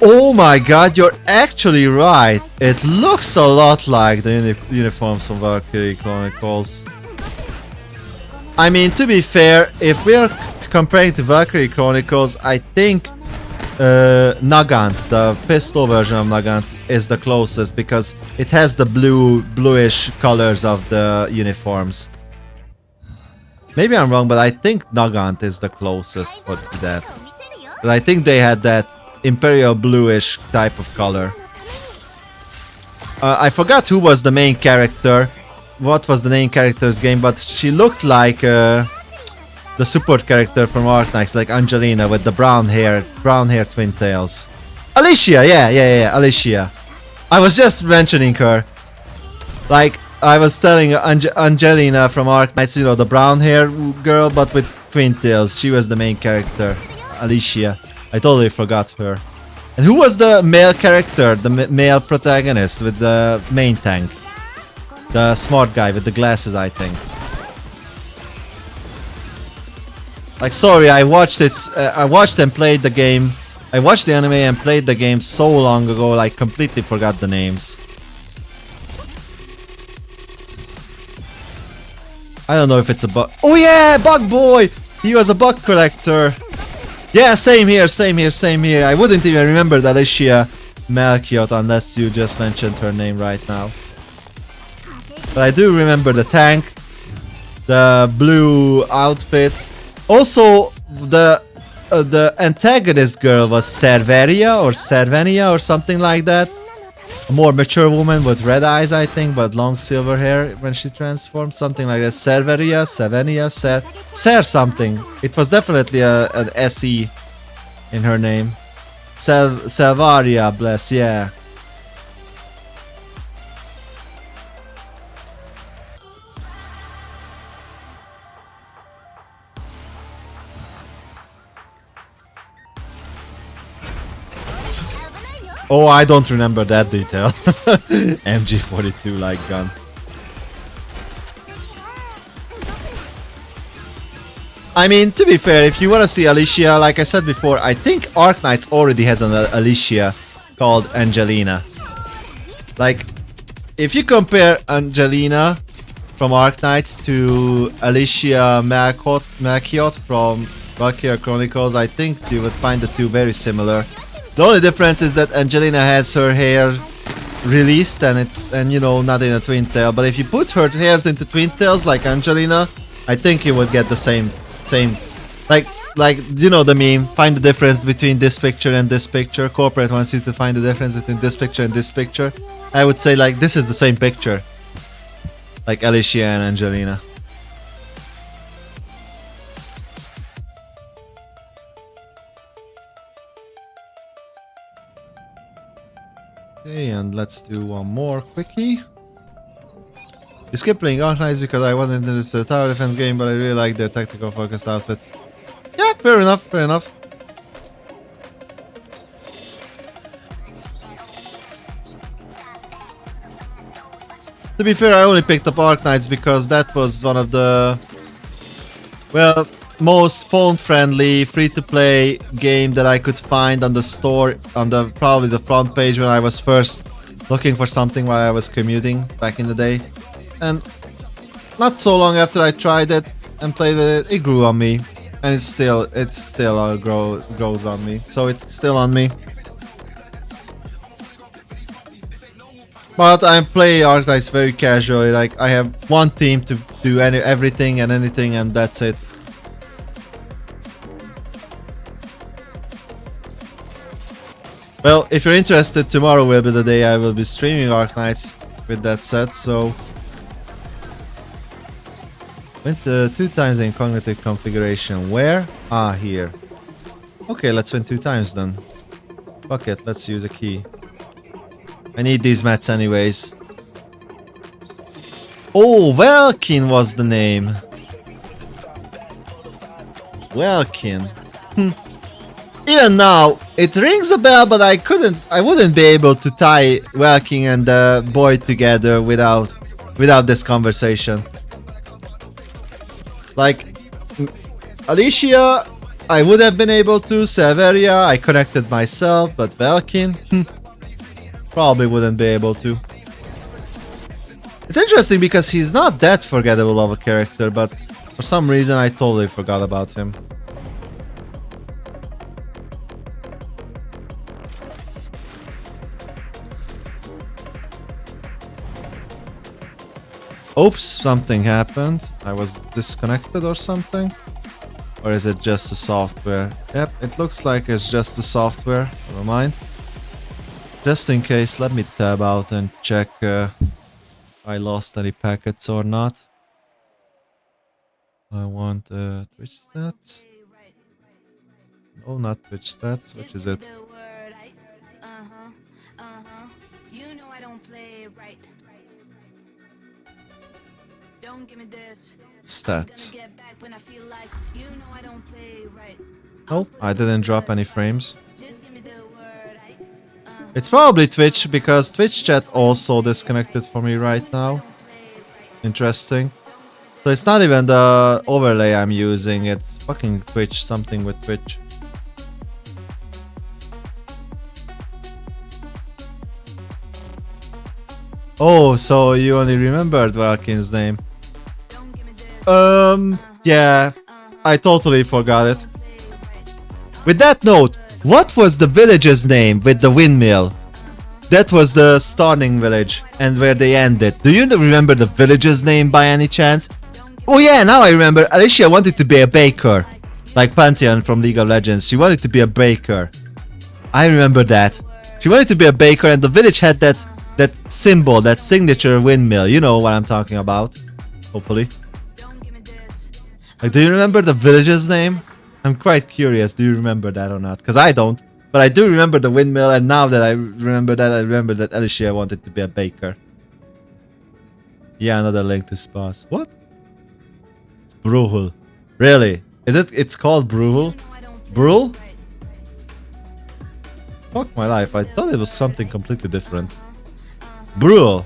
Oh my god, you're actually right! It looks a lot like the uniforms from Valkyrie Chronicles. I mean, to be fair, if we're comparing to Valkyrie Chronicles, I think Nagant, the pistol version of Nagant, is the closest because it has the bluish colors of the uniforms. Maybe I'm wrong, but I think Nagant is the closest for that. But I think they had that imperial bluish type of color. I forgot who was the main character, what was the main character's game, but she looked like the support character from Arknights, like Angelina with the brown hair twin tails. Alicia, yeah, Alicia. I was just mentioning her. Like, I was telling Angelina from Arknights, you know, the brown hair girl, but with twin tails. She was the main character, Alicia. I totally forgot her. And who was the male character, the male protagonist with the main tank? The smart guy with the glasses, I think. Like, sorry, I watched it. I watched and played the game. I watched the anime and played the game so long ago, like completely forgot the names. I don't know if it's a bug. Oh yeah, Bug Boy! He was a bug collector. Yeah, same here. I wouldn't even remember that Alicia Melchiot unless you just mentioned her name right now. But I do remember the tank, the blue outfit. Also, the antagonist girl was Servenia or something like that. A more mature woman with red eyes, I think, but long silver hair when she transformed. Something like that. Servenia, Ser something. It was definitely an SE in her name. Selvaria, bless, yeah. Oh, I don't remember that detail. MG42 light gun. I mean, to be fair, if you want to see Alicia, like I said before, I think Arknights already has an Alicia called Angelina. Like, if you compare Angelina from Arknights to Alicia Melchiot from Valkyria Chronicles, I think you would find the two very similar. The only difference is that Angelina has her hair released and you know, not in a twin tail. But if you put her hairs into twin tails like Angelina, I think you would get the same like you know the meme, find the difference between this picture and this picture. Corporate wants you to find the difference between this picture and this picture. I would say like this is the same picture. Like Alicia and Angelina. Okay, and let's do one more quickie. You skip playing Arknights because I wasn't interested in the tower defense game, but I really like their tactical focused outfits. Yeah, fair enough, fair enough. To be fair, I only picked up Arknights because that was one of the, well, most phone-friendly, free-to-play game that I could find on the store, on the probably the front page when I was first looking for something while I was commuting back in the day. And not so long after I tried it and played with it, it grew on me, and it still grows on me. So it's still on me. But I play Arknights very casually. Like I have one team to do everything and anything, and that's it. Well, if you're interested, tomorrow will be the day I will be streaming Arknights with that set, so... Went 2 times in cognitive configuration. Where? Ah, here. Okay, let's win 2 times then. Fuck it, let's use a key. I need these mats anyways. Oh, Velkin was the name. Velkin. Even now, it rings a bell, but I wouldn't be able to tie Velkin and the boy together without this conversation. Like, Alicia, I would have been able to. Severia, I connected myself, but Velkin, probably wouldn't be able to. It's interesting because he's not that forgettable of a character, but for some reason I totally forgot about him. Oops, something happened. I was disconnected or something. Or is it just the software? Yep, it looks like it's just the software. Never mind. Just in case, let me tab out and check if I lost any packets or not. I want Twitch stats. No, not Twitch stats. Which is it? Stats. Oh, I didn't drop any frames. It's probably Twitch because Twitch chat also disconnected for me right now. Interesting. So it's not even the overlay I'm using, it's fucking Twitch, something with Twitch. Oh, so you only remembered Valkin's name. Yeah, I totally forgot it. With that note, what was the village's name with the windmill? That was the starting village and where they ended. Do you remember the village's name by any chance? Oh yeah, now I remember. Alicia wanted to be a baker. Like Pantheon from League of Legends. She wanted to be a baker. I remember that. She wanted to be a baker and the village had that symbol, that signature windmill. You know what I'm talking about. Hopefully. Like, do you remember the village's name? I'm quite curious. Do you remember that or not? Because I don't. But I do remember the windmill, and now that I remember that Alicia wanted to be a baker. Yeah, another link to spas. What? It's Bruhul. Really? Is it? It's called Bruhul? Bruhul? Fuck my life. I thought it was something completely different. Bruhul.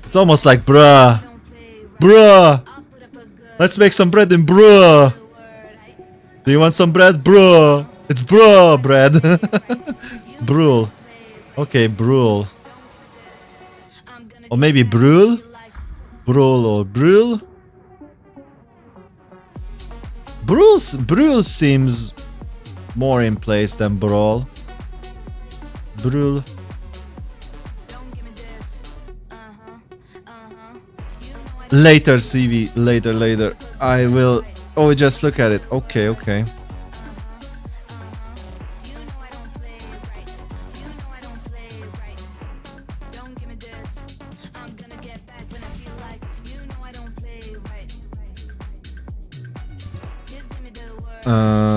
It's almost like bruh. Bruh. Let's make some bread in bruh. Do you want some bread? Bruh. It's bruh bread. Brul. Okay, brul. Or maybe brul? Brul or brul? Brul seems more in place than brawl. Brul. Later, CV. Later. I will... Oh, just look at it. Okay.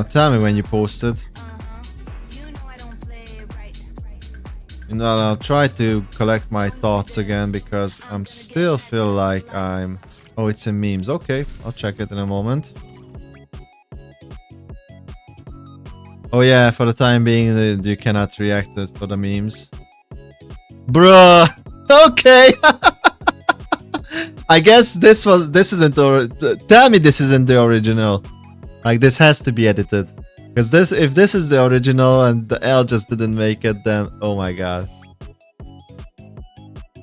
Tell me when you posted. You know, I'll try to collect my thoughts again because I'm still feel like I'm... Oh, it's in memes. Okay, I'll check it in a moment. Oh yeah, for the time being, you cannot react it for the memes. Bruh! Okay! I guess this isn't the... Tell me this isn't the original. Like, this has to be edited. Because if this is the original and the L just didn't make it, then oh my god.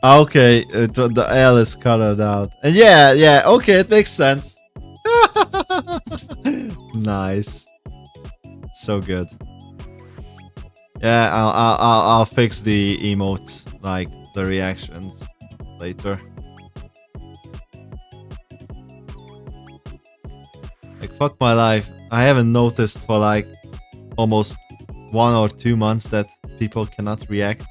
Okay, the L is colored out. And yeah, okay, it makes sense. Nice. So good. Yeah, I'll fix the emotes, like the reactions later. Like, fuck my life. I haven't noticed for like almost 1 or 2 months that people cannot react.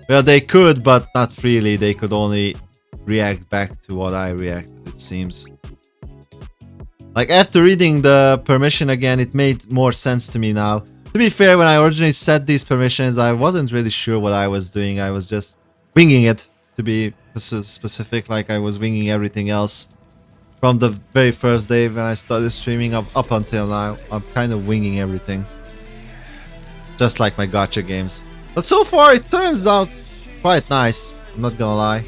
Well, they could, but not really. They could only react back to what I reacted. it seems. Like, after reading the permission again, it made more sense to me now. To be fair, when I originally set these permissions, I wasn't really sure what I was doing. I was just winging it, to be specific, like I was winging everything else. From the very first day when I started streaming up until now, I'm kind of winging everything. Just like my gacha games. But so far, it turns out quite nice, I'm not gonna lie.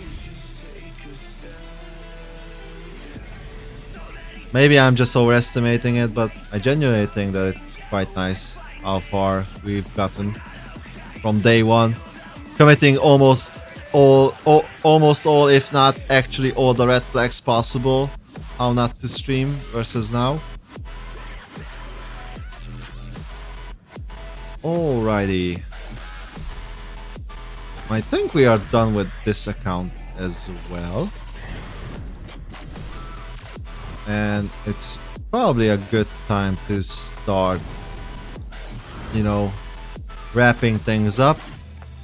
Maybe I'm just overestimating it, but I genuinely think that it's quite nice how far we've gotten from day one. Committing almost all, if not actually all the red flags possible. How not to stream versus now. Alrighty. I think we are done with this account as well. And it's probably a good time to start, you know, wrapping things up.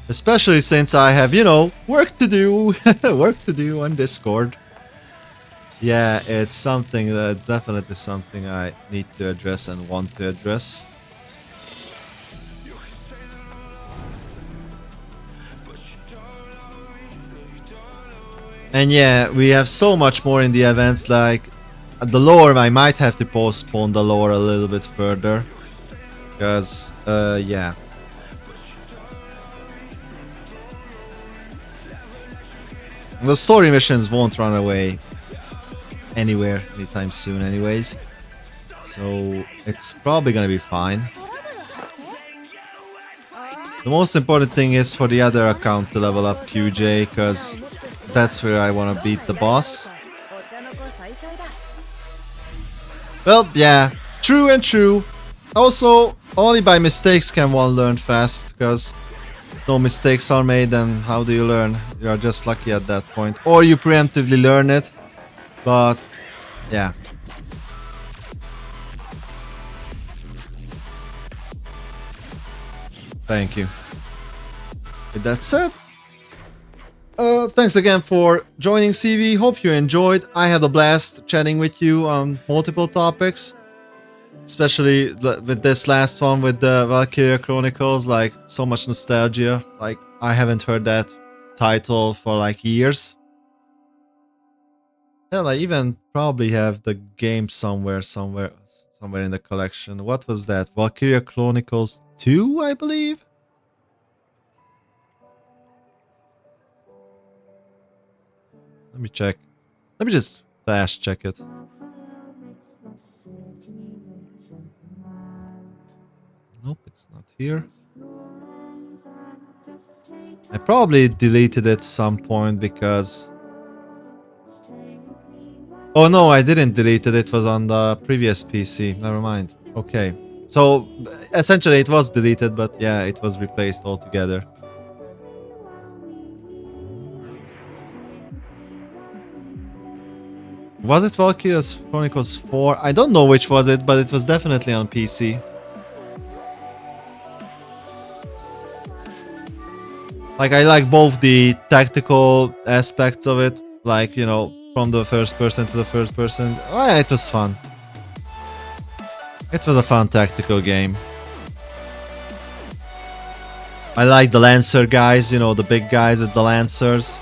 Especially since I have, you know, work to do. Work to do on Discord. Yeah, it's something that definitely something I need to address and want to address. And yeah, we have so much more in the events, like the lore. I might have to postpone the lore a little bit further. Because, yeah. The story missions won't run away anywhere anytime soon anyways. So it's probably gonna be fine. The most important thing is for the other account to level up QJ, because that's where I want to beat the boss. Well, yeah, true and true. Also, only by mistakes can one learn fast, because no mistakes are made, and how do you learn? You are just lucky at that point. Or you preemptively learn it, but yeah. Thank you. With that said, thanks again for joining, CV. Hope you enjoyed. I had a blast chatting with you on multiple topics. Especially with this last one with the Valkyria Chronicles, like so much nostalgia. Like I haven't heard that title for like years. Hell, I even probably have the game somewhere in the collection. What was that? Valkyria Chronicles 2, I believe? Let me check. Let me just flash check it. Nope, it's not here. I probably deleted it some point because... Oh no, I didn't delete it. It was on the previous PC. Never mind. Okay. So, essentially it was deleted, but yeah, it was replaced altogether. Was it Valkyria Chronicles 4? I don't know which was it, but it was definitely on PC. Like, I like both the tactical aspects of it, like, you know, from the first person to the first person. Oh, it was fun. It was a fun tactical game. I like the Lancer guys, you know, the big guys with the Lancers.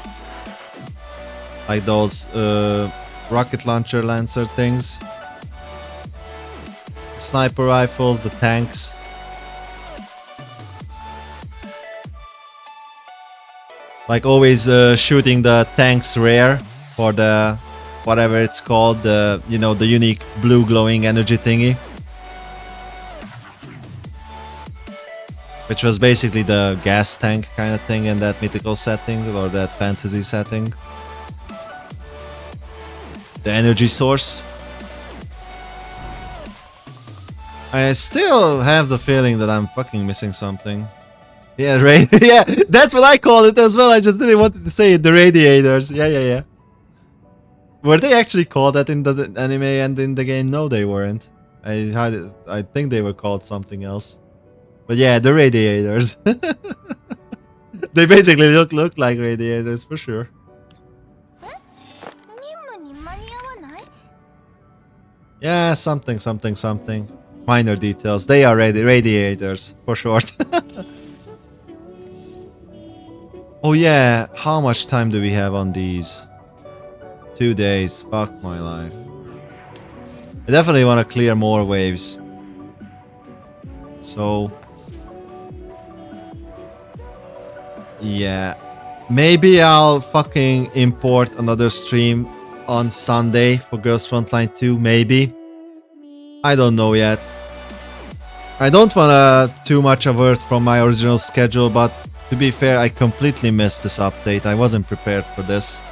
Like those rocket launcher Lancer things. Sniper rifles, the tanks. Like always shooting the tanks rare for the whatever it's called, the, you know, the unique blue glowing energy thingy. Which was basically the gas tank kind of thing in that mythical setting or that fantasy setting. The energy source. I still have the feeling that I'm fucking missing something. Yeah, yeah, that's what I called it as well. I just didn't want to say it. The radiators. Yeah. Were they actually called that in the anime and in the game? No, they weren't. I think they were called something else. But yeah, the radiators. They basically look like radiators for sure. Yeah, something, something, something. Minor details. They are radiators, for short. Oh yeah, how much time do we have on these? 2 days. Fuck my life. I definitely want to clear more waves. So... yeah. Maybe I'll fucking import another stream on Sunday for Girls Frontline 2, maybe. I don't know yet. I don't wanna too much avert from my original schedule, but to be fair, I completely missed this update. I wasn't prepared for this.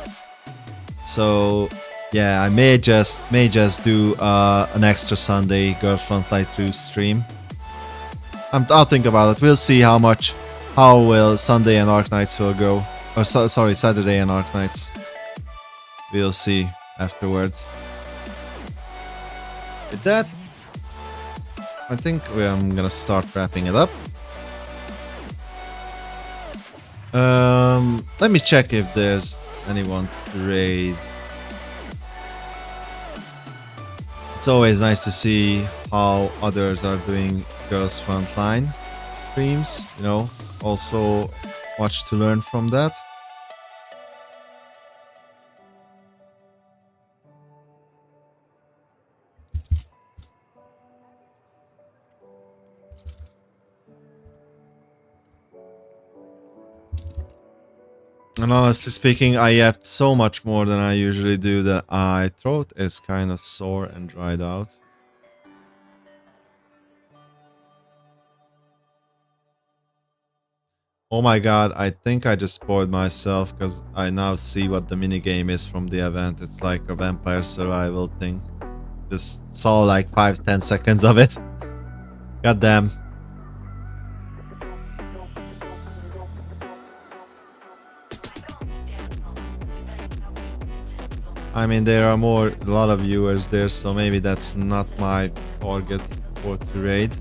So yeah, I may just do an extra Sunday Girls Frontline 2 stream. I'll think about it. We'll see how will Sunday and Arc Nights will go. Or sorry, Saturday and Arc Nights. We'll see afterwards. With that, I think I'm gonna start wrapping it up. Let me check if there's anyone to raid. It's always nice to see how others are doing Girls Frontline streams, you know, also much to learn from that. And honestly speaking, I yapped so much more than I usually do that my throat is kind of sore and dried out. Oh my god, I think I just spoiled myself because I now see what the minigame is from the event. It's like a vampire survival thing. Just saw like 5-10 seconds of it. God damn. I mean, there are a lot of viewers there, so maybe that's not my target for to raid.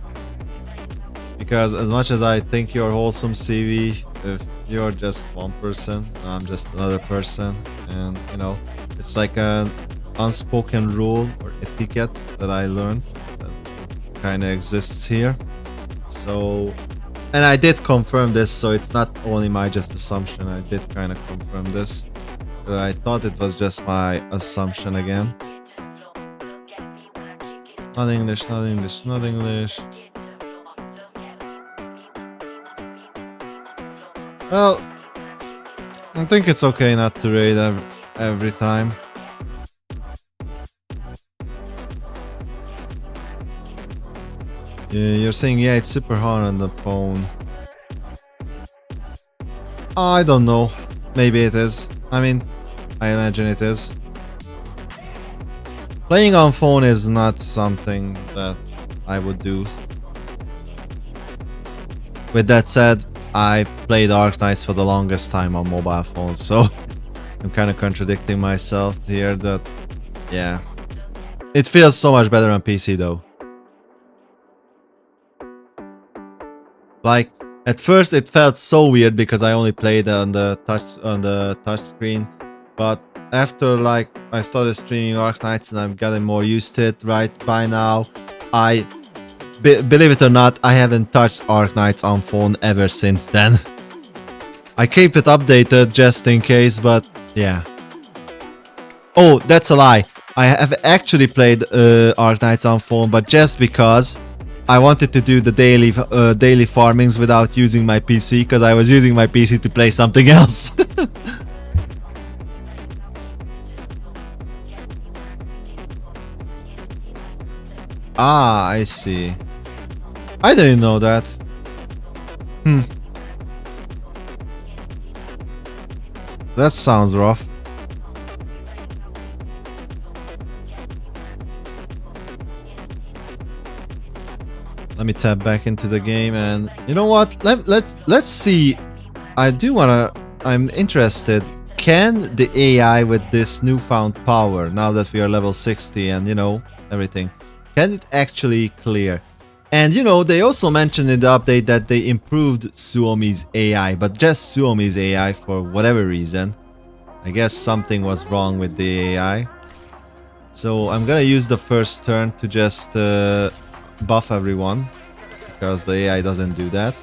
Because as much as I think you're wholesome, CV, if you're just one person, I'm just another person, and you know, it's like an unspoken rule or etiquette that I learned that kind of exists here. So, and I did confirm this, so it's not only my just assumption. I did kind of confirm this. But I thought it was just my assumption again. Not English, not English, not English. Well, I think it's okay not to raid every time. Yeah, you're saying, yeah, it's super hard on the phone. I don't know. Maybe it is. I mean, I imagine it is. Playing on phone is not something that I would do. With that said, I played Arc Knights for the longest time on mobile phones, so I'm kind of contradicting myself here that, yeah. It feels so much better on PC though. Like, at first it felt so weird because I only played on the touch screen, but after like I started streaming Arc Knights and I'm getting more used to it right by now, believe it or not, I haven't touched Arc Knights on phone ever since then. I keep it updated just in case, but yeah. Oh, that's a lie. I have actually played Arc Knights on phone, but just because I wanted to do the daily farmings without using my PC, because I was using my PC to play something else. Ah, I see. I didn't know that. That sounds rough. Let me tap back into the game, and you know what? Let's see. I'm interested. Can the AI with this newfound power, now that we are level 60 and you know everything, can it actually clear? And you know, they also mentioned in the update that they improved Suomi's AI, but just Suomi's AI for whatever reason. I guess something was wrong with the AI. So I'm gonna use the first turn to just buff everyone, because the AI doesn't do that.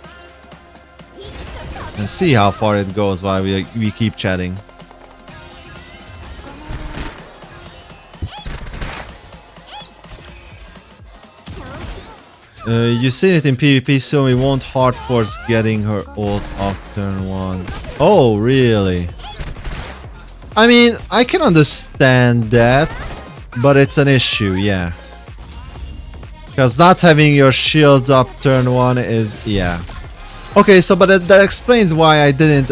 And see how far it goes while we keep chatting. You seen it in PvP, so we won't hard force getting her ult off turn 1. Oh, really? I mean, I can understand that, but it's an issue, yeah. Because not having your shields up turn 1 is, yeah. Okay, so but that explains why I didn't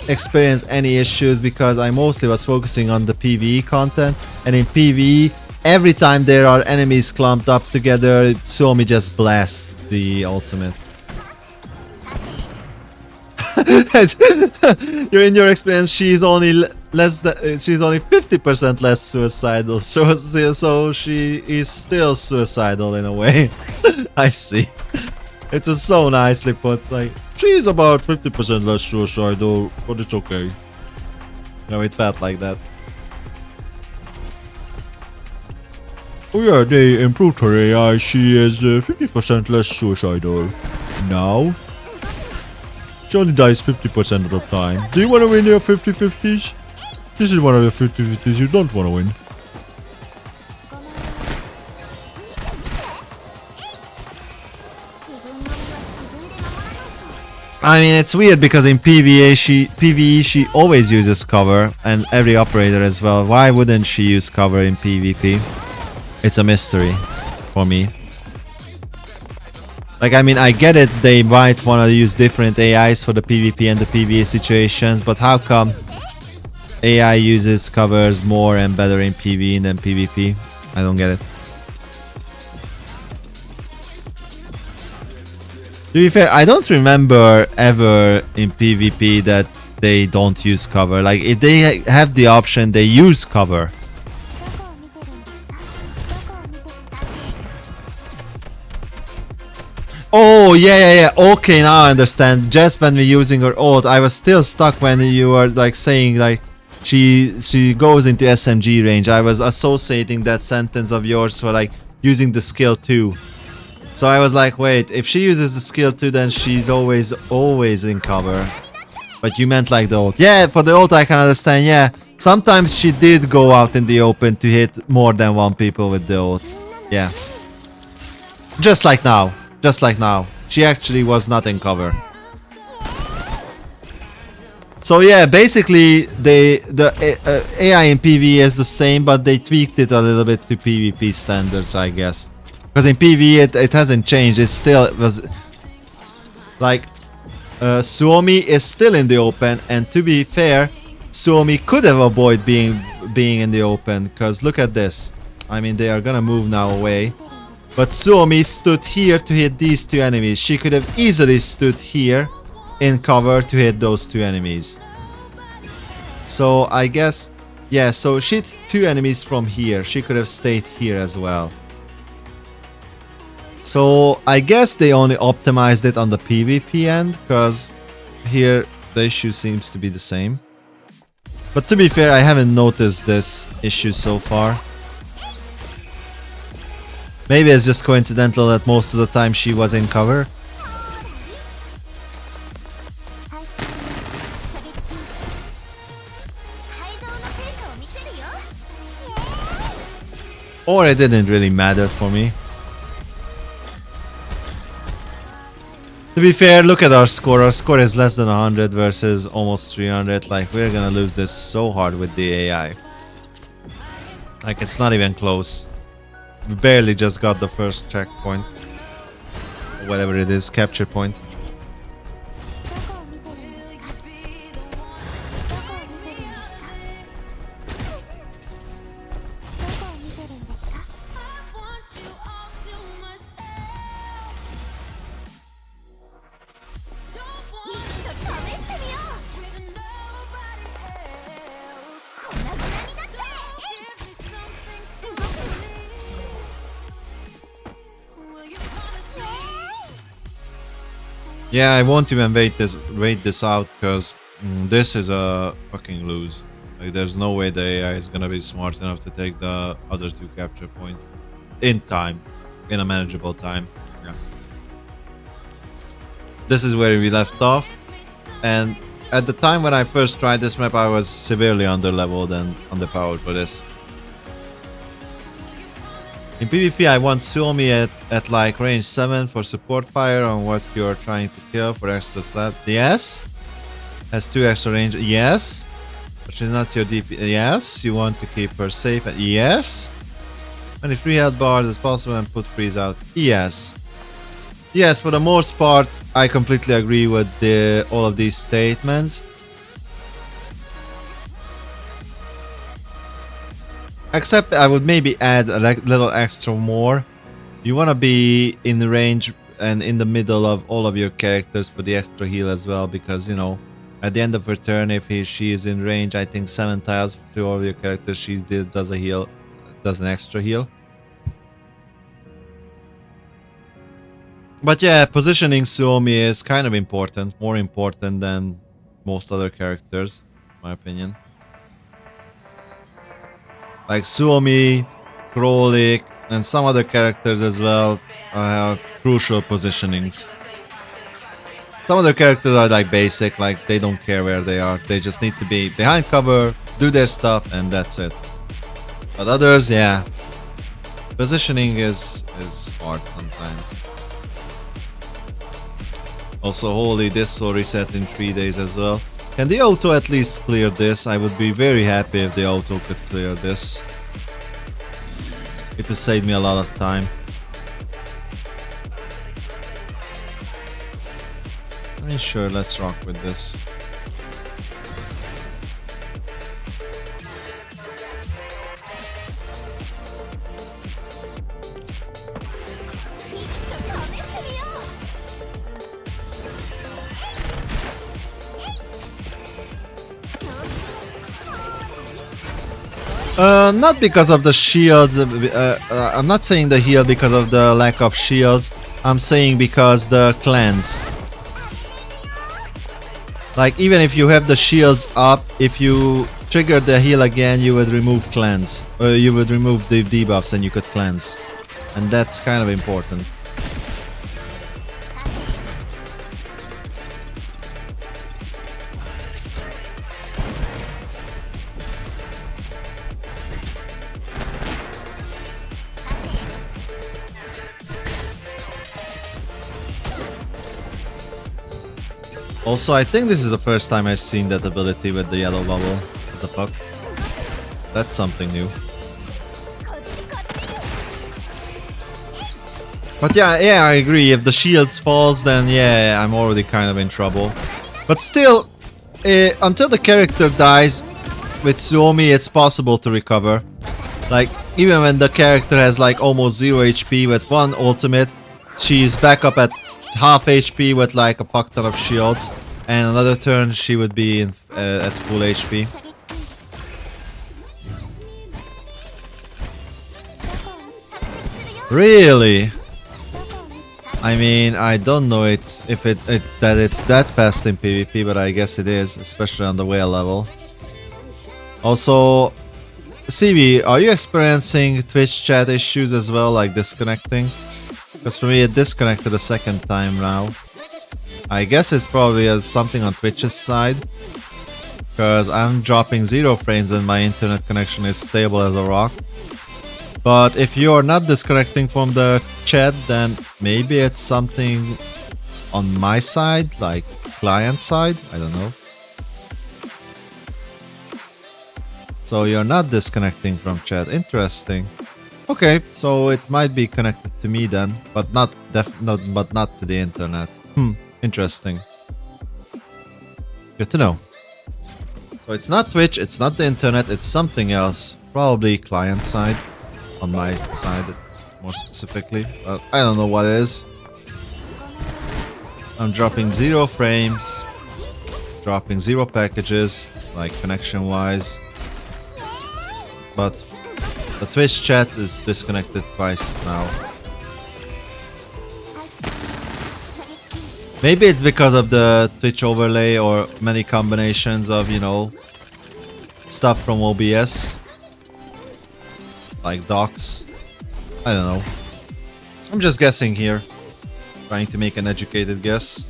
experience any issues, because I mostly was focusing on the PvE content, and in PvE, every time there are enemies clumped up together, Suomi just blasts the ultimate. In your experience, she's only she's only 50% less suicidal, so she is still suicidal in a way. I see. It was so nicely put. Like, she's about 50% less suicidal, but it's okay. No, it felt like that. Oh yeah, they improved her AI. She is 50% less suicidal now. She only dies 50% of the time. Do you want to win your 50-50s? This is one of the 50-50s you don't want to win. I mean, it's weird because in PvE she always uses cover, and every operator as well. Why wouldn't she use cover in PvP? It's a mystery for me. Like, I mean, I get it, they might want to use different AIs for the PvP and the PvE situations, but how come AI uses covers more and better in PvE than PvP? I don't get it. To be fair, I don't remember ever in PvP that they don't use cover. Like, if they have the option, they use cover. Oh, yeah. Okay, now I understand. Just when we're using her ult, I was still stuck when you were like saying like she goes into SMG range. I was associating that sentence of yours for like using the skill 2. So I was like, wait, if she uses the skill 2, then she's always in cover. But you meant like the ult. Yeah, for the ult I can understand, yeah. Sometimes she did go out in the open to hit more than one people with the ult. Yeah. Just like now. Just like now. She actually was not in cover. So yeah, basically the AI in PvE is the same, but they tweaked it a little bit to PvP standards, I guess. Because in PvE it hasn't changed. It still was like Suomi is still in the open, and to be fair, Suomi could have avoided being in the open. Because look at this. I mean, they are gonna move now away. But Suomi stood here to hit these 2 enemies. She could have easily stood here in cover to hit those 2 enemies. So I guess, yeah, so she hit 2 enemies from here. She could have stayed here as well. So I guess they only optimized it on the PvP end, because here the issue seems to be the same. But to be fair, I haven't noticed this issue so far. Maybe it's just coincidental that most of the time she was in cover. Or it didn't really matter for me. To be fair, look at our score. Our score is less than 100 versus almost 300. Like, we're gonna lose this so hard with the AI. Like, it's not even close. We barely just got the first checkpoint. Whatever it is, capture point. Yeah, I won't even wait this out, because this is a fucking lose. Like, there's no way the AI is gonna be smart enough to take the other 2 capture points in time, in a manageable time. Yeah. This is where we left off, and at the time when I first tried this map, I was severely under-leveled and underpowered for this. In PvP, I want Suomi at like range 7 for support fire on what you're trying to kill for extra slap. Yes. Has 2 extra range. Yes. But she's not your DP. Yes. You want to keep her safe. Yes. Many free health bars as possible and put freeze out. Yes. Yes, for the most part, I completely agree with all of these statements. Except I would maybe add a little extra more. You want to be in the range and in the middle of all of your characters for the extra heal as well, because, you know, at the end of her turn, if she is in range, I think 7 tiles to all of your characters, she does an extra heal. But yeah, positioning Suomi is kind of important, more important than most other characters, in my opinion. Like Suomi, Krolik, and some other characters as well have crucial positionings. Some other characters are like basic, like they don't care where they are. They just need to be behind cover, do their stuff, and that's it. But others, yeah. Positioning is hard sometimes. Also, holy, this will reset in 3 days as well. Can the auto at least clear this? I would be very happy if the auto could clear this. It would save me a lot of time. I mean, sure, let's rock with this. Not because of the shields. I'm not saying the heal because of the lack of shields. I'm saying because the cleanse. Like, even if you have the shields up, if you trigger the heal again, you would remove cleanse. You would remove the debuffs and you could cleanse. And that's kind of important. Also, I think this is the first time I've seen that ability with the yellow bubble. What the fuck? That's something new. But yeah, I agree. If the shields falls, then yeah, I'm already kind of in trouble. But still, until the character dies with Suomi, it's possible to recover. Like, even when the character has like almost 0 HP with one ultimate, she's back up at half HP with like a fuck ton of shields, and another turn she would be at full HP. Really? I mean, I don't know if that it's that fast in PvP, but I guess it is, especially on the whale level. Also, CB, are you experiencing Twitch chat issues as well, like disconnecting? Because for me it disconnected a second time now. I guess it's probably something on Twitch's side, because I'm dropping 0 frames and my internet connection is stable as a rock. But if you're not disconnecting from the chat, then maybe it's something on my side, like client side, I don't know. So you're not disconnecting from chat, interesting. Okay, so it might be connected to me then, but not to the internet. Interesting. Good to know. So it's not Twitch, it's not the internet, it's something else. Probably client side, on my side more specifically. But I don't know what it is. I'm dropping 0 frames, dropping 0 packages, like connection wise. But the Twitch chat is disconnected twice now. Maybe it's because of the Twitch overlay or many combinations of, you know, stuff from OBS, like docs. I don't know. I'm just guessing here, trying to make an educated guess.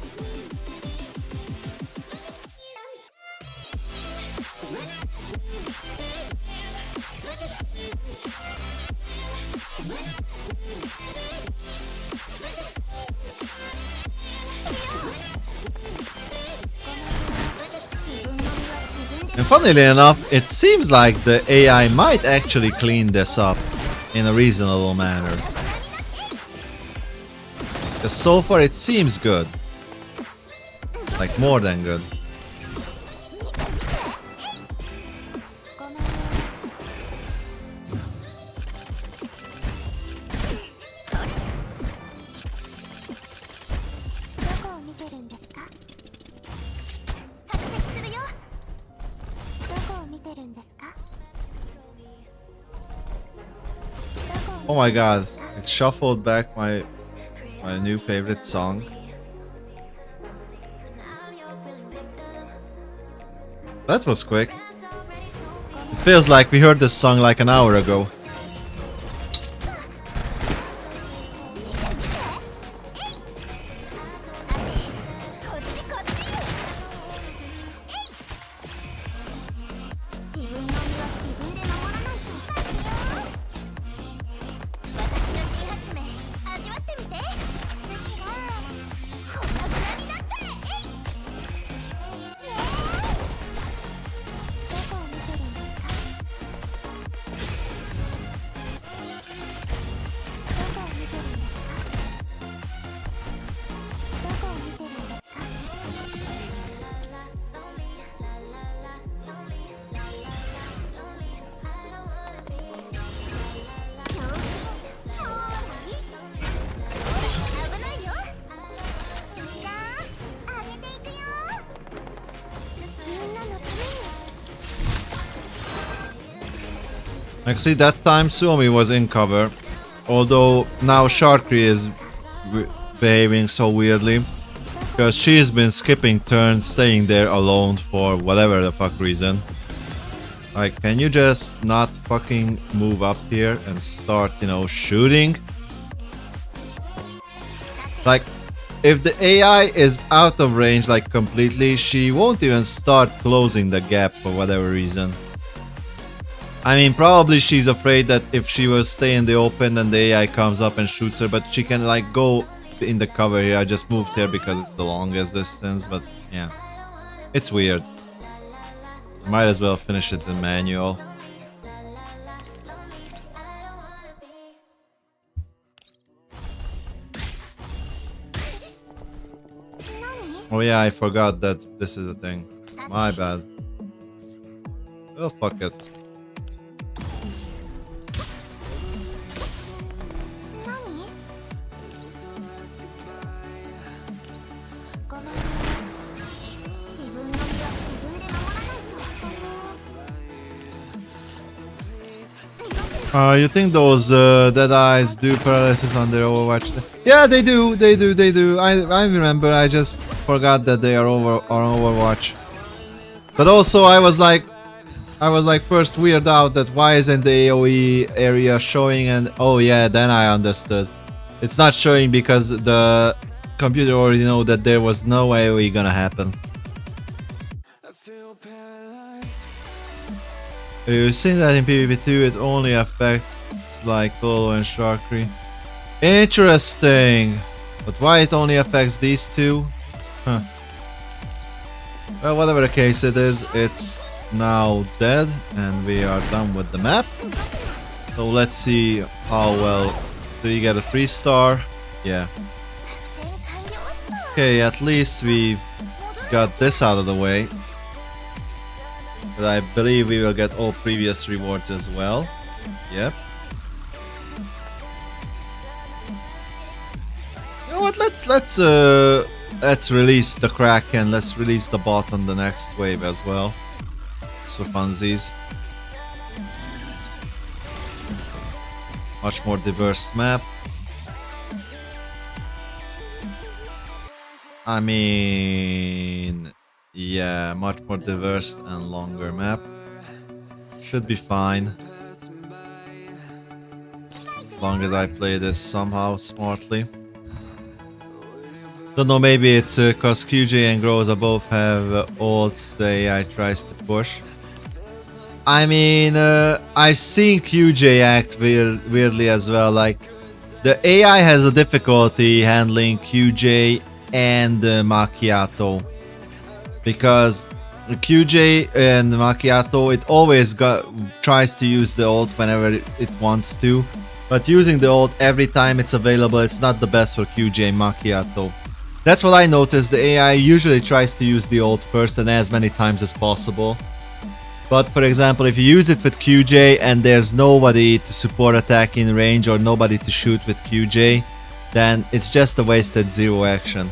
And funnily enough, it seems like the AI might actually clean this up in a reasonable manner. Because so far it seems good. Like more than good. Oh my god, it shuffled back my new favorite song. That was quick. It feels like we heard this song like an hour ago. Actually, that time Suomi was in cover, although now Sharkry is behaving so weirdly, because she's been skipping turns, staying there alone for whatever the fuck reason. Like, can you just not fucking move up here and start, you know, shooting? Like, if the AI is out of range, like, completely, she won't even start closing the gap for whatever reason. I mean, probably she's afraid that if she will stay in the open, then the AI comes up and shoots her, but she can, like, go in the cover here. I just moved here because it's the longest distance, but yeah. It's weird. Might as well finish it in manual. Oh yeah, I forgot that this is a thing. My bad. Well, fuck it. You think those dead eyes do paralysis on their Overwatch? Yeah, they do. I remember. I just forgot that they are on Overwatch. But also, I was like first weirded out that why isn't the AOE area showing? And oh yeah, then I understood. It's not showing because the computer already know that there was no AOE gonna happen. You've seen that in PvP2, it only affects like Lolo and Sharkry. Interesting! But why it only affects these two? Huh. Well, whatever the case it is, it's now dead and we are done with the map. So let's see how well... Do you get a 3-star? Yeah. Okay, at least we've got this out of the way. But I believe we will get all previous rewards as well. Yep. You know what? Let's release the Kraken. Let's release the bot on the next wave as well. Just for funsies. Much more diverse map. I mean, yeah, much more diverse and longer map. Should be fine. As long as I play this somehow smartly. Don't know, maybe it's cause QJ and Groza both have ults the AI tries to push. I mean, I've seen QJ act weirdly as well. Like, the AI has a difficulty handling QJ and Macchiato. Because QJ and Macchiato, it always tries to use the ult whenever it wants to. But using the ult every time it's available, it's not the best for QJ and Macchiato. That's what I noticed. The AI usually tries to use the ult first and as many times as possible. But for example, if you use it with QJ and there's nobody to support attack in range or nobody to shoot with QJ, then it's just a wasted zero action.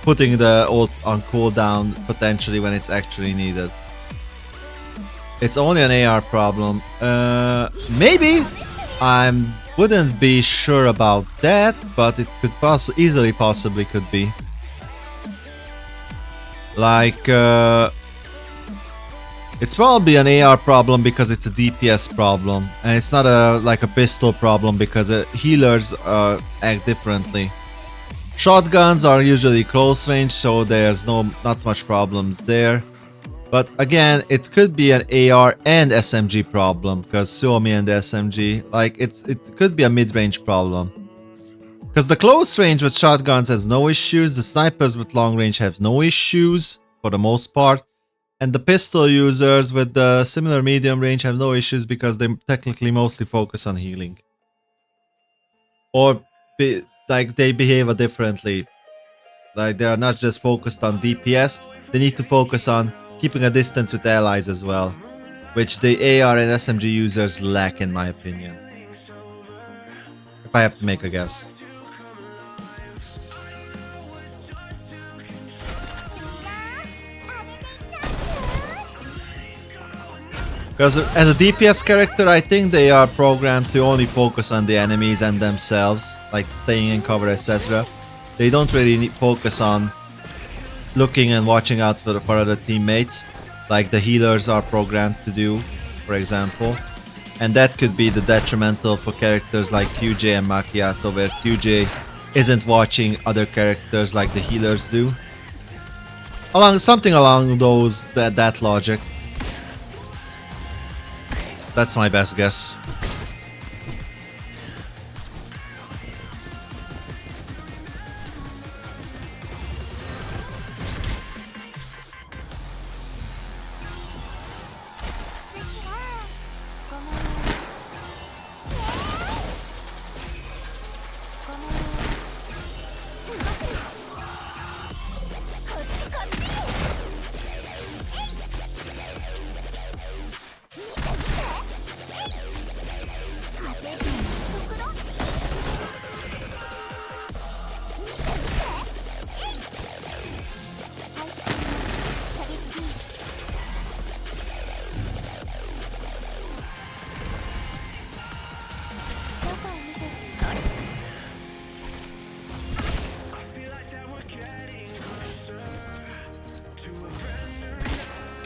Putting the ult on cooldown potentially when it's actually needed. It's only an AR problem. Maybe. I wouldn't be sure about that, but it could possibly could be. Like, it's probably an AR problem because it's a DPS problem, and it's not like a pistol problem because healers act differently. Shotguns are usually close range, so there's not much problems there. But again, it could be an AR and SMG problem, because Suomi and the SMG, like, it could be a mid-range problem. Because the close range with shotguns has no issues, the snipers with long range have no issues, for the most part, and the pistol users with the similar medium range have no issues because they technically mostly focus on healing. Or, like, they behave differently. Like, they are not just focused on DPS, they need to focus on keeping a distance with allies as well, which the AR and SMG users lack in my opinion. If I have to make a guess. Because as a DPS character, I think they are programmed to only focus on the enemies and themselves, like staying in cover, etc. They don't really focus on looking and watching out for other teammates, like the healers are programmed to do, for example. And that could be the detrimental for characters like QJ and Macchiato, where QJ isn't watching other characters like the healers do. Something along that logic. That's my best guess.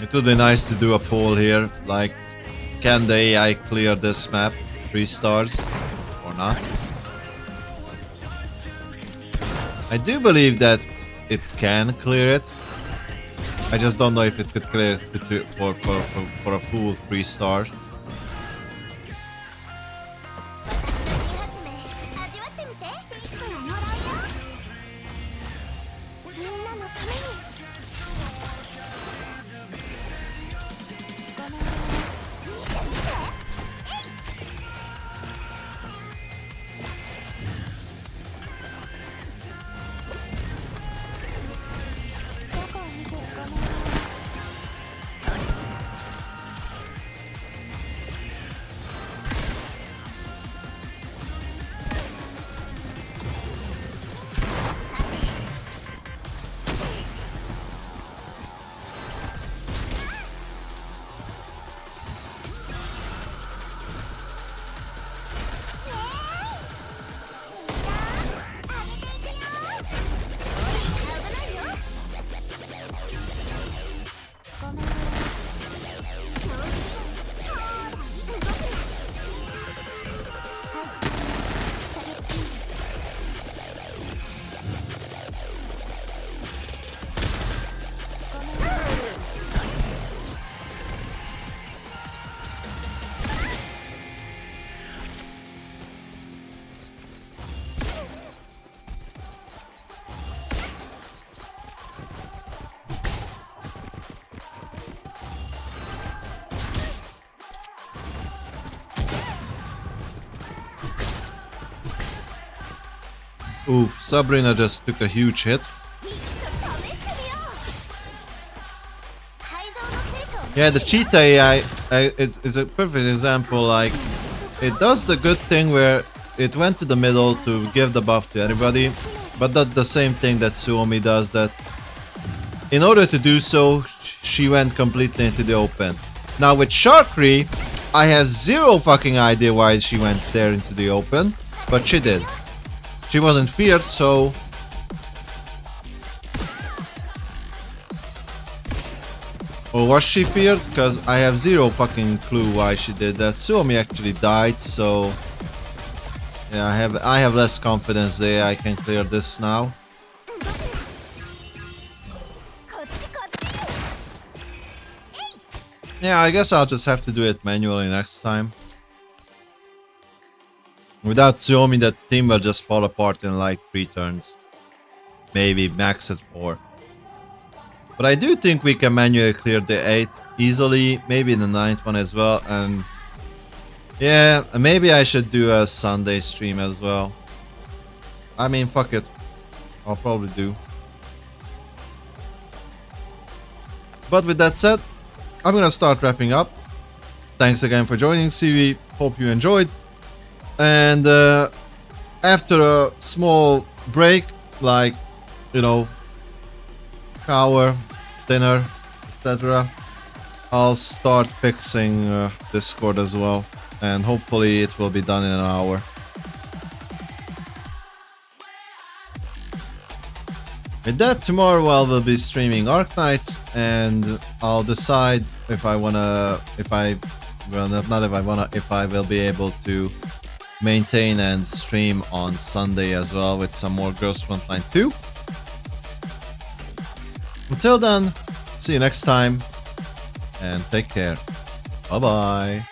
It would be nice to do a poll here, like, can the AI clear this map 3 stars or not? I do believe that it can clear it. I just don't know if it could clear it for a full 3 star. Oof, Sabrina just took a huge hit. Yeah, the Cheeta AI is a perfect example. Like, it does the good thing where it went to the middle to give the buff to everybody, but that's the same thing that Suomi does, that in order to do so, she went completely into the open. Now with Sharkry, I have zero fucking idea why she went there into the open, but she did. She wasn't feared, so... Or was she feared? Because I have zero fucking clue why she did that. Suomi actually died, so... Yeah, I have less confidence there. I can clear this now. Yeah, I guess I'll just have to do it manually next time. Without Suomi, the team will just fall apart in like 3 turns. Maybe max at 4. But I do think we can manually clear the 8th easily, maybe the 9th one as well, and yeah, maybe I should do a Sunday stream as well. I mean, fuck it. I'll probably do. But with that said, I'm gonna start wrapping up. Thanks again for joining, CV. Hope you enjoyed. And after a small break, like, you know, shower, dinner, etc., I'll start fixing Discord as well. And hopefully it will be done in an hour. With that, tomorrow I will be streaming Arknights, and I'll decide if I wanna, if I will be able to maintain and stream on Sunday as well with some more Girls Frontline 2. Until then, see you next time, and take care. Bye bye.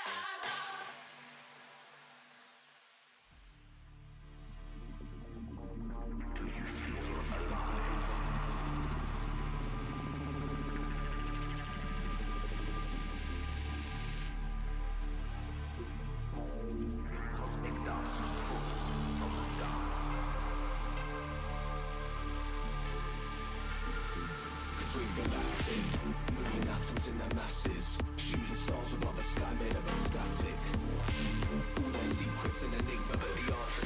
Moving atoms in the masses, shooting stars above a sky made of static. All their secrets an enigma, but the answer